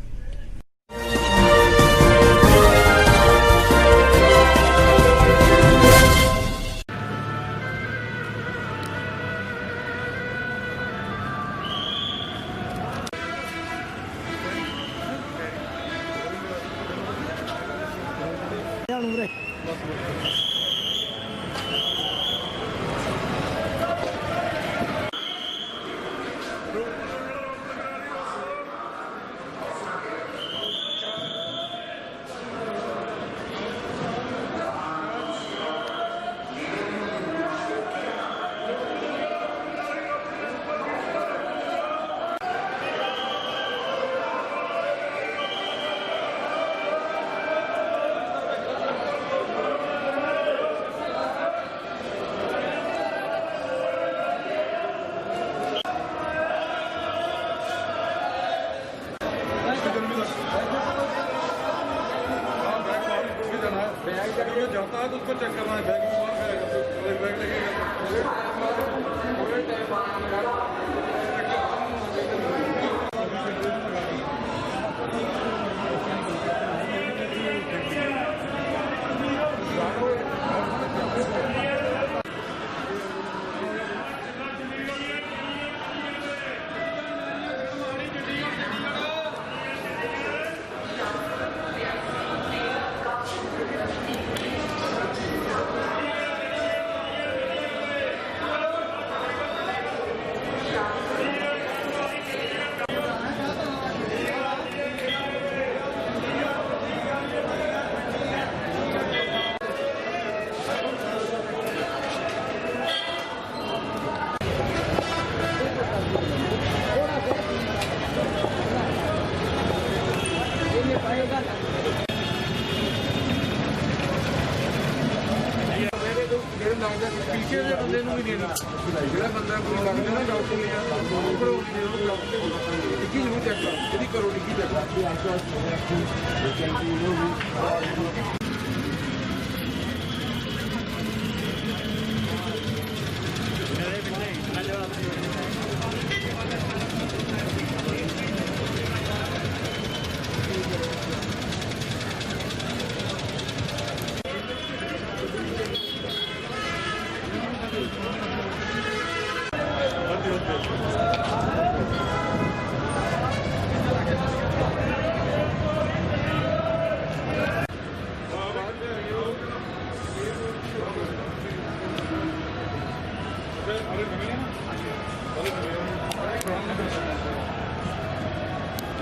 किसको चेक करना है, बैग में कौन करेगा, बैग लेके पीछे से बंदे भी देना जो बंदा कोई लगता ना डॉक्टर ने डिग्गी जरूर चेक करो डिग्गी चेक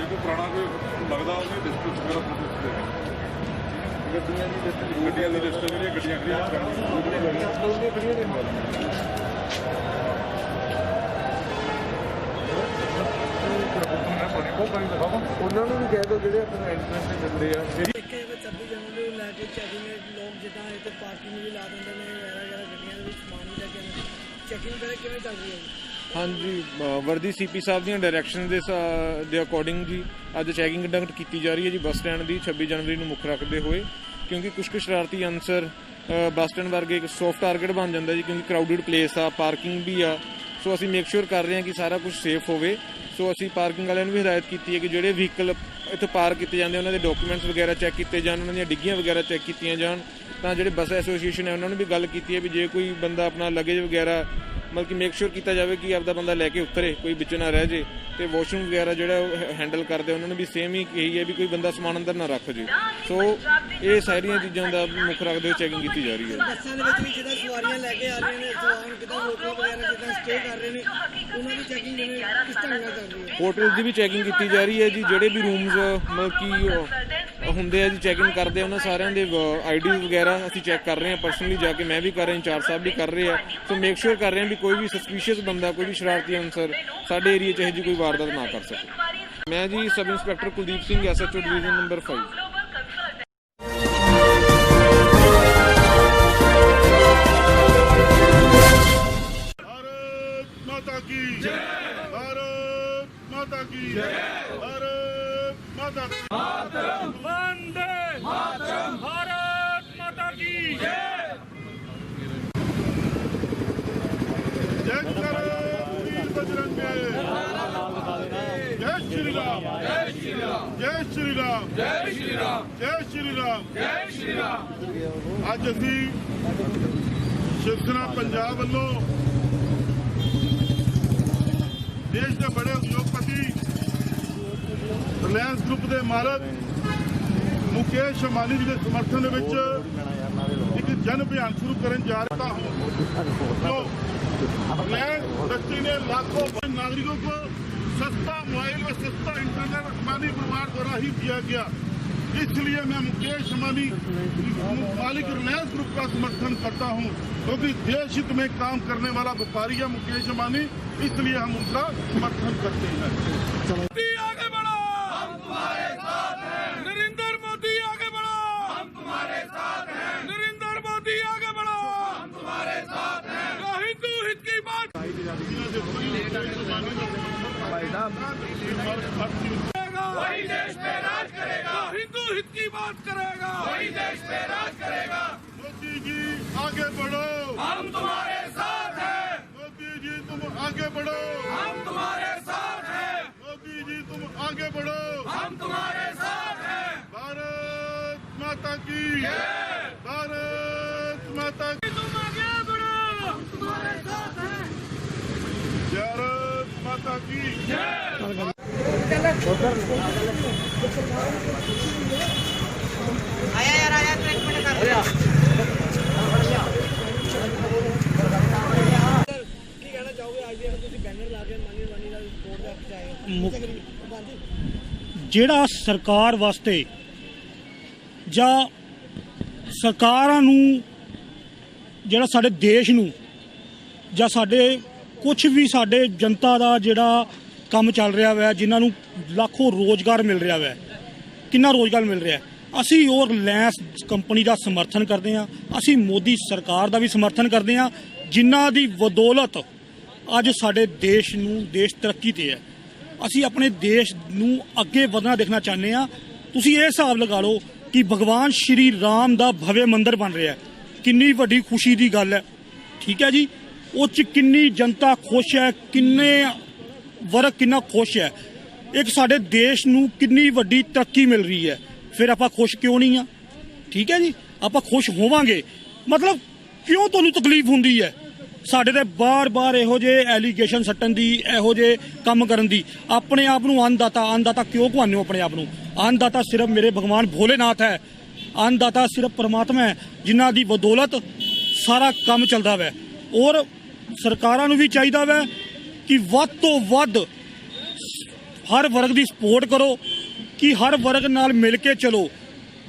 जो पुराना कोई लगता उसने डिस्ट्रिक्ट वगैरह गड्डियां की लिस्ट ਜਿਹੜੀ ਗੱਡੀਆਂ ਉਹਨਾਂ ਨੂੰ ਵੀ ਕਹਿ ਦੋ ਜਿਹੜੇ ਆਪਣਾ ਐਂਟਰੈਂਸ ਤੇ ਦਿੰਦੇ ਆ 26 ਜਨਵਰੀ ਨੂੰ ਲੈ ਕੇ ਚੈਕਿੰਗ ਲੋਕ ਜਿੱਦਾਂ ਇੱਥੇ ਪਾਰਕਿੰਗ ਵੀ ਲਾ ਦਿੰਦੇ ਨੇ ਵਗੈਰਾ ਗੱਡੀਆਂ ਦੇ ਵਿੱਚ ਸਮਾਨ ਵੀ ਲੈ ਕੇ ਚੈਕਿੰਗ ਵਗੈਰਾ ਕਿਵੇਂ ਚੱਲ ਰਹੀ ਹੈ ਜੀ? ਹਾਂਜੀ, ਵਰਦੀ ਸੀਪੀ ਸਾਹਿਬ ਦੀਆਂ ਡਾਇਰੈਕਸ਼ਨ ਦੇ ਅਕੋਰਡਿੰਗ ਜੀ ਅੱਜ ਚੈਕਿੰਗ ਕੰਡਕਟ ਕੀਤੀ ਜਾ ਰਹੀ ਹੈ ਜੀ ਬੱਸ ਸਟੈਂਡ ਦੀ 26 ਜਨਵਰੀ ਨੂੰ ਮੁੱਖ ਰੱਖਦੇ ਹੋਏ, ਕਿਉਂਕਿ ਕੁਝ ਸ਼ਰਾਰਤੀ ਅਨਸਰ ਬੱਸ ਸਟੈਂਡ ਵਰਗੇ ਇੱਕ ਸੌਫਟ ਟਾਰਗੇਟ ਬਣ ਜਾਂਦਾ ਜੀ, ਕਿਉਂਕਿ ਕਰਾਊਡਡ ਪਲੇਸ ਆ, ਪਾਰਕਿੰਗ ਵੀ ਆ। ਸੋ ਅਸੀਂ ਮੇਕ ਸ਼ੋਰ ਕਰ ਰਹੇ ਹਾਂ ਕਿ ਸਾਰਾ ਕੁਝ ਸੇਫ ਹੋਵੇ। ਸੋ ਅਸੀਂ ਪਾਰਕਿੰਗ ਵਾਲਿਆਂ ਨੂੰ ਵੀ ਹਦਾਇਤ ਕੀਤੀ ਹੈ ਕਿ ਜਿਹੜੇ ਵਹੀਕਲ ਇੱਥੇ ਪਾਰਕ ਕੀਤੇ ਜਾਂਦੇ ਉਹਨਾਂ ਦੇ ਡਾਕੂਮੈਂਟਸ ਵਗੈਰਾ ਚੈੱਕ ਕੀਤੇ ਜਾਣ, ਉਹਨਾਂ ਦੀਆਂ ਡਿੱਗੀਆਂ ਵਗੈਰਾ ਚੈੱਕ ਕੀਤੀਆਂ ਜਾਣ। ਤਾਂ ਜਿਹੜੇ ਬੱਸ ਐਸੋਸੀਏਸ਼ਨ ਹੈ ਉਹਨਾਂ ਨੂੰ ਵੀ ਗੱਲ ਕੀਤੀ ਹੈ ਵੀ ਜੇ ਕੋਈ ਬੰਦਾ ਆਪਣਾ ਲਗੇਜ ਵਗੈਰਾ ਮਤਲਬ ਕਿ ਮੇਕ ਸ਼ੋਰ ਕੀਤਾ ਜਾਵੇ ਕਿ ਆਪਦਾ ਬੰਦਾ ਲੈ ਕੇ ਉਤਰੇ, ਕੋਈ ਵਿੱਚ ਨਾ ਰਹਿ ਜੇ। ਤੇ ਵਾਸ਼ਰੂਮ ਵਗੈਰਾ ਜਿਹੜਾ ਉਹ ਹੈਂਡਲ ਕਰਦੇ ਉਹਨਾਂ ਨੂੰ ਵੀ ਸੇਮ ਹੀ ਇਹੀ ਹੈ ਵੀ ਕੋਈ ਬੰਦਾ ਸਮਾਨ ਅੰਦਰ ਨਾ ਰੱਖ ਜੇ। ਸੋ ਇਹ ਸਾਰੀਆਂ ਚੀਜ਼ਾਂ ਦਾ ਮੁੱਖ ਰੱਖਦੇ ਹੋਏ ਚੈਕਿੰਗ ਕੀਤੀ ਜਾ ਰਹੀ ਹੈ। ਬੱਸਾਂ ਦੇ ਵਿੱਚ ਵੀ ਜਿਹੜਾ ਸਵਾਰੀਆਂ ਲੈ ਕੇ ਆ ਰਹੀਆਂ ਨੇ, ਸਵਾਰ ਕਿਦਾਂ ਹੋਟਲ ਵਗੈਰਾ ਜਿੱਦਾਂ ਸਟੇ ਕਰ ਰਹੇ ਨੇ, ਉਹਨਾਂ ਦੀ ਚੈਕਿੰਗ ਕਿਸ ਢੰਗ ਨਾਲ ਕਰ ਰਹੀ ਹੈ? ਹੋਟਲ ਦੀ ਵੀ ਚੈਕਿੰਗ ਕੀਤੀ ਜਾ ਰਹੀ ਹੈ ਜੀ। ਜਿਹੜੇ ਵੀ ਰੂਮਸ ਮਤਲਬ ਕਿ ਹੁੰਦੇ ਆ ਜੀ ਚੈਕਿੰਗ ਕਰਦੇ ਆ, ਉਹਨਾਂ ਸਾਰਿਆਂ ਦੇ ਆਈਡੀਜ਼ ਵਗੈਰਾ ਅਸੀਂ ਚੈੱਕ ਕਰ ਰਹੇ ਹਾਂ। ਪਰਸਨਲੀ ਜਾ ਕੇ ਮੈਂ ਵੀ ਕਰ ਰਿਹਾ, ਇੰਚਾਰਜ ਸਾਹਿਬ ਵੀ ਕਰ ਰਹੇ ਆ। ਸੋ ਮੇਕ ਸ਼ੋਰ ਕਰ ਰਹੇ ਹਾਂ ਵੀ ਕੋਈ ਵੀ ਸਸਪੀਸ਼ੀਅਸ ਬੰਦਾ, ਕੋਈ ਵੀ ਸ਼ਰਾਰਤੀ ਅਨਸਰ ਸਾਡੇ ਏਰੀਆ 'ਚ ਇਹੋ ਜਿਹੀ ਕੋਈ ਵਾਰਦਾਤ ਨਾ ਕਰ ਸਕੇ। ਮੈਂ ਜੀ sub inspector Kuldeep Singh, SHO division number 5। माता की जय, भारत माता की जय, भारत माता की मातरम, वंदे मातरम, भारत माता की जय। जय वीर बजरंगे, जय श्री राम, जय श्री राम, जय श्री राम, जय श्री राम, जय श्री राम, जय श्री राम। ਅੱਜ ਅਸੀਂ शिव सेना पंजाब ਵੱਲੋਂ देश के बड़े उद्योगपति रिलायंस ग्रुप के मालक मुकेश अंबानी जी के समर्थन में एक जन अभियान शुरू करने जा रहा हूँ। तो रिलायंस इंडस्ट्री ने लाखों नागरिकों को सस्ता मोबाइल व सस्ता इंटरनेट अंबानी परिवार द्वारा ही दिया गया। इसलिए मैं मुकेश अंबानी मालिक रिलायंस ग्रुप का समर्थन करता हूं, क्योंकि देश हित में काम करने वाला व्यापारी है मुकेश अंबानी, इसलिए हम उनका समर्थन करते हैं। आगे बढ़ो, हम तुम्हारे साथ हैं। नरेंद्र मोदी आगे बढ़ो, हम तुम्हारे साथ हैं। नरेंद्र मोदी आगे बढ़ो, हम तुम्हारे साथ हैं। हिंदू हित की बात वही देश पे राज करेगा, हिंदू हित की बात करेगा, वही देश पे राज करेगा। मोदी जी आगे बढ़ो, हम तुम्हारे साथ हैं। मोदी जी तुम आगे बढ़ो, हम तुम्हारे साथ हैं। मोदी जी तुम आगे बढ़ो, हम तुम्हारे साथ हैं। भारत माता की जय, भारत माता की। तुम आगे बढ़ो, हम तुम्हारे साथ हैं। भारत माता की जय। आया यार आया तो 1 मिनट कर ਕੀ ਕਹਿਣਾ ਚਾਹੋਗੇ ਅੱਜ ਜਿਹੜਾ ਤੁਸੀਂ ਬੈਨਰ ਲਾ ਕੇ ਮਾਨੀ ਵਾਨੀ ਦਾ ਰਿਪੋਰਟ ਦਾ ਚਾਹੇ ਜਿਹੜਾ ਸਰਕਾਰ ਵਾਸਤੇ ਜਾਂ ਸਰਕਾਰਾਂ ਨੂੰ ਜਿਹੜਾ ਸਾਡੇ ਦੇਸ਼ ਨੂੰ ਜਾਂ ਸਾਡੇ ਕੁਝ ਵੀ ਸਾਡੇ ਜਨਤਾ ਦਾ ਜਿਹੜਾ ਕੰਮ ਚੱਲ ਰਿਹਾ ਵੈ, ਜਿਨ੍ਹਾਂ ਨੂੰ ਲੱਖੋਂ ਰੋਜ਼ਗਾਰ ਮਿਲ ਰਿਹਾ ਵੈ, ਕਿੰਨਾ ਰੋਜ਼ਗਾਰ ਮਿਲ ਰਿਹਾ, ਅਸੀਂ ਉਹ ਰਿਲਾਇੰਸ ਕੰਪਨੀ ਦਾ ਸਮਰਥਨ ਕਰਦੇ ਹਾਂ। ਅਸੀਂ ਮੋਦੀ ਸਰਕਾਰ ਦਾ ਵੀ ਸਮਰਥਨ ਕਰਦੇ ਹਾਂ, ਜਿਨ੍ਹਾਂ ਦੀ ਬਦੌਲਤ ਅੱਜ ਸਾਡੇ ਦੇਸ਼ ਤਰੱਕੀ ਤੇ ਹੈ। ਅਸੀਂ ਆਪਣੇ ਦੇਸ਼ ਨੂੰ ਅੱਗੇ ਵਧਣਾ ਦੇਖਣਾ ਚਾਹੁੰਦੇ ਹਾਂ। ਤੁਸੀਂ ਇਹ ਹਿਸਾਬ ਲਗਾ ਲਓ ਕਿ ਭਗਵਾਨ ਸ਼੍ਰੀ ਰਾਮ ਦਾ ਭਵਯ ਮੰਦਿਰ ਬਣ ਰਿਹਾ, ਕਿੰਨੀ ਵੱਡੀ ਖੁਸ਼ੀ ਦੀ ਗੱਲ ਹੈ। ਠੀਕ ਹੈ ਜੀ, ਉਹ 'ਚ ਕਿੰਨੀ ਜਨਤਾ ਖੁਸ਼ ਹੈ, ਕਿੰਨੇ ਵਰਗ ਕਿੰਨਾ ਖੁਸ਼ ਹੈ। ਇੱਕ ਸਾਡੇ ਦੇਸ਼ ਨੂੰ ਕਿੰਨੀ ਵੱਡੀ ਤਰੱਕੀ ਮਿਲ ਰਹੀ ਹੈ, ਫਿਰ ਆਪਾਂ ਖੁਸ਼ ਕਿਉਂ ਨਹੀਂ ਆ? ਠੀਕ ਹੈ ਜੀ, ਆਪਾਂ ਖੁਸ਼ ਹੋਵਾਂਗੇ। ਮਤਲਬ ਕਿਉਂ ਤੁਹਾਨੂੰ ਤਕਲੀਫ ਹੁੰਦੀ ਹੈ ਸਾਡੇ ਤੇ ਬਾਰ-ਬਾਰ ਇਹੋ ਜਿਹੇ ਐਲੀਗੇਸ਼ਨ ਸੱਟਣ ਦੀ, ਇਹੋ ਜਿਹੇ ਕੰਮ ਕਰਨ ਦੀ? ਆਪਣੇ ਆਪ ਨੂੰ ਅੰਨਦਾਤਾ ਕਿਉਂ ਕਹਾਉਂਦੇ ਹੋ ਆਪਣੇ ਆਪ ਨੂੰ? ਅੰਨਦਾਤਾ ਸਿਰਫ ਮੇਰੇ ਭਗਵਾਨ ਭੋਲੇਨਾਥ ਹੈ। ਅੰਨਦਾਤਾ ਸਿਰਫ ਪਰਮਾਤਮਾ ਹੈ, ਜਿਨ੍ਹਾਂ ਦੀ ਬਦੌਲਤ ਸਾਰਾ ਕੰਮ ਚੱਲਦਾ ਵੈ। ਔਰ ਸਰਕਾਰਾਂ ਨੂੰ ਵੀ ਚਾਹੀਦਾ ਵੈ ਕਿ ਵੱਧ ਤੋਂ ਵੱਧ ਹਰ ਵਰਗ ਦੀ ਸਪੋਰਟ ਕਰੋ, ਕਿ ਹਰ ਵਰਗ ਨਾਲ ਮਿਲ ਕੇ ਚਲੋ।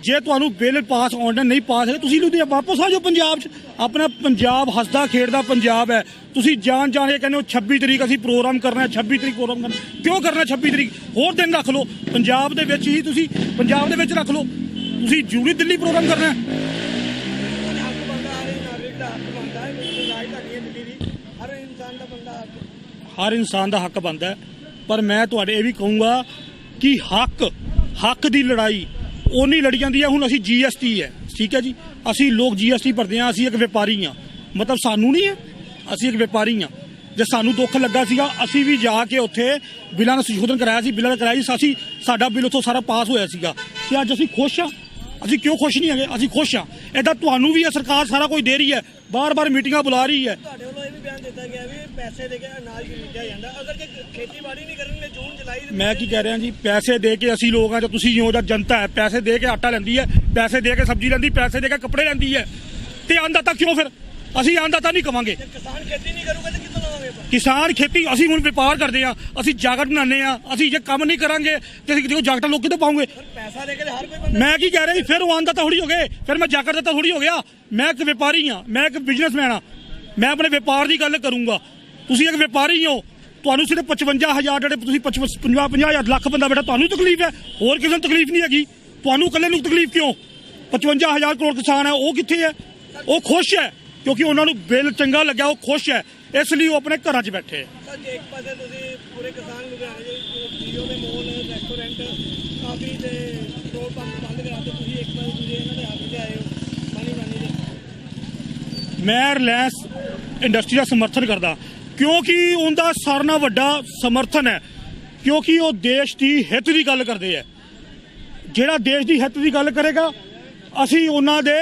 ਜੇ ਤੁਹਾਨੂੰ ਬਿੱਲ ਪਾਸ ਆਰਡਰ ਨਹੀਂ ਪਾਸ ਹੈ, ਤੁਸੀਂ ਲੁਧਿਆਣਾ ਵਾਪਸ ਆ ਜਾਓ ਪੰਜਾਬ 'ਚ। ਆਪਣਾ ਪੰਜਾਬ ਹੱਸਦਾ ਖੇਡਦਾ ਪੰਜਾਬ ਹੈ। ਤੁਸੀਂ ਜਾਣ ਕੇ ਕਹਿੰਦੇ ਹੋ 26 ਤਰੀਕ ਅਸੀਂ ਪ੍ਰੋਗਰਾਮ ਕਰਨਾ, 26 ਤਰੀਕ ਪ੍ਰੋਗਰਾਮ ਕਰਨਾ। ਕਿਉਂ ਕਰਨਾ 26 ਤਰੀਕ? ਹੋਰ ਦਿਨ ਰੱਖ ਲਓ ਪੰਜਾਬ ਦੇ ਵਿੱਚ ਹੀ, ਤੁਸੀਂ ਪੰਜਾਬ ਦੇ ਵਿੱਚ ਰੱਖ ਲਓ। ਤੁਸੀਂ ਜ਼ਰੂਰੀ ਦਿੱਲੀ ਪ੍ਰੋਗਰਾਮ ਕਰਨਾ ਹੈ? ਹਰ ਇਨਸਾਨ ਦਾ ਹੱਕ ਬਣਦਾ ਹੈ, ਪਰ ਮੈਂ ਤੁਹਾਡੇ ਇਹ ਵੀ ਕਹੂੰਗਾ ਕਿ ਹੱਕ ਦੀ ਲੜਾਈ ਉਨੀ ਲੜੀ ਜਾਂਦੀ ਹੈ। ਹੁਣ ਅਸੀਂ GST ਹੈ, ਠੀਕ ਹੈ ਜੀ, ਅਸੀਂ ਲੋਕ GST ਭਰਦੇ ਹਾਂ। ਅਸੀਂ ਇੱਕ ਵਪਾਰੀ ਹਾਂ, ਮਤਲਬ ਸਾਨੂੰ ਨਹੀਂ ਹੈ, ਅਸੀਂ ਇੱਕ ਵਪਾਰੀ ਹਾਂ। ਜੇ ਸਾਨੂੰ ਦੁੱਖ ਲੱਗਾ ਸੀਗਾ, ਅਸੀਂ ਵੀ ਜਾ ਕੇ ਉੱਥੇ ਬਿੱਲਾਂ ਦਾ ਸੰਸ਼ੋਧਨ ਕਰਾਇਆ ਸੀ, ਬਿੱਲਾਂ ਦਾ ਕਰਾਇਆ ਸੀ। ਸਾਡਾ ਬਿੱਲ ਉੱਥੋਂ ਸਾਰਾ ਪਾਸ ਹੋਇਆ ਸੀਗਾ। ਤੇ ਅੱਜ ਅਸੀਂ ਖੁਸ਼ ਹਾਂ? ਅਸੀਂ ਕਿਉਂ ਖੁਸ਼ ਨਹੀਂ ਹੈਗੇ? ਅਸੀਂ ਖੁਸ਼ ਹਾਂ। ਇੱਦਾਂ ਤੁਹਾਨੂੰ ਵੀ ਇਹ ਸਰਕਾਰ ਸਾਰਾ ਕੁਝ ਦੇ ਰਹੀ ਹੈ, ਬਾਰ-ਬਾਰ ਮੀਟਿੰਗਾਂ ਬੁਲਾ ਰਹੀ ਹੈ। ਤੁਹਾਡੇ ਵੱਲੋਂ ਇਹ ਵੀ ਬਿਆਨ ਦਿੱਤਾ ਗਿਆ ਵੀ ਪੈਸੇ ਦੇ ਕੇ ਅਨਾਜ ਖਰੀਦਿਆ ਜਾਂਦਾ। ਅਗਰ ਜੇ ਖੇਤੀਬਾੜੀ ਨਹੀਂ ਕਰਨਗੇ ਜੂਨ ਜੁਲਾਈ ਦੇ, ਮੈਂ ਕੀ ਕਹਿ ਰਿਹਾ ਜੀ, ਪੈਸੇ ਦੇ ਕੇ ਅਸੀਂ ਲੋਕ ਆ ਜਾਂ ਤੁਸੀਂ ਹੋ ਜਾਂ ਜਨਤਾ ਹੈ, ਪੈਸੇ ਦੇ ਕੇ ਆਟਾ ਲੈਂਦੀ ਹੈ, ਪੈਸੇ ਦੇ ਕੇ ਸਬਜ਼ੀ ਲੈਂਦੀ, ਪੈਸੇ ਦੇ ਕੇ ਕੱਪੜੇ ਲੈਂਦੀ ਹੈ। ਤੇ ਅੰਨਦਾਤਾ ਕਿਉਂ? ਫਿਰ ਅਸੀਂ ਅੰਨਦਾਤਾ ਨਹੀਂ ਕਵਾਂਗੇ। ਕਿਸਾਨ ਖੇਤੀ ਨਹੀਂ ਕਰੂਗਾ ਤੇ ਕਿੱਥੋਂ ਲਵਾਂਗੇ? ਕਿਸਾਨ ਖੇਤੀ, ਅਸੀਂ ਹੁਣ ਵਪਾਰ ਕਰਦੇ ਹਾਂ, ਅਸੀਂ ਜਾਕਟ ਬਣਾਉਂਦੇ ਹਾਂ। ਅਸੀਂ ਜੇ ਕੰਮ ਨਹੀਂ ਕਰਾਂਗੇ ਤੇ ਅਸੀਂ ਦੇਖੋ ਜਾਕਟਾਂ ਲੋਕ ਕਿੱਥੋਂ ਪਾਉਂਗੇ? ਪੈਸਾ ਦੇ ਕੇ ਹਰ ਕੋਈ ਬੰਦਾ। ਮੈਂ ਕੀ ਕਹਿ ਰਿਹਾ ਜੀ, ਫਿਰ ਉਹ ਅੰਨਦਾਤਾ ਥੋੜੀ ਹੋ ਗਏ, ਫਿਰ ਮੈਂ ਜਾਕਟ ਦਿੱਤਾ ਥੋੜੀ ਹੋ ਗਿਆ। ਮੈਂ ਇੱਕ ਵਪਾਰੀ ਹਾਂ, ਮੈਂ ਇੱਕ ਬਿਜ਼ਨਸਮੈਨ ਹਾਂ। ਮੈਂ ਆਪਣੇ ਵਪਾਰ ਦੀ ਗੱਲ ਕਰੂੰਗਾ। ਤੁਸੀਂ ਇੱਕ ਵਪਾਰੀ ਹੋ, ਤੁਹਾਨੂੰ ਸਿਰਫ 55,000 ਜਿਹੜੇ ਤੁਸੀਂ 50,000 ਲੱਖ ਬੰਦਾ ਬੈਠਾ, ਤੁਹਾਨੂੰ ਤਕਲੀਫ ਹੈ, ਹੋਰ ਕਿਸੇ ਨੂੰ ਤਕਲੀਫ ਨਹੀਂ ਹੈਗੀ। ਤੁਹਾਨੂੰ ਇਕੱਲੇ ਨੂੰ ਤਕਲੀਫ ਕਿਉਂ? 55,000 ਕਰੋੜ ਕਿਸਾਨ ਹੈ, ਉਹ ਕਿੱਥੇ ਹੈ? ਉਹ ਖੁਸ਼ ਹੈ ਕਿਉਂਕਿ ਉਹਨਾਂ ਨੂੰ ਬਿੱਲ ਚੰਗਾ ਲੱਗਿਆ, ਉਹ ਖੁਸ਼ ਹੈ, ਇਸ ਲਈ ਉਹ ਆਪਣੇ ਘਰਾਂ 'ਚ ਬੈਠੇ ਹੈ। ਸਰ ਇੱਕ ਪਾਸੇ ਤੁਸੀਂ ਪੂਰੇ ਕਿਸਾਨ ਲੁਧਿਆਣੇ ਦੇ ਜੀਓ ਦੇ ਮੋਲ, ਰੈਸਟੋਰੈਂਟ, ਕਾਫੀ ਤੇ ਪੈਟਰੋਲ ਪੰਪ ਬੰਦ ਕਰਾਤੇ, ਤੁਸੀਂ ਇੱਕ ਪਾਸੇ ਤੁਸੀਂ ਇਹਨਾਂ ਦੇ ਹੱਥ 'ਚ ਆਏ ਹੋ ਮਾਨੀ ਦੇ। ਮੈਂ ਰਿਲਾਇੰਸ ਇੰਡਸਟਰੀ ਦਾ ਸਮਰਥਨ ਕਰਦਾ ਕਿਉਂਕਿ ਉਹਦਾ ਸਾਰਿਆਂ ਨਾਲੋਂ ਵੱਡਾ ਸਮਰਥਨ ਹੈ, ਕਿਉਂਕਿ ਉਹ ਦੇਸ਼ ਦੀ ਹਿੱਤ ਦੀ ਗੱਲ ਕਰਦੇ ਹੈ। ਜਿਹੜਾ ਦੇਸ਼ ਦੀ ਹਿੱਤ ਦੀ ਗੱਲ ਕਰੇਗਾ, ਅਸੀਂ ਉਹਨਾਂ ਦੇ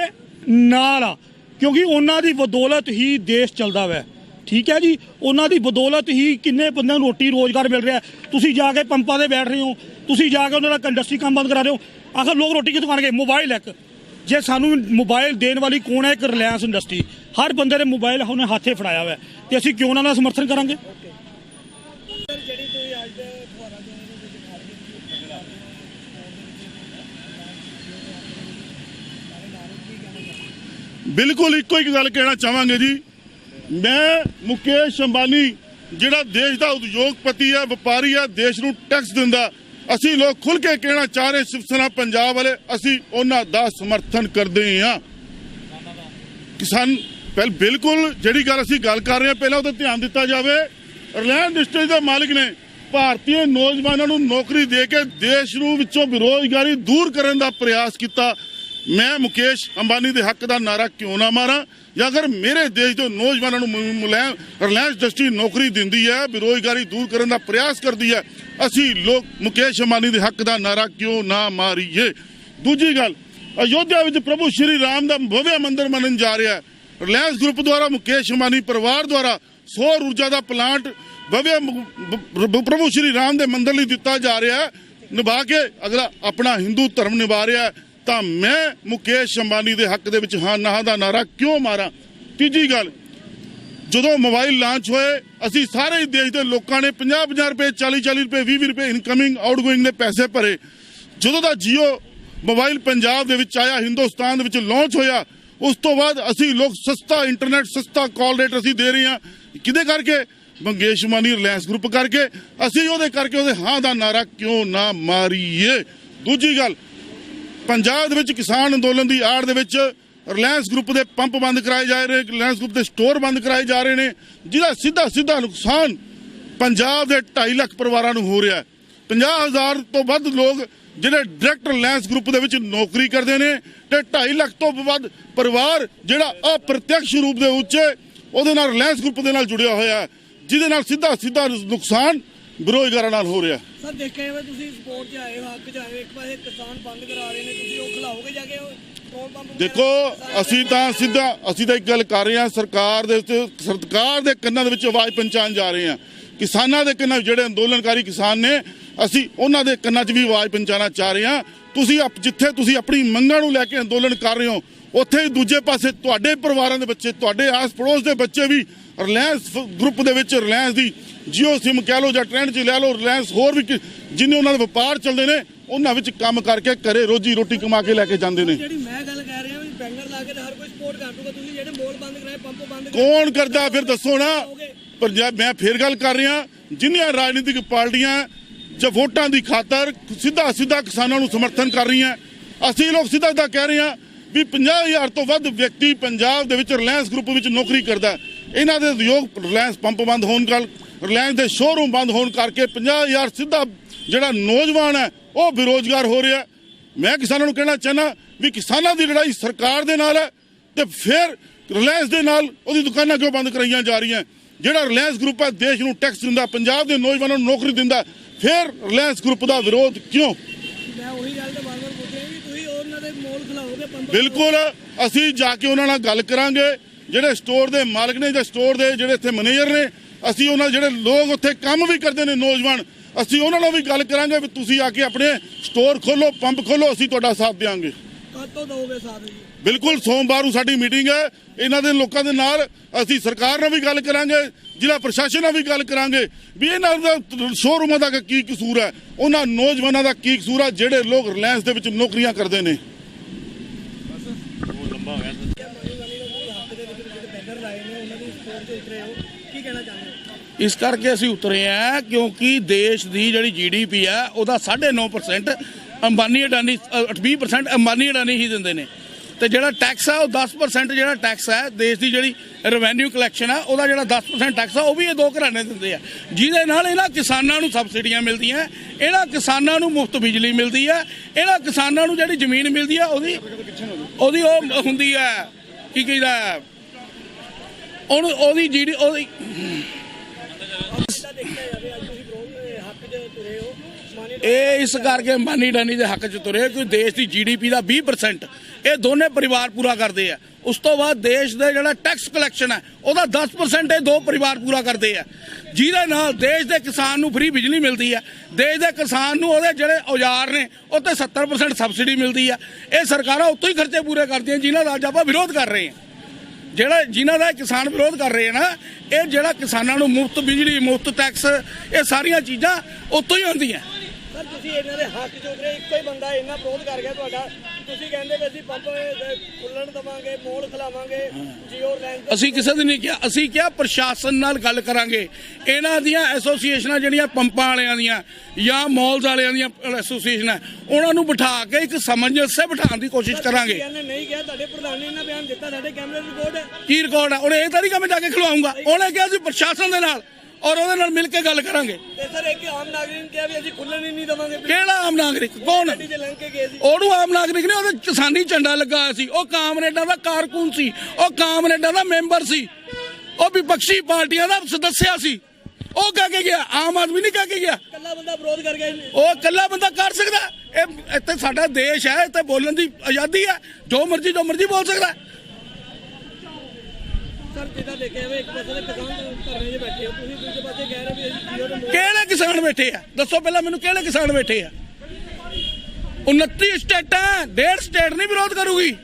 ਨਾਲ ਆ, ਕਿਉਂਕਿ ਉਹਨਾਂ ਦੀ ਬਦੌਲਤ ਹੀ ਦੇਸ਼ ਚੱਲਦਾ ਵੈ। ਠੀਕ ਹੈ ਜੀ, ਉਹਨਾਂ ਦੀ ਬਦੌਲਤ ਹੀ ਕਿੰਨੇ ਬੰਦਿਆਂ ਨੂੰ ਰੋਟੀ ਰੋਜ਼ਗਾਰ ਮਿਲ ਰਿਹਾ। ਤੁਸੀਂ ਜਾ ਕੇ ਪੰਪਾਂ 'ਤੇ ਬੈਠ ਰਹੇ ਹੋ, ਤੁਸੀਂ ਜਾ ਕੇ ਉਹਨਾਂ ਦਾ ਇੰਡਸਟਰੀ ਕੰਮ ਬੰਦ ਕਰਾ ਰਹੇ ਹੋ। ਆਖਰ ਲੋਕ ਰੋਟੀ ਕਿੱਥੋਂ ਖਾਣਗੇ? ਮੋਬਾਈਲ ਇੱਕ, ਜੇ ਸਾਨੂੰ ਮੋਬਾਈਲ ਦੇਣ ਵਾਲੀ ਕੌਣ ਹੈ? ਇੱਕ ਰਿਲਾਇੰਸ ਇੰਡਸਟਰੀ। ਹਰ ਬੰਦੇ ਦੇ ਮੋਬਾਈਲ ਉਹਨੇ ਹੱਥੇ ਫੜਾਇਆ ਹੋਇਆ, ਤੇ ਅਸੀਂ ਕਿਉਂ ਉਹਨਾਂ ਦਾ ਸਮਰਥਨ ਕਰਾਂਗੇ? ਜਿਹੜੀ ਤੁਸੀਂ ਅੱਜ ਫੁਹਾਰਾ ਦੇ ਬਿਲਕੁਲ ਇੱਕੋ ਇੱਕ ਗੱਲ ਕਹਿਣਾ ਚਾਹਾਂਗੇ ਜੀ। ਮੈਂ ਮੁਕੇਸ਼ ਅੰਬਾਨੀ ਜਿਹੜਾ ਦੇਸ਼ ਦਾ ਉਦਯੋਗਪਤੀ ਹੈ, ਵਪਾਰੀ ਹੈ, ਦੇਸ਼ ਨੂੰ ਟੈਕਸ ਦਿੰਦਾ, ਅਸੀਂ ਲੋਕ ਖੁੱਲ ਕੇ ਕਹਿਣਾ ਚਾਹ ਰਹੇ ਸ਼ਿਵ ਸੈਨਾ ਪੰਜਾਬ ਵਾਲੇ, ਅਸੀਂ ਉਹਨਾਂ ਦਾ ਸਮਰਥਨ ਕਰਦੇ ਹਾਂ। ਕਿਸਾਨ ਬਿਲਕੁਲ ਜਿਹੜੀ ਗੱਲ ਅਸੀਂ ਗੱਲ ਕਰ ਰਹੇ ਹਾਂ, ਪਹਿਲਾਂ ਉਹਦਾ ਧਿਆਨ ਦਿੱਤਾ ਜਾਵੇ। ਰਿਲਾਇੰਸ ਇੰਡਸਟਰੀ ਦੇ ਮਾਲਿਕ ਨੇ ਭਾਰਤੀ ਨੌਜਵਾਨਾਂ ਨੂੰ ਨੌਕਰੀ ਦੇ ਕੇ ਦੇਸ਼ ਨੂੰ ਵਿੱਚੋਂ ਬੇਰੁਜ਼ਗਾਰੀ ਦੂਰ ਕਰਨ ਦਾ ਪ੍ਰਯਾਸ ਕੀਤਾ। ਮੈਂ ਮੁਕੇਸ਼ ਅੰਬਾਨੀ ਦੇ ਹੱਕ ਦਾ ਨਾਰਾ ਕਿਉਂ ਨਾ ਮਾਰਾਂ, ਜਾਂ ਅਗਰ ਮੇਰੇ ਦੇਸ਼ ਦੇ ਨੌਜਵਾਨਾਂ ਨੂੰ ਰਿਲਾਇੰਸ ਇੰਡਸਟਰੀ ਨੌਕਰੀ ਦਿੰਦੀ ਹੈ, ਬੇਰੁਜ਼ਗਾਰੀ ਦੂਰ ਕਰਨ ਦਾ ਪ੍ਰਯਾਸ ਕਰਦੀ ਹੈ, ਅਸੀਂ ਲੋਕ ਮੁਕੇਸ਼ ਅੰਬਾਨੀ ਦੇ ਹੱਕ ਦਾ ਨਾਰਾ ਕਿਉਂ ਨਾ ਮਾਰੀਏ। ਦੂਜੀ ਗੱਲ, ਅਯੋਧਿਆ ਵਿੱਚ ਪ੍ਰਭੂ ਸ਼੍ਰੀ ਰਾਮ ਦਾ ਭਵਯ ਮੰਦਿਰ ਬਣਨ ਜਾ ਰਿਹਾ ਹੈ। ਰਿਲਾਇੰਸ ਗਰੁੱਪ ਦੁਆਰਾ ਮੁਕੇਸ਼ ਅੰਬਾਨੀ ਪਰਿਵਾਰ ਦੁਆਰਾ ਸੌਰ ਊਰਜਾ ਦਾ ਪਲਾਂਟ ਭਵਯ ਪ੍ਰਭੂ ਸ਼੍ਰੀ ਰਾਮ ਦੇ ਮੰਦਿਰ ਲਈ ਦਿੱਤਾ ਜਾ ਰਿਹਾ ਹੈ। ਨਿਭਾ ਕੇ ਅਗਲਾ ਆਪਣਾ ਹਿੰਦੂ ਧਰਮ ਨਿਭਾ ਰਿਹਾ ਤਾਂ ਮੈਂ ਮੁਕੇਸ਼ ਅੰਬਾਨੀ ਦੇ ਹੱਕ ਦੇ ਵਿੱਚ ਹਾਂ ਨਾ ਦਾ ਨਾਰਾ ਕਿਉਂ ਮਾਰਾਂ। ਤੀਜੀ ਗੱਲ, ਜਦੋਂ ਮੋਬਾਈਲ ਲਾਂਚ ਹੋਏ ਅਸੀਂ ਸਾਰੇ ਦੇਸ਼ ਦੇ ਲੋਕਾਂ ਨੇ 50-50 ਰੁਪਏ 40-40 ਰੁਪਏ 20 ਰੁਪਏ ਇਨਕਮਿੰਗ ਆਊਟਗੋਇੰਗ ਦੇ ਪੈਸੇ ਭਰੇ। ਜਦੋਂ ਦਾ ਜੀਓ ਮੋਬਾਈਲ ਪੰਜਾਬ ਦੇ ਵਿੱਚ ਆਇਆ, ਹਿੰਦੁਸਤਾਨ ਦੇ ਵਿੱਚ ਲਾਂਚ ਹੋਇਆ, ਉਸ ਤੋਂ ਬਾਅਦ ਅਸੀਂ ਲੋਕ ਸਸਤਾ ਇੰਟਰਨੈਟ, ਸਸਤਾ ਕਾਲ ਰੇਟ ਅਸੀਂ ਦੇ ਰਹੇ ਹਾਂ। ਕਿਹਦੇ ਕਰਕੇ? ਮੁਕੇਸ਼ ਅੰਬਾਨੀ ਰਿਲਾਇੰਸ ਗਰੁੱਪ ਕਰਕੇ। ਅਸੀਂ ਉਹਦੇ ਕਰਕੇ ਉਹਦੇ ਹਾਂ ਦਾ ਨਾਰਾ ਕਿਉਂ ਨਾ ਮਾਰੀਏ। ਦੂਜੀ ਗੱਲ, ਪੰਜਾਬ ਦੇ ਵਿੱਚ ਕਿਸਾਨ ਅੰਦੋਲਨ ਦੀ ਆੜ ਦੇ ਵਿੱਚ ਰਿਲਾਇੰਸ ਗਰੁੱਪ ਦੇ ਪੰਪ ਬੰਦ ਕਰਾਏ ਜਾ ਰਹੇ ਨੇ, ਰਿਲਾਇੰਸ ਗਰੁੱਪ ਦੇ ਸਟੋਰ ਬੰਦ ਕਰਾਏ ਜਾ ਰਹੇ ਨੇ, ਜਿਹਦਾ ਸਿੱਧਾ ਨੁਕਸਾਨ ਪੰਜਾਬ ਦੇ 2.5 ਲੱਖ ਪਰਿਵਾਰਾਂ ਨੂੰ ਹੋ ਰਿਹਾ ਹੈ। 50,000 ਤੋਂ ਵੱਧ ਲੋਕ ਜਿਹੜੇ ਡਾਇਰੈਕਟ ਰਿਲਾਇੰਸ ਗਰੁੱਪ ਦੇ ਵਿੱਚ ਨੌਕਰੀ ਕਰਦੇ ਨੇ ਤੇ 2.5 ਲੱਖ ਤੋਂ ਵੱਧ ਪਰਿਵਾਰ ਜਿਹੜਾ ਅਪ੍ਰਤੱਖ ਰੂਪ ਦੇ ਉੱਚ ਉਹਦੇ ਨਾਲ ਰਿਲਾਇੰਸ ਗਰੁੱਪ ਦੇ ਨਾਲ ਜੁੜਿਆ ਹੋਇਆ ਹੈ, ਜਿਹਦੇ ਨਾਲ ਸਿੱਧਾ ਨੁਕਸਾਨ ਬੇਰੁਜ਼ਗਾਰਾਂ ਨਾਲ ਹੋ ਰਿਹਾ। ਸਰ ਦੇਖਿਆ ਹੋਵੇ ਤੁਸੀਂ ਸਪੋਰਟ 'ਚ ਆਏ ਹੋ, ਹੱਕ 'ਚ ਆਏ ਹੋ, ਇੱਕ ਪਾਸੇ ਕਿਸਾਨ ਬੰਦ ਕਰਾ ਰਹੇ ਨੇ, ਤੁਸੀਂ ਉਹ ਖਿਲਾਓਗੇ ਜਾ ਕੇ ਪੈਟਰੋਲ ਪੰਪ? ਦੇਖੋ ਅਸੀਂ ਤਾਂ ਇੱਕ ਗੱਲ ਕਰ ਰਹੇ ਹਾਂ, ਸਰਕਾਰ ਦੇ ਕੰਨਾਂ ਦੇ ਵਿੱਚ ਆਵਾਜ਼ ਪਹੁੰਚਾਉਣ ਜਾ ਰਹੇ ਹਾਂ। ਕਿਸਾਨਾਂ ਦੇ ਕੰਨਾਂ ਜਿਹੜੇ ਅੰਦੋਲਨਕਾਰੀ ਕਿਸਾਨ ਨੇ, ਅਸੀਂ ਉਹਨਾਂ ਦੇ ਕੰਨਾਂ 'ਚ ਵੀ ਆਵਾਜ਼ ਪਹੁੰਚਾਉਣਾ ਚਾਹ ਰਹੇ ਹਾਂ। ਤੁਸੀਂ ਜਿੱਥੇ ਤੁਸੀਂ ਆਪਣੀ ਮੰਗਾਂ ਨੂੰ ਲੈ ਕੇ ਅੰਦੋਲਨ ਕਰ ਰਹੇ ਹੋ, ਉੱਥੇ ਹੀ ਦੂਜੇ ਪਾਸੇ ਤੁਹਾਡੇ ਪਰਿਵਾਰਾਂ ਦੇ ਬੱਚੇ, ਤੁਹਾਡੇ ਆਸ ਪੜੋਸ ਦੇ ਬੱਚੇ ਵੀ ਰਿਲਾਇੰਸ ਗਰੁੱਪ ਦੇ ਵਿੱਚ, ਰਿਲਾਇੰਸ ਦੀ ਜੀਓ ਸਿਮ ਕਹਿ ਲਓ ਜਾਂ ਟ੍ਰੈਂਡ 'ਚ ਲੈ ਲਓ, ਰਿਲਾਇੰਸ ਹੋਰ ਵੀ ਜਿੰਨੇ ਉਹਨਾਂ ਦੇ ਵਪਾਰ ਚੱਲਦੇ ਨੇ ਉਹਨਾਂ ਵਿੱਚ ਕੰਮ ਕਰਕੇ ਘਰੇ ਰੋਜੀ ਰੋਟੀ ਕਮਾ ਕੇ ਲੈ ਕੇ ਜਾਂਦੇ ਨੇ। ਜਿਹੜੀ ਮੈਂ ਗੱਲ ਕਰ ਰਿਹਾ ਵੀ ਬੈਂਗਰ ਲਾ ਕੇ ਹਰ ਕੋਈ ਸਪੋਰਟ ਕਰ ਦੂਗਾ, ਤੁਸੀਂ ਜਿਹੜੇ ਮੋਲ ਬੰਦ ਕਰਾਏ, ਪੰਪ ਬੰਦ ਕੌਣ ਕਰਦਾ ਫਿਰ ਦੱਸੋ ਨਾ। ਪੰਜਾਬ ਮੈਂ ਫੇਰ ਗੱਲ ਕਰ ਰਿਹਾ, ਜਿੰਨੀਆਂ ਰਾਜਨੀਤਿਕ ਪਾਰਟੀਆਂ ਜੋ ਵੋਟਾਂ ਦੀ ਖਾਤਰ ਸਿੱਧਾ ਕਿਸਾਨਾਂ ਨੂੰ ਸਮਰਥਨ ਕਰ ਰਹੀਆਂ, ਅਸੀਂ ਲੋਕ ਸਿੱਧਾ ਕਹਿ ਰਹੇ ਹਾਂ ਵੀ 50,000 ਤੋਂ ਵੱਧ ਵਿਅਕਤੀ ਪੰਜਾਬ ਦੇ ਵਿੱਚ ਰਿਲਾਇੰਸ ਗਰੁੱਪ ਵਿੱਚ ਨੌਕਰੀ ਕਰਦਾ। ਇਹਨਾਂ ਦੇ ਉਦਯੋਗ ਰਿਲਾਇੰਸ ਪੰਪ ਬੰਦ ਹੋਣ ਨਾਲ, ਰਿਲਾਇੰਸ ਦੇ ਸ਼ੋਰੂਮ ਬੰਦ ਹੋਣ ਕਰਕੇ 50,000 ਸਿੱਧਾ ਜਿਹੜਾ ਨੌਜਵਾਨ ਹੈ ਉਹ ਬੇਰੁਜ਼ਗਾਰ ਹੋ ਰਿਹਾ। ਮੈਂ ਕਿਸਾਨਾਂ ਨੂੰ ਕਹਿਣਾ ਚਾਹੁੰਦਾ ਵੀ ਕਿਸਾਨਾਂ ਦੀ ਲੜਾਈ ਸਰਕਾਰ ਦੇ ਨਾਲ ਹੈ ਤੇ ਫਿਰ ਰਿਲਾਇੰਸ ਦੇ ਨਾਲ ਉਹਦੀ ਦੁਕਾਨਾਂ ਕਿਉਂ ਬੰਦ ਕਰਾਈਆਂ ਜਾ ਰਹੀਆਂ? ਜਿਹੜਾ ਰਿਲਾਇੰਸ ਗਰੁੱਪ ਹੈ ਦੇਸ਼ ਨੂੰ ਟੈਕਸ ਦਿੰਦਾ, ਪੰਜਾਬ ਦੇ ਨੌਜਵਾਨਾਂ ਨੂੰ ਨੌਕਰੀ ਦਿੰਦਾ, ਫਿਰ ਰਿਲਾਇੰਸ ਗਰੁੱਪ ਦਾ ਵਿਰੋਧ ਕਿਉਂ? ਮੈਂ ਉਹੀ ਗੱਲ ਤਾਂ ਵਾਰ-ਵਾਰ ਪੁੱਛ ਰਿਹਾ ਵੀ ਤੁਸੀਂ ਉਹਨਾਂ ਦੇ ਮੋਲ ਖਿਲਾਓਗੇ ਪੰਪ? ਬਿਲਕੁਲ, ਅਸੀਂ ਜਾ ਕੇ ਉਹਨਾਂ ਨਾਲ ਗੱਲ ਕਰਾਂਗੇ। ਜਿਹੜੇ ਸਟੋਰ ਦੇ ਮਾਲਕ ਨੇ ਜਾਂ ਸਟੋਰ ਦੇ ਜਿਹੜੇ ਇੱਥੇ ਮੈਨੇਜਰ ਨੇ, ਅਸੀਂ ਉਹਨਾਂ ਜਿਹੜੇ ਲੋਕ ਉੱਥੇ ਕੰਮ ਵੀ ਕਰਦੇ ਨੇ ਨੌਜਵਾਨ, ਅਸੀਂ ਉਹਨਾਂ ਨਾਲ ਵੀ ਗੱਲ ਕਰਾਂਗੇ ਵੀ ਤੁਸੀਂ ਆ ਕੇ ਆਪਣੇ ਸਟੋਰ ਖੋਲੋ, ਪੰਪ ਖੋਲੋ, ਅਸੀਂ ਤੁਹਾਡਾ ਸਾਥ ਦੇਵਾਂਗੇ। ਕਦ ਤੋਂ ਦੋਗੇ ਸਾਥ ਜੀ? ਬਿਲਕੁਲ, ਸੋਮਵਾਰ ਨੂੰ ਸਾਡੀ ਮੀਟਿੰਗ ਹੈ ਇਹਨਾਂ ਦੇ ਲੋਕਾਂ ਦੇ ਨਾਲ। ਅਸੀਂ ਸਰਕਾਰ ਨਾਲ ਵੀ ਗੱਲ ਕਰਾਂਗੇ, ਜ਼ਿਲ੍ਹਾ ਪ੍ਰਸ਼ਾਸਨ ਨਾਲ ਵੀ ਗੱਲ ਕਰਾਂਗੇ ਵੀ ਇਹਨਾਂ ਦਾ ਸ਼ੋਰੂਮਾਂ ਦਾ ਕੀ ਕਸੂਰ ਹੈ, ਉਹਨਾਂ ਨੌਜਵਾਨਾਂ ਦਾ ਕੀ ਕਸੂਰ ਹੈ ਜਿਹੜੇ ਲੋਕ ਰਿਲਾਇੰਸ ਦੇ ਵਿੱਚ ਨੌਕਰੀਆਂ ਕਰਦੇ ਨੇ। ਇਸ ਕਰਕੇ ਅਸੀਂ ਉਤਰੇ ਆ ਕਿਉਂਕਿ ਦੇਸ਼ ਦੀ ਜਿਹੜੀ GDP ਹੈ ਉਹਦਾ 9.5% ਅੰਬਾਨੀ ਅਡਾਨੀ 20% ਅੰਬਾਨੀ ਅਡਾਨੀ ਹੀ ਦਿੰਦੇ ਨੇ, ਤੇ ਜਿਹੜਾ ਟੈਕਸ ਹੈ ਉਹ 10% ਜਿਹੜਾ ਟੈਕਸ ਹੈ ਦੇਸ਼ ਦੀ ਜਿਹੜੀ ਰੈਵਨਿਊ ਕਲੈਕਸ਼ਨ ਹੈ ਉਹਦਾ ਜਿਹੜਾ 10% ਟੈਕਸ ਹੈ ਉਹ ਵੀ ਇਹ ਦੋ ਘਰਾਣੇ ਦਿੰਦੇ ਆ, ਜਿਹਦੇ ਨਾਲ ਇਹਨਾਂ ਕਿਸਾਨਾਂ ਨੂੰ ਸਬਸਿਡੀਆਂ ਮਿਲਦੀਆਂ, ਇਹਨਾਂ ਕਿਸਾਨਾਂ ਨੂੰ ਮੁਫਤ ਬਿਜਲੀ ਮਿਲਦੀ ਹੈ, ਇਹਨਾਂ ਕਿਸਾਨਾਂ ਨੂੰ ਜਿਹੜੀ ਜ਼ਮੀਨ ਮਿਲਦੀ ਹੈ ਉਹਦੀ ਉਹ ਹੁੰਦੀ ਹੈ ਕੀ ਕਹਿੰਦਾ ਉਹਦੀ ਜਿਹੜੀ ਉਹਦੀ ਇਹ ਇਸ ਕਰਕੇ ਅੰਬਾਨੀ ਅਡਾਨੀ ਦੇ ਹੱਕ 'ਚ ਤੁਰੇ ਕਿ ਦੇਸ਼ ਦੀ GDP ਦਾ 20% ਇਹ ਦੋਨੇ ਪਰਿਵਾਰ ਪੂਰਾ ਕਰਦੇ ਆ। ਉਸ ਤੋਂ ਬਾਅਦ ਦੇਸ਼ ਦਾ ਜਿਹੜਾ ਟੈਕਸ ਕਲੈਕਸ਼ਨ ਹੈ ਉਹਦਾ 10% ਇਹ ਦੋ ਪਰਿਵਾਰ ਪੂਰਾ ਕਰਦੇ ਆ, ਜਿਹਦੇ ਨਾਲ ਦੇਸ਼ ਦੇ ਕਿਸਾਨ ਨੂੰ ਫ੍ਰੀ ਬਿਜਲੀ ਮਿਲਦੀ ਹੈ, ਦੇਸ਼ ਦੇ ਕਿਸਾਨ ਨੂੰ ਉਹਦੇ ਜਿਹੜੇ ਔਜ਼ਾਰ ਨੇ ਉਹ 'ਤੇ 70% ਸਬਸਿਡੀ ਮਿਲਦੀ ਆ। ਇਹ ਸਰਕਾਰਾਂ ਉੱਤੋਂ ਹੀ ਖਰਚੇ ਪੂਰੇ ਕਰਦੀਆਂ ਜਿਨ੍ਹਾਂ ਦਾ ਅੱਜ ਆਪਾਂ ਵਿਰੋਧ ਕਰ ਰਹੇ ਹਾਂ। ਜਿਨ੍ਹਾਂ ਦਾ ਕਿਸਾਨ ਵਿਰੋਧ ਕਰ ਰਹੇ ਆ ਨਾ, ਇਹ ਜਿਹੜਾ ਕਿਸਾਨਾਂ ਨੂੰ ਮੁਫਤ ਬਿਜਲੀ, ਮੁਫਤ ਟੈਕਸ, ਇਹ ਸਾਰੀਆਂ ਚੀਜ਼ਾਂ ਉੱਤੋਂ ਹੀ ਆਉਂਦੀਆਂ। ਸਰ ਤੁਸੀਂ ਇਹਨਾਂ ਦੇ ਹੱਕ 'ਚ ਉਤਰੇ, ਇੱਕੋ ਹੀ ਬੰਦਾ ਇੰਨਾ ਵਿਰੋਧ ਕਰ ਗਿਆ ਤੁਹਾਡਾ, ਤੁਸੀਂ ਕਹਿੰਦੇ ਵੀ ਅਸੀਂ ਪੰਪ ਖੁੱਲਣ ਦੇਵਾਂਗੇ, ਮੋਲ ਖਿਲਾਵਾਂਗੇ, ਜੀਓ ਰਿਲਾਇੰਸ। ਅਸੀਂ ਕਿਸੇ ਦੀ ਨਹੀਂ ਕਿਹਾ, ਅਸੀਂ ਕਿਹਾ ਪ੍ਰਸ਼ਾਸਨ ਨਾਲ ਗੱਲ ਕਰਾਂਗੇ। ਇਹਨਾਂ ਦੀਆਂ ਐਸੋਸੀਏਸ਼ਨਾਂ ਜਿਹੜੀਆਂ ਪੰਪਾਂ ਵਾਲਿਆਂ ਦੀਆਂ ਜਾਂ ਮਾਲਸ ਵਾਲਿਆਂ ਦੀਆਂ ਐਸੋਸੀਏਸ਼ਨਾਂ, ਉਹਨਾਂ ਨੂੰ ਬਿਠਾ ਕੇ ਇੱਕ ਸਾਮੰਜस्य ਬਿਠਾਉਣ ਦੀ ਕੋਸ਼ਿਸ਼ ਕਰਾਂਗੇ। ਨਹੀਂ ਕਿਹਾ, ਤੁਹਾਡੇ ਪ੍ਰਧਾਨ ਨੇ ਇਹਨਾਂ ਬਿਆਨ ਦਿੱਤਾ, ਸਾਡੇ ਕੈਮਰੇ ਰਿਕਾਰਡ ਹੈ। ਕੀ ਰਿਕਾਰਡ ਹੈ? ਉਹਨੇ ਇਹ ਤਾਂ ਨਹੀਂ ਕਿ ਮੈਂ ਜਾ ਕੇ ਖਿਲਵਾਉਂਗਾ, ਉਹਨੇ ਕਿਹਾ ਸੀ ਪ੍ਰਸ਼ਾਸਨ ਦੇ ਨਾਲ। ਔਰ ਉਹਦੇ ਨਾਲ ਮਿਲ ਕੇ ਗੱਲ ਕਰਾਂਗੇ। ਤੇ ਸਰ ਇੱਕ ਆਮ ਨਾਗਰਿਕ ਨੇ ਕਿਹਾ ਵੀ ਅਸੀਂ ਖੁੱਲਣ ਹੀ ਨਹੀਂ ਦੇਵਾਂਗੇ। ਕਿਹੜਾ ਆਮ ਨਾਗਰਿਕ? ਕੌਣ? ਗੱਡੀ 'ਚ ਲੰਘ ਕੇ ਗਏ ਸੀ। ਉਹਨੂੰ ਆਮ ਨਾਗਰਿਕ ਨੇ, ਉਹਦੇ ਕਿਸਾਨੀ ਝੰਡਾ ਲੱਗਾ ਹੋਇਆ ਸੀ। ਉਹ ਕਾਮਰੇਡਾਂ ਦਾ ਕਾਰਕੁਨ ਸੀ, ਉਹ ਕਾਮਰੇਡਾਂ ਦਾ ਮੈਂਬਰ ਸੀ, ਉਹ ਵਿਪਕਸ਼ੀ ਪਾਰਟੀਆਂ ਦਾ ਸਦੱਸਿਆ ਸੀ। ਉਹ ਕਹਿ ਕੇ ਗਿਆ, ਆਮ ਆਦਮੀ ਨਹੀਂ ਕਹਿ ਕੇ ਗਿਆ। ਕੱਲਾ ਬੰਦਾ ਵਿਰੋਧ ਕਰ ਗਿਆ। ਉਹ ਕੱਲਾ ਬੰਦਾ ਕਰ ਸਕਦਾ? ਇਹ ਇੱਥੇ ਸਾਡਾ ਦੇਸ਼ ਹੈ, ਇੱਥੇ ਬੋਲਣ ਦੀ ਆਜ਼ਾਦੀ ਹੈ, ਜੋ ਮਰਜ਼ੀ ਬੋਲ ਸਕਦਾ। ਸਰ ਜਿੱਦਾਂ ਦੇਖਿਆ ਜਾਵੇ ਇੱਕ ਪਾਸੇ ਕਿਸਾਨ ਧਰਨੇ 'ਚ ਬੈਠੇ ਹੋ, ਤੁਸੀਂ ਦੂਜੇ ਪਾਸੇ ਕਹਿ ਰਹੇ ਵੀ ਅਸੀਂ ਜੀਓ ਦੇ ਕਿਹੜੇ ਕਿਸਾਨ ਬੈਠੇ ਆ? ਦੱਸੋ ਪਹਿਲਾਂ ਮੈਨੂੰ, ਕਿਹੜੇ ਕਿਸਾਨ ਬੈਠੇ ਆ? 29 ਸਟੇਟਾਂ, 1.5 ਸਟੇਟ ਨਹੀਂ ਵਿਰੋਧ ਕਰੂਗੀ।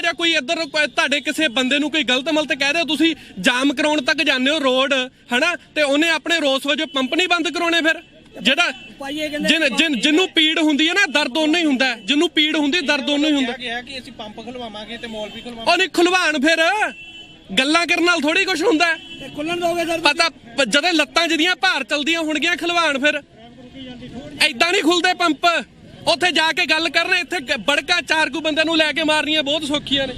ਜਾਂ ਕੋਈ ਇੱਧਰ ਤੁਹਾਡੇ ਕਿਸੇ ਬੰਦੇ ਨੂੰ ਕੋਈ ਗਲਤ ਮਲਤ ਕਹਿ ਰਹੇ ਹੋ, ਤੁਸੀਂ ਜਾਮ ਕਰਾਉਣ ਤੱਕ ਜਾਂਦੇ ਹੋ ਰੋਡ, ਹਨਾ, ਤੇ ਉਹਨੇ ਆਪਣੇ ਰੋਸ ਵਜੋਂ ਪੰਪ ਨਹੀਂ ਬੰਦ ਕਰਾਉਣੇ? ਫਿਰ ਜਿਹੜਾ ਜਿਹਨੂੰ ਪੀੜ ਹੁੰਦੀ ਹੈ ਨਾ, ਦਰਦ ਉਹਨੂੰ ਹੀ ਹੁੰਦਾ। ਜਿਹਨੂੰ ਪੀੜ ਹੁੰਦੀ, ਦਰਦ ਉਹਨੂੰ ਹੀ ਹੁੰਦਾ। ਕਿ ਅਸੀਂ ਪੰਪ ਖੁਲਵਾਵਾਂਗੇ ਤੇ ਮੌਲ ਵੀ ਖੁਲਵਾਵਾਂਗੇ। ਉਹ ਨਹੀਂ ਖੁਲਵਾਣ, ਫਿਰ ਗੱਲਾਂ ਕਰਨ ਨਾਲ ਥੋੜੀ ਕੁਝ ਹੁੰਦਾ। ਖੁੱਲਣ ਦੋਗੇ ਸਰ? ਪਤਾ ਜਦੋਂ ਲੱਤਾਂ ਜਿਹਦੀਆਂ ਭਾਰ ਚਲਦੀਆਂ ਹੋਣਗੀਆਂ ਖੁਲਵਾਣ, ਫਿਰ ਐਦਾਂ ਨਹੀਂ ਖੁੱਲਦੇ ਪੰਪ। ਉੱਥੇ ਜਾ ਕੇ ਗੱਲ ਕਰਨਾ, ਇੱਥੇ ਬੜਕਾ 4 ਕੁ ਬੰਦਿਆਂ ਨੂੰ ਲੈ ਕੇ ਮਾਰਨੀਆਂ ਬਹੁਤ ਸੌਖੀਆਂ ਨੇ।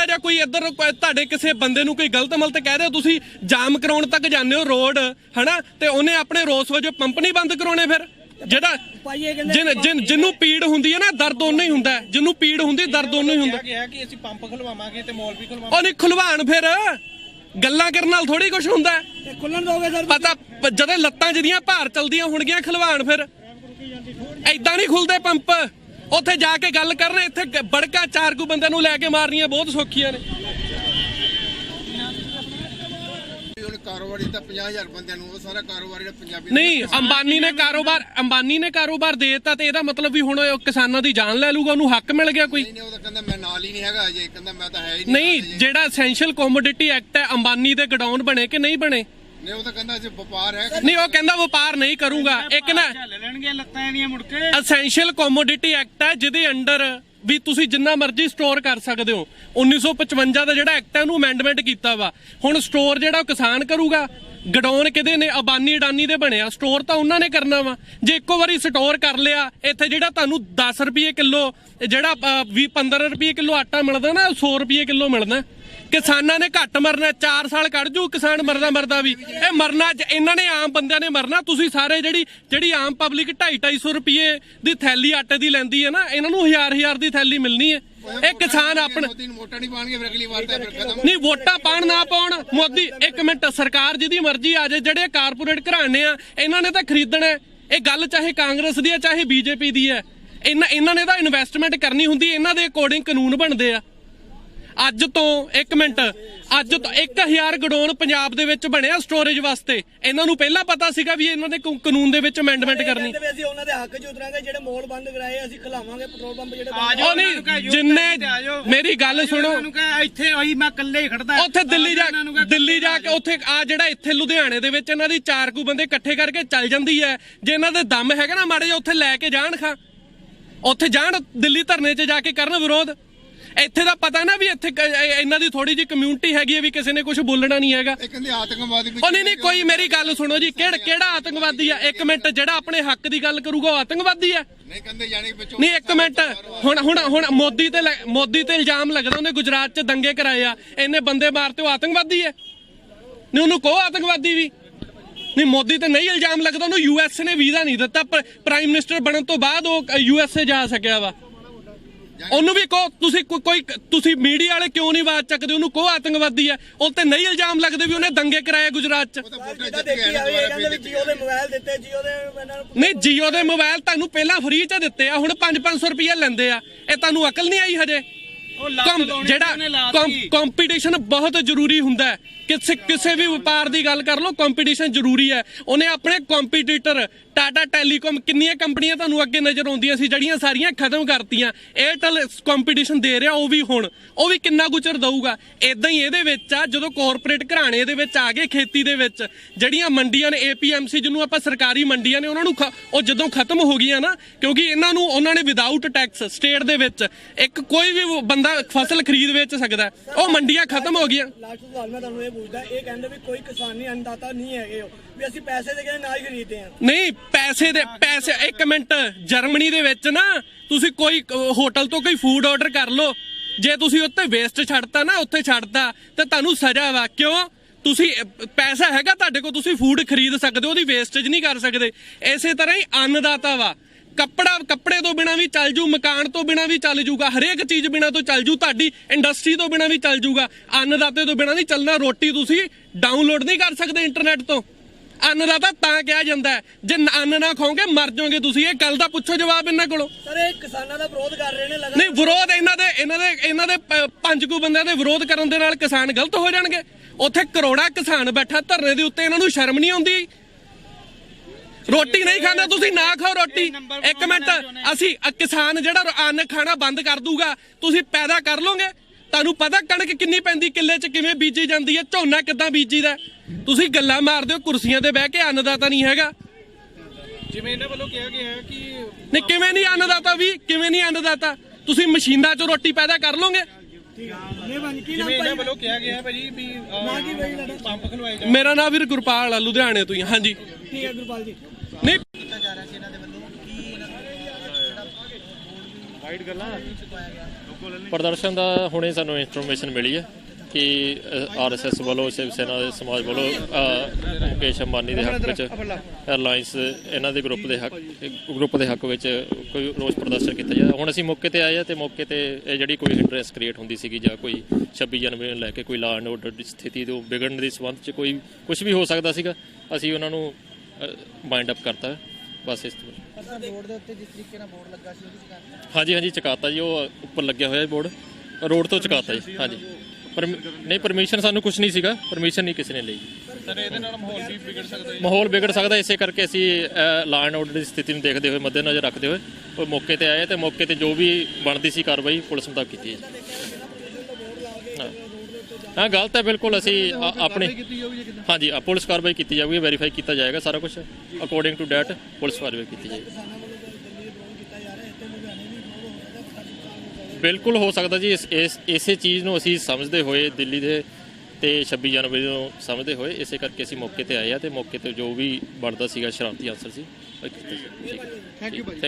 ਜਾਂ ਕੋਈ ਇੱਧਰ ਤੁਹਾਡੇ ਕਿਸੇ ਬੰਦੇ ਨੂੰ ਕੋਈ ਗਲਤ ਮਲਤ ਕਹਿ ਰਹੇ ਹੋ, ਤੁਸੀਂ ਜਾਮ ਕਰਾਉਣ ਤੱਕ ਜਾਂਦੇ ਹੋ ਰੋਡ, ਹਨਾ, ਤੇ ਉਹਨੇ ਆਪਣੇ ਰੋਸ ਵਜੋਂ ਪੰਪ ਨਹੀਂ ਬੰਦ ਕਰਾਉਣੇ? ਫਿਰ ਜਿਹੜਾ ਜਿਹਨੂੰ ਪੀੜ ਹੁੰਦੀ ਹੈ ਨਾ, ਦਰਦ ਉਹਨੂੰ ਹੀ ਹੁੰਦਾ। ਜਿਹਨੂੰ ਪੀੜ ਹੁੰਦੀ, ਦਰਦ ਉਹਨੂੰ ਹੀ ਹੁੰਦਾ। ਕਿ ਅਸੀਂ ਪੰਪ ਖੁਲਵਾਵਾਂਗੇ ਤੇ ਮੌਲ ਵੀ ਖੁਲਵਾਵਾਂਗੇ। ਉਹ ਨਹੀਂ ਖੁਲਵਾਣ, ਫਿਰ ਗੱਲਾਂ ਕਰਨ ਨਾਲ ਥੋੜੀ ਕੁਝ ਹੁੰਦਾ। ਖੁੱਲਣ ਦੋਗੇ ਸਰ? ਪਤਾ ਜਦੋਂ ਲੱਤਾਂ ਜਿਹਦੀਆਂ ਭਾਰ ਚਲਦੀਆਂ ਹੋਣਗੀਆਂ ਖੁਲਵਾਣ, ਫਿਰ ਐਦਾਂ ਨਹੀਂ ਖੁੱਲਦੇ ਪੰਪ। ਉੱਥੇ ਜਾ ਕੇ ਗੱਲ ਕਰਨਾ, ਇੱਥੇ ਬੜਕਾ 4 ਕੁ ਬੰਦਿਆਂ ਨੂੰ ਲੈ ਕੇ ਮਾਰਨੀਆਂ ਬਹੁਤ ਸੌਖੀਆਂ ਨੇ। ਕਾਰੋਬਾਰੀ ਤਾਂ 50,000 ਬੰਦਿਆਂ ਨੂੰ, ਉਹ ਸਾਰਾ ਕਾਰੋਬਾਰੀ ਦਾ ਪੰਜਾਬੀ ਨਹੀਂ। ਅੰਬਾਨੀ ਨੇ ਕਾਰੋਬਾਰ ਦੇ ਦਿੱਤਾ, ਤੇ ਇਹਦਾ ਮਤਲਬ ਵੀ ਹੁਣ ਉਹ ਕਿਸਾਨਾਂ ਦੀ ਜਾਨ ਲੈ ਲੂਗਾ, ਉਹਨੂੰ ਹੱਕ ਮਿਲ ਗਿਆ ਕੋਈ? ਨਹੀਂ, ਉਹ ਤਾਂ ਕਹਿੰਦਾ ਮੈਂ ਨਾਲ ਹੀ ਨਹੀਂ ਹੈਗਾ ਅਜੇ, ਕਹਿੰਦਾ ਮੈਂ ਤਾਂ ਹੈ ਹੀ ਨਹੀਂ। ਜਿਹੜਾ ਐਸੈਂਸ਼ੀਅਲ ਕਮੋਡਿਟੀ ਐਕਟ ਹੈ, ਅੰਬਾਨੀ ਦੇ ਗਡਾਊਨ ਬਣੇ ਕਿ ਨਹੀਂ ਬਣੇ? ਨਹੀਂ, ਉਹ ਤਾਂ ਕਹਿੰਦਾ ਅਜੇ ਵਪਾਰ ਹੈ। ਨਹੀਂ, ਉਹ ਕਹਿੰਦਾ ਵਪਾਰ ਨਹੀਂ ਕਰੂੰਗਾ। ਇੱਕ ਨਾ ਲੈਣਗੇ ਲੱਤਾਂ ਇਹਦੀਆਂ ਮੁੜ ਕੇ। ਐਸੈਂਸ਼ੀਅਲ ਕਮੋਡਿਟੀ ਐਕਟ ਹੈ, ਜਿਹਦੇ ਅੰਡਰ ਵੀ ਤੁਸੀਂ ਜਿੰਨਾ ਮਰਜ਼ੀ ਸਟੋਰ ਕਰ ਸਕਦੇ ਹੋ। 1955 ਦਾ ਜਿਹੜਾ ਐਕਟ ਹੈ, ਉਹਨੂੰ ਅਮੈਂਡਮੈਂਟ ਕੀਤਾ ਵਾ। ਹੁਣ ਸਟੋਰ ਜਿਹੜਾ ਉਹ ਕਿਸਾਨ ਕਰੂਗਾ। ਗਡਾਊਨ ਕਿਹਦੇ ਨੇ? ਅਬਾਨੀ ਅਡਾਨੀ ਦੇ ਬਣਿਆ। ਸਟੋਰ ਤਾਂ ਉਹਨਾਂ ਨੇ ਕਰਨਾ ਵਾ। ਜੇ ਇੱਕੋ ਵਾਰੀ ਸਟੋਰ ਕਰ ਲਿਆ, ਇੱਥੇ ਜਿਹੜਾ ਤੁਹਾਨੂੰ 10 ਰੁਪਏ ਕਿਲੋ, ਜਿਹੜਾ 15 ਰੁਪਏ ਕਿਲੋ ਆਟਾ ਮਿਲਦਾ ਨਾ, 100 ਰੁਪਏ ਕਿਲੋ ਮਿਲਣਾ। ਕਿਸਾਨਾਂ ਨੇ ਘੱਟ ਮਰਨਾ, 4 ਸਾਲ ਕੱਢ ਜੂ ਕਿਸਾਨ ਮਰਦਾ ਵੀ। ਇਹ ਮਰਨਾ ਇਹਨਾਂ ਨੇ, ਆਮ ਬੰਦਿਆਂ ਨੇ ਮਰਨਾ। ਤੁਸੀਂ ਸਾਰੇ ਜਿਹੜੀ ਆਮ ਪਬਲਿਕ 250-250 ਰੁਪਏ ਦੀ ਥੈਲੀ ਆਟੇ ਦੀ ਲੈਂਦੀ ਹੈ ਨਾ, ਇਹਨਾਂ ਨੂੰ 1000-1000 ਦੀ ਥੈਲੀ ਮਿਲਣੀ ਹੈ। ਇਹ ਕਿਸਾਨ ਆਪਣਾ ਵੋਟਾਂ ਨਹੀਂ ਪਾਣਗੇ, ਫਿਰ ਅਗਲੀ ਵਾਰ ਤਾਂ ਫਿਰ ਖਤਮ। ਨਹੀਂ, ਵੋਟਾਂ ਪਾਣ ਨਾ ਪਾਉਣ, ਮੋਦੀ ਇੱਕ ਮਿੰਟ, ਸਰਕਾਰ ਜਿਹਦੀ ਮਰਜ਼ੀ ਆ ਜਾਏ, ਜਿਹੜੇ ਕਾਰਪੋਰੇਟ ਘਰਾਣੇ ਆ, ਇਹਨਾਂ ਨੇ ਤਾਂ ਖਰੀਦਣਾ। ਇਹ ਗੱਲ ਚਾਹੇ ਕਾਂਗਰਸ ਦੀ ਹੈ, ਚਾਹੇ ਬੀਜੇਪੀ ਦੀ ਹੈ। ਇਹਨਾਂ ਨੇ ਤਾਂ ਇਨਵੈਸਟਮੈਂਟ ਕਰਨੀ ਹੁੰਦੀ, ਇਹਨਾਂ ਦੇ ਅਕੋਰਡਿੰਗ ਕਾਨੂੰਨ ਬਣਦੇ ਆ। ਅੱਜ ਤੋਂ 1000 ਗਡਾਊਨ ਪੰਜਾਬ ਦੇ ਵਿੱਚ ਬਣਿਆ ਸਟੋਰੇਜ ਵਾਸਤੇ। ਇਹਨਾਂ ਨੂੰ ਪਹਿਲਾਂ ਪਤਾ ਸੀਗਾ ਵੀ ਇਹਨਾਂ ਦੇ ਕਾਨੂੰਨ ਦੇ ਵਿੱਚ ਅਮੈਂਡਮੈਂਟ ਕਰਨੀ। ਅਸੀਂ ਉਹਨਾਂ ਦੇ ਹੱਕ 'ਚ ਉਤਰਾਂਗੇ, ਜਿਹੜੇ ਮੋਲ ਬੰਦ ਕਰਾਏ ਅਸੀਂ ਖਿਲਾਵਾਂਗੇ, ਪੈਟਰੋਲ ਪੰਪ ਜਿਹੜੇ ਉਹ ਨਹੀਂ, ਜਿੰਨੇ ਮੇਰੀ ਗੱਲ ਸੁਣੋ, ਇੱਥੇ ਹੋਈ ਮੈਂ ਇਕੱਲੇ ਹੀ ਖੜਦਾ। ਉੱਥੇ ਦਿੱਲੀ ਜਾ ਕੇ ਉੱਥੇ ਆ ਜਿਹੜਾ ਇੱਥੇ ਲੁਧਿਆਣੇ ਦੇ ਵਿੱਚ ਇਹਨਾਂ ਦੀ 4 ਕੁ ਬੰਦੇ ਇਕੱਠੇ ਕਰਕੇ ਚੱਲ ਜਾਂਦੀ ਹੈ। ਜੇ ਇਹਨਾਂ ਦੇ ਦਮ ਹੈਗਾ ਨਾ ਮਾੜੇ ਜਿਹਾ, ਉੱਥੇ ਲੈ ਕੇ ਜਾਣ ਉੱਥੇ ਜਾਣ, ਦਿੱਲੀ ਧਰਨੇ 'ਚ ਜਾ ਕੇ ਕਰਨ ਵਿਰੋਧ। ਇੱਥੇ ਦਾ ਪਤਾ ਨਾ ਵੀ ਇੱਥੇ ਇਹਨਾਂ ਦੀ ਥੋੜੀ ਜਿਹੀ ਕਮਿਊਨਿਟੀ ਹੈਗੀ ਹੈ, ਵੀ ਕਿਸੇ ਨੇ ਕੁਝ ਬੋਲਣਾ ਨਹੀਂ ਹੈਗਾ। ਉਹ ਨਹੀਂ, ਕੋਈ ਮੇਰੀ ਗੱਲ ਸੁਣੋ ਜੀ, ਕਿਹੜਾ ਆਤੰਕਵਾਦੀ ਆ? ਇੱਕ ਮਿੰਟ, ਜਿਹੜਾ ਆਪਣੇ ਹੱਕ ਦੀ ਗੱਲ ਕਰੂਗਾ ਉਹ ਆਤੰਕਵਾਦੀ ਆ? ਨਹੀਂ, ਇੱਕ ਮਿੰਟ। ਹੁਣ ਮੋਦੀ ਤੇ ਇਲਜ਼ਾਮ ਲੱਗਦਾ ਉਹਨੇ ਗੁਜਰਾਤ 'ਚ ਦੰਗੇ ਕਰਾਏ ਆ, ਇਹਨੇ ਬੰਦੇ ਮਾਰਤੇ, ਉਹ ਆਤੰਕਵਾਦੀ ਹੈ? ਨਹੀਂ, ਉਹਨੂੰ ਕਹੋ ਆਤੰਕਵਾਦੀ ਵੀ। ਨਹੀਂ, ਮੋਦੀ ਤੇ ਨਹੀਂ ਇਲਜ਼ਾਮ ਲੱਗਦਾ, ਉਹਨੂੰ US ਨੇ ਵੀਜ਼ਾ ਨਹੀਂ ਦਿੱਤਾ। ਪ੍ਰਾਈਮ ਮਿਨਿਸਟਰ ਬਣਨ ਤੋਂ ਬਾਅਦ ਉਹ USA ਜਾ ਸਕਿਆ ਵਾ। ਉਹਨੂੰ ਵੀ ਕਹੋ। ਤੁਸੀਂ ਮੀਡੀਆ ਵਾਲੇ ਕਿਉਂ ਨਹੀਂ ਆਵਾਜ਼ ਚੱਕਦੇ? ਉਹਨੂੰ ਕਹੋ ਆਤੰਕਵਾਦੀ ਹੈ। ਉਹ ਤੇ ਨਹੀਂ ਇਲਜ਼ਾਮ ਲੱਗਦੇ ਵੀ ਉਹਨੇ ਦੰਗੇ ਕਰਾਏ ਗੁਜਰਾਤ 'ਚ। ਨਹੀਂ, ਜੀਓ ਦੇ ਮੋਬਾਈਲ ਤੁਹਾਨੂੰ ਪਹਿਲਾਂ ਫ੍ਰੀ 'ਚ ਦਿੱਤੇ ਆ, ਹੁਣ 500-500 ਰੁਪਏ ਲੈਂਦੇ ਆ। ਇਹ ਤੁਹਾਨੂੰ ਅਕਲ ਨਹੀਂ ਆਈ ਹਜੇ? ਜਿਹੜਾ ਕੰਪੀਟੀਸ਼ਨ ਬਹੁਤ ਜ਼ਰੂਰੀ ਹੁੰਦਾ ਹੈ। ਕਿਸੇ ਵੀ ਵਪਾਰ ਦੀ ਗੱਲ ਕਰ ਲਓ, ਕੰਪੀਟੀਸ਼ਨ ਜ਼ਰੂਰੀ ਹੈ। ਉਹਨੇ ਆਪਣੇ ਕੰਪੀਟੀਟਰ ਟਾਟਾ ਟੈਲੀਕਾਮ, ਕਿੰਨੀਆਂ ਕੰਪਨੀਆਂ ਤੁਹਾਨੂੰ ਅੱਗੇ ਨਜ਼ਰ ਆਉਂਦੀਆਂ ਸੀ ਜਿਹੜੀਆਂ ਸਾਰੀਆਂ ਖਤਮ ਕਰਤੀਆਂ। ਏਅਰਟੈਲ ਕੰਪੀਟੀਸ਼ਨ ਦੇ ਰਿਹਾ, ਉਹ ਵੀ ਕਿੰਨਾ ਗੁਚਰ ਦਊਗਾ। ਇਦਾਂ ਹੀ ਇਹਦੇ ਵਿੱਚ ਆ, ਜਦੋਂ ਕਾਰਪੋਰੇਟ ਘਰਾਣੇ ਦੇ ਵਿੱਚ ਆ ਗਏ ਖੇਤੀ ਦੇ ਵਿੱਚ, ਜਿਹੜੀਆਂ ਮੰਡੀਆਂ ਨੇ APMC ਜਿਹਨੂੰ ਆਪਾਂ ਸਰਕਾਰੀ ਮੰਡੀਆਂ ਨੇ, ਉਹਨਾਂ ਨੂੰ ਉਹ ਜਦੋਂ ਖਤਮ ਹੋ ਗਈਆਂ ਨਾ, ਕਿਉਂਕਿ ਉਹਨਾਂ ਨੇ ਵਿਦਆਊਟ ਟੈਕਸ ਸਟੇਟ ਦੇ ਵਿੱਚ ਕੋਈ ਵੀ ਬੰਦਾ ਫਸਲ ਖਰੀਦ ਵੇਚ ਸਕਦਾ, ਉਹ ਮੰਡੀਆਂ ਖਤਮ ਹੋ ਗਈਆਂ। ਲਾਸਟ ਸਵਾਲ ਮੈਂ ਤੁਹਾਨੂੰ ਇਹ ਪੁੱਛਦਾ, ਇਹ ਕਹਿੰਦੇ ਵੀ ਕੋਈ ਕਿਸਾਨ ਨਹੀਂ, ਅੰਨਦਾਤਾ ਨਹੀਂ ਹੈਗੇ, ਵੀ ਅਸੀਂ ਪੈਸੇ ਦੇ ਕੇ ਨਾ ਹੀ ਖਰੀਦਦੇ ਆ। ਨਹੀਂ, ਪੈਸੇ ਇੱਕ ਮਿੰਟ, ਜਰਮਨੀ ਦੇ ਵਿੱਚ ਨਾ ਤੁਸੀਂ ਕੋਈ ਹੋਟਲ ਤੋਂ ਕੋਈ ਫੂਡ ਆਰਡਰ ਕਰ ਲਓ, ਜੇ ਤੁਸੀਂ ਉੱਤੇ ਵੇਸਟ ਛੱਡਤਾ ਨਾ, ਉੱਥੇ ਛੱਡਤਾ, ਤੇ ਤੁਹਾਨੂੰ ਸਜ਼ਾ ਵਾ। ਕਿਉਂ? ਤੁਸੀਂ ਪੈਸਾ ਹੈਗਾ ਤੁਹਾਡੇ ਕੋਲ, ਤੁਸੀਂ ਫੂਡ ਖਰੀਦ ਸਕਦੇ ਹੋ, ਉਹਦੀ ਵੇਸਟੇਜ ਨਹੀਂ ਕਰ ਸਕਦੇ। ਇਸੇ ਤਰ੍ਹਾਂ ਹੀ ਅੰਨਦਾਤਾ ਵਾ। ਕੱਪੜੇ ਤੋਂ ਬਿਨਾਂ ਵੀ ਚੱਲ ਜੂ, ਮਕਾਨ ਤੋਂ ਬਿਨਾਂ ਵੀ ਚੱਲ ਜੂਗਾ, ਹਰੇਕ ਚੀਜ਼ ਬਿਨਾਂ ਤੋਂ ਚੱਲ ਜੂ, ਤੁਹਾਡੀ ਇੰਡਸਟਰੀ ਤੋਂ ਬਿਨਾਂ ਵੀ ਚੱਲ ਜੂਗਾ। ਅੰਨਦਾਤੇ ਤੋਂ ਬਿਨਾਂ ਨਹੀਂ ਚੱਲਣਾ। ਰੋਟੀ ਤੁਸੀਂ ਡਾਊਨਲੋਡ ਨਹੀਂ ਕਰ ਸਕਦੇ ਇੰਟਰਨੈਟ ਤੋਂ। ਅੰਨਦਾਤਾ ਤਾਂ ਕਿਹਾ ਜਾਂਦਾ ਹੈ, ਜੇ ਅੰਨ ਨਾ ਖਾਓਗੇ ਮਰ ਜਾਓਗੇ ਤੁਸੀਂ। ਇਹ ਗੱਲ ਦਾ ਪੁੱਛੋ ਜਵਾਬ ਇਹਨਾਂ ਕੋਲੋਂ। ਸਰ ਇਹ ਕਿਸਾਨਾਂ ਦਾ ਵਿਰੋਧ ਕਰ ਰਹੇ ਨੇ ਲਗਾਤਾਰ। ਨਹੀਂ, ਵਿਰੋਧ ਇਹਨਾਂ ਦੇ 5 ਕੁ ਬੰਦਿਆਂ ਦੇ ਵਿਰੋਧ ਕਰਨ ਦੇ ਨਾਲ ਕਿਸਾਨ ਗਲਤ ਹੋ ਜਾਣਗੇ? ਉੱਥੇ ਕਰੋੜਾ ਕਿਸਾਨ ਬੈਠਾ ਧਰਨੇ ਦੇ ਉੱਤੇ, ਇਹਨਾਂ ਨੂੰ ਸ਼ਰਮ ਨਹੀਂ ਆਉਂਦੀ? ਰੋਟੀ ਨਹੀਂ ਖਾਂਦੇ ਤੁਸੀਂ, ਨਾ ਖਾਓ ਰੋਟੀ। ਇੱਕ ਮਿੰਟ, ਅਸੀਂ ਕਿਸਾਨ ਜਿਹੜਾ ਅੰਨ ਖਾਣਾ ਬੰਦ ਕਰ ਦੂਗਾ, ਤੁਸੀਂ ਪੈਦਾ ਕਰ ਲੋਗੇ? ਤੁਹਾਨੂੰ ਪਤਾ ਕਣਕ ਕਿੰਨੀ ਪੈਂਦੀ ਕਿੱਲੇ 'ਚ, ਕਿਵੇਂ ਬੀਜੀ ਜਾਂਦੀ ਹੈ, ਝੋਨਾ ਕਿੱਦਾਂ ਬੀਜੀਦਾ? ਤੁਸੀਂ ਗੱਲਾਂ ਮਾਰਦੇ ਹੋ ਕੁਰਸੀਆਂ ਤੇ ਬਹਿ ਕੇ, ਅੰਨਦਾਤਾ ਨਹੀਂ ਹੈਗਾ। ਜਿਵੇਂ ਇਹਨਾਂ ਵੱਲੋਂ ਕਿਹਾ ਗਿਆ ਹੈ ਕਿ ਨਹੀਂ, ਕਿਵੇਂ ਨਹੀਂ ਅੰਨਦਾਤਾ ਵੀ, ਕਿਵੇਂ ਨਹੀਂ ਅੰਨਦਾਤਾ? ਤੁਸੀਂ ਮਸ਼ੀਨਾਂ 'ਚੋਂ ਰੋਟੀ ਪੈਦਾ ਕਰ ਲੋਗੇ? ਜਿਵੇਂ ਇਹਨਾਂ ਵੱਲੋਂ ਕਿਹਾ ਗਿਆ ਹੈ ਭਾਜੀ ਵੀ ਪੰਪ ਖਲਵਾਏ ਜਾਣ। ਮੇਰਾ ਨਾਮ ਵੀਰ ਗੁਰਪਾਲ ਆ, ਲੁਧਿਆਣੇ ਤੋਂ ਹੀ। ਹਾਂਜੀ, ਠੀਕ ਹੈ ਗੁਰਪਾਲ ਜੀ। ਨਹੀਂ, ਪ੍ਰਦਰਸ਼ਨ ਦਾ ਹੁਣੇ ਸਾਨੂੰ ਇਨਫੋਰਮੇਸ਼ਨ ਮਿਲੀ ਹੈ ਕਿ RSS ਵੱਲੋਂ, ਸ਼ਿਵ ਸੈਨਾ ਦੇ ਸਮਾਜ ਵੱਲੋਂ ਮੁਕੇਸ਼ ਅੰਬਾਨੀ ਦੇ ਹੱਕ ਵਿੱਚ, 에ਅਰਲਾਈਨਸ ਇਹਨਾਂ ਦੇ ਗਰੁੱਪ ਦੇ ਹੱਕ ਵਿੱਚ ਕੋਈ ਰੋਸ ਪ੍ਰਦਰਸ਼ਨ ਕੀਤਾ ਜਾਂਦਾ। ਹੁਣ ਅਸੀਂ ਮੌਕੇ ਤੇ ਆਏ ਆ, ਤੇ ਮੌਕੇ ਤੇ ਇਹ ਜਿਹੜੀ ਕੋਈ ਇੰਟਰਸਟ ਕ੍ਰੀਏਟ ਹੁੰਦੀ ਸੀਗੀ, ਜਾਂ ਕੋਈ 26 ਜਨਵਰੀ ਨੂੰ ਲੈ ਕੇ ਕੋਈ ਲਾਅ ਐਂਡ ਆਰਡਰ ਦੀ ਸਥਿਤੀ ਤੋਂ ਵਿਗੜਨ ਦੇ ਸੰਬੰਧ 'ਚ ਕੋਈ ਕੁਝ ਵੀ ਹੋ ਸਕਦਾ ਸੀਗਾ, ਅਸੀਂ ਉਹਨਾਂ ਨੂੰ ਮਾਈਂਡ ਅਪ ਕਰਤਾ। ਬਸ ਇਸ ਤੋਂ ਰੋਡ ਦੇ ਉੱਤੇ ਜਿਸ ਤਰੀਕੇ ਨਾਲ ਬੋਰਡ ਲੱਗਾ ਸੀ, ਹਾਂਜੀ ਚਕਾਤਾ ਜੀ, ਉਹ ਉੱਪਰ ਲੱਗਿਆ ਹੋਇਆ ਬੋਰਡ, ਰੋਡ ਤੋਂ ਚਕਾਤਾ ਜੀ। ਹਾਂਜੀ, ਨਹੀਂ, ਪਰਮਿਸ਼ਨ ਸਾਨੂੰ ਕੁਝ ਨਹੀਂ ਸੀਗਾ, ਪਰਮਿਸ਼ਨ ਨਹੀਂ ਕਿਸੇ ਨੇ ਲਈ। ਸਰ ਇਹਦੇ ਨਾਲ ਮਾਹੌਲ ਵੀ ਵਿਗੜ ਸਕਦਾ ਹੈ। ਮਾਹੌਲ ਵਿਗੜ ਸਕਦਾ, ਇਸੇ ਕਰਕੇ ਅਸੀਂ ਲਾਅ ਐਂਡ ਆਰਡਰ ਦੀ ਸਥਿਤੀ ਨੂੰ ਦੇਖਦੇ ਹੋਏ, ਮੱਦੇਨਜ਼ਰ ਰੱਖਦੇ ਹੋਏ ਉਹ ਮੌਕੇ ਤੇ ਆਏ, ਤੇ ਮੌਕੇ ਤੇ ਜੋ ਵੀ ਬਣਦੀ ਸੀ ਕਾਰਵਾਈ ਪੁਲਿਸ ਮੁਤਾਬਕ ਕੀਤੀ ਹੈ। ਹਾਂ, ਗਲਤ ਹੈ ਬਿਲਕੁਲ। ਅਸੀਂ ਆਪਣੇ ਹਾਂਜੀ ਪੁਲਿਸ ਕਾਰਵਾਈ ਕੀਤੀ ਜਾਊਗੀ, ਵੈਰੀਫਾਈ ਕੀਤਾ ਜਾਏਗਾ ਸਾਰਾ ਕੁਝ, ਅਕੋਰਡਿੰਗ ਟੂ ਡੈਟ ਪੁਲਿਸ ਕਾਰਵਾਈ ਕੀਤੀ ਜਾਏਗੀ। ਬਿਲਕੁਲ ਹੋ ਸਕਦਾ ਜੀ। ਇਸੇ ਚੀਜ਼ ਨੂੰ ਅਸੀਂ ਸਮਝਦੇ ਹੋਏ, ਦਿੱਲੀ ਦੇ ਤੇ 26 ਜਨਵਰੀ ਨੂੰ ਸਮਝਦੇ ਹੋਏ, ਇਸੇ ਕਰਕੇ ਅਸੀਂ ਮੌਕੇ ਤੇ ਆਏ ਆ, ਤੇ ਮੌਕੇ ਤੇ ਜੋ ਵੀ ਬਣਦਾ ਸੀਗਾ ਸ਼ਰਾਰਤੀ ਅਨਸਰ ਸੀ, ਉਹ ਕੀਤਾ ਸੀ। Thank you.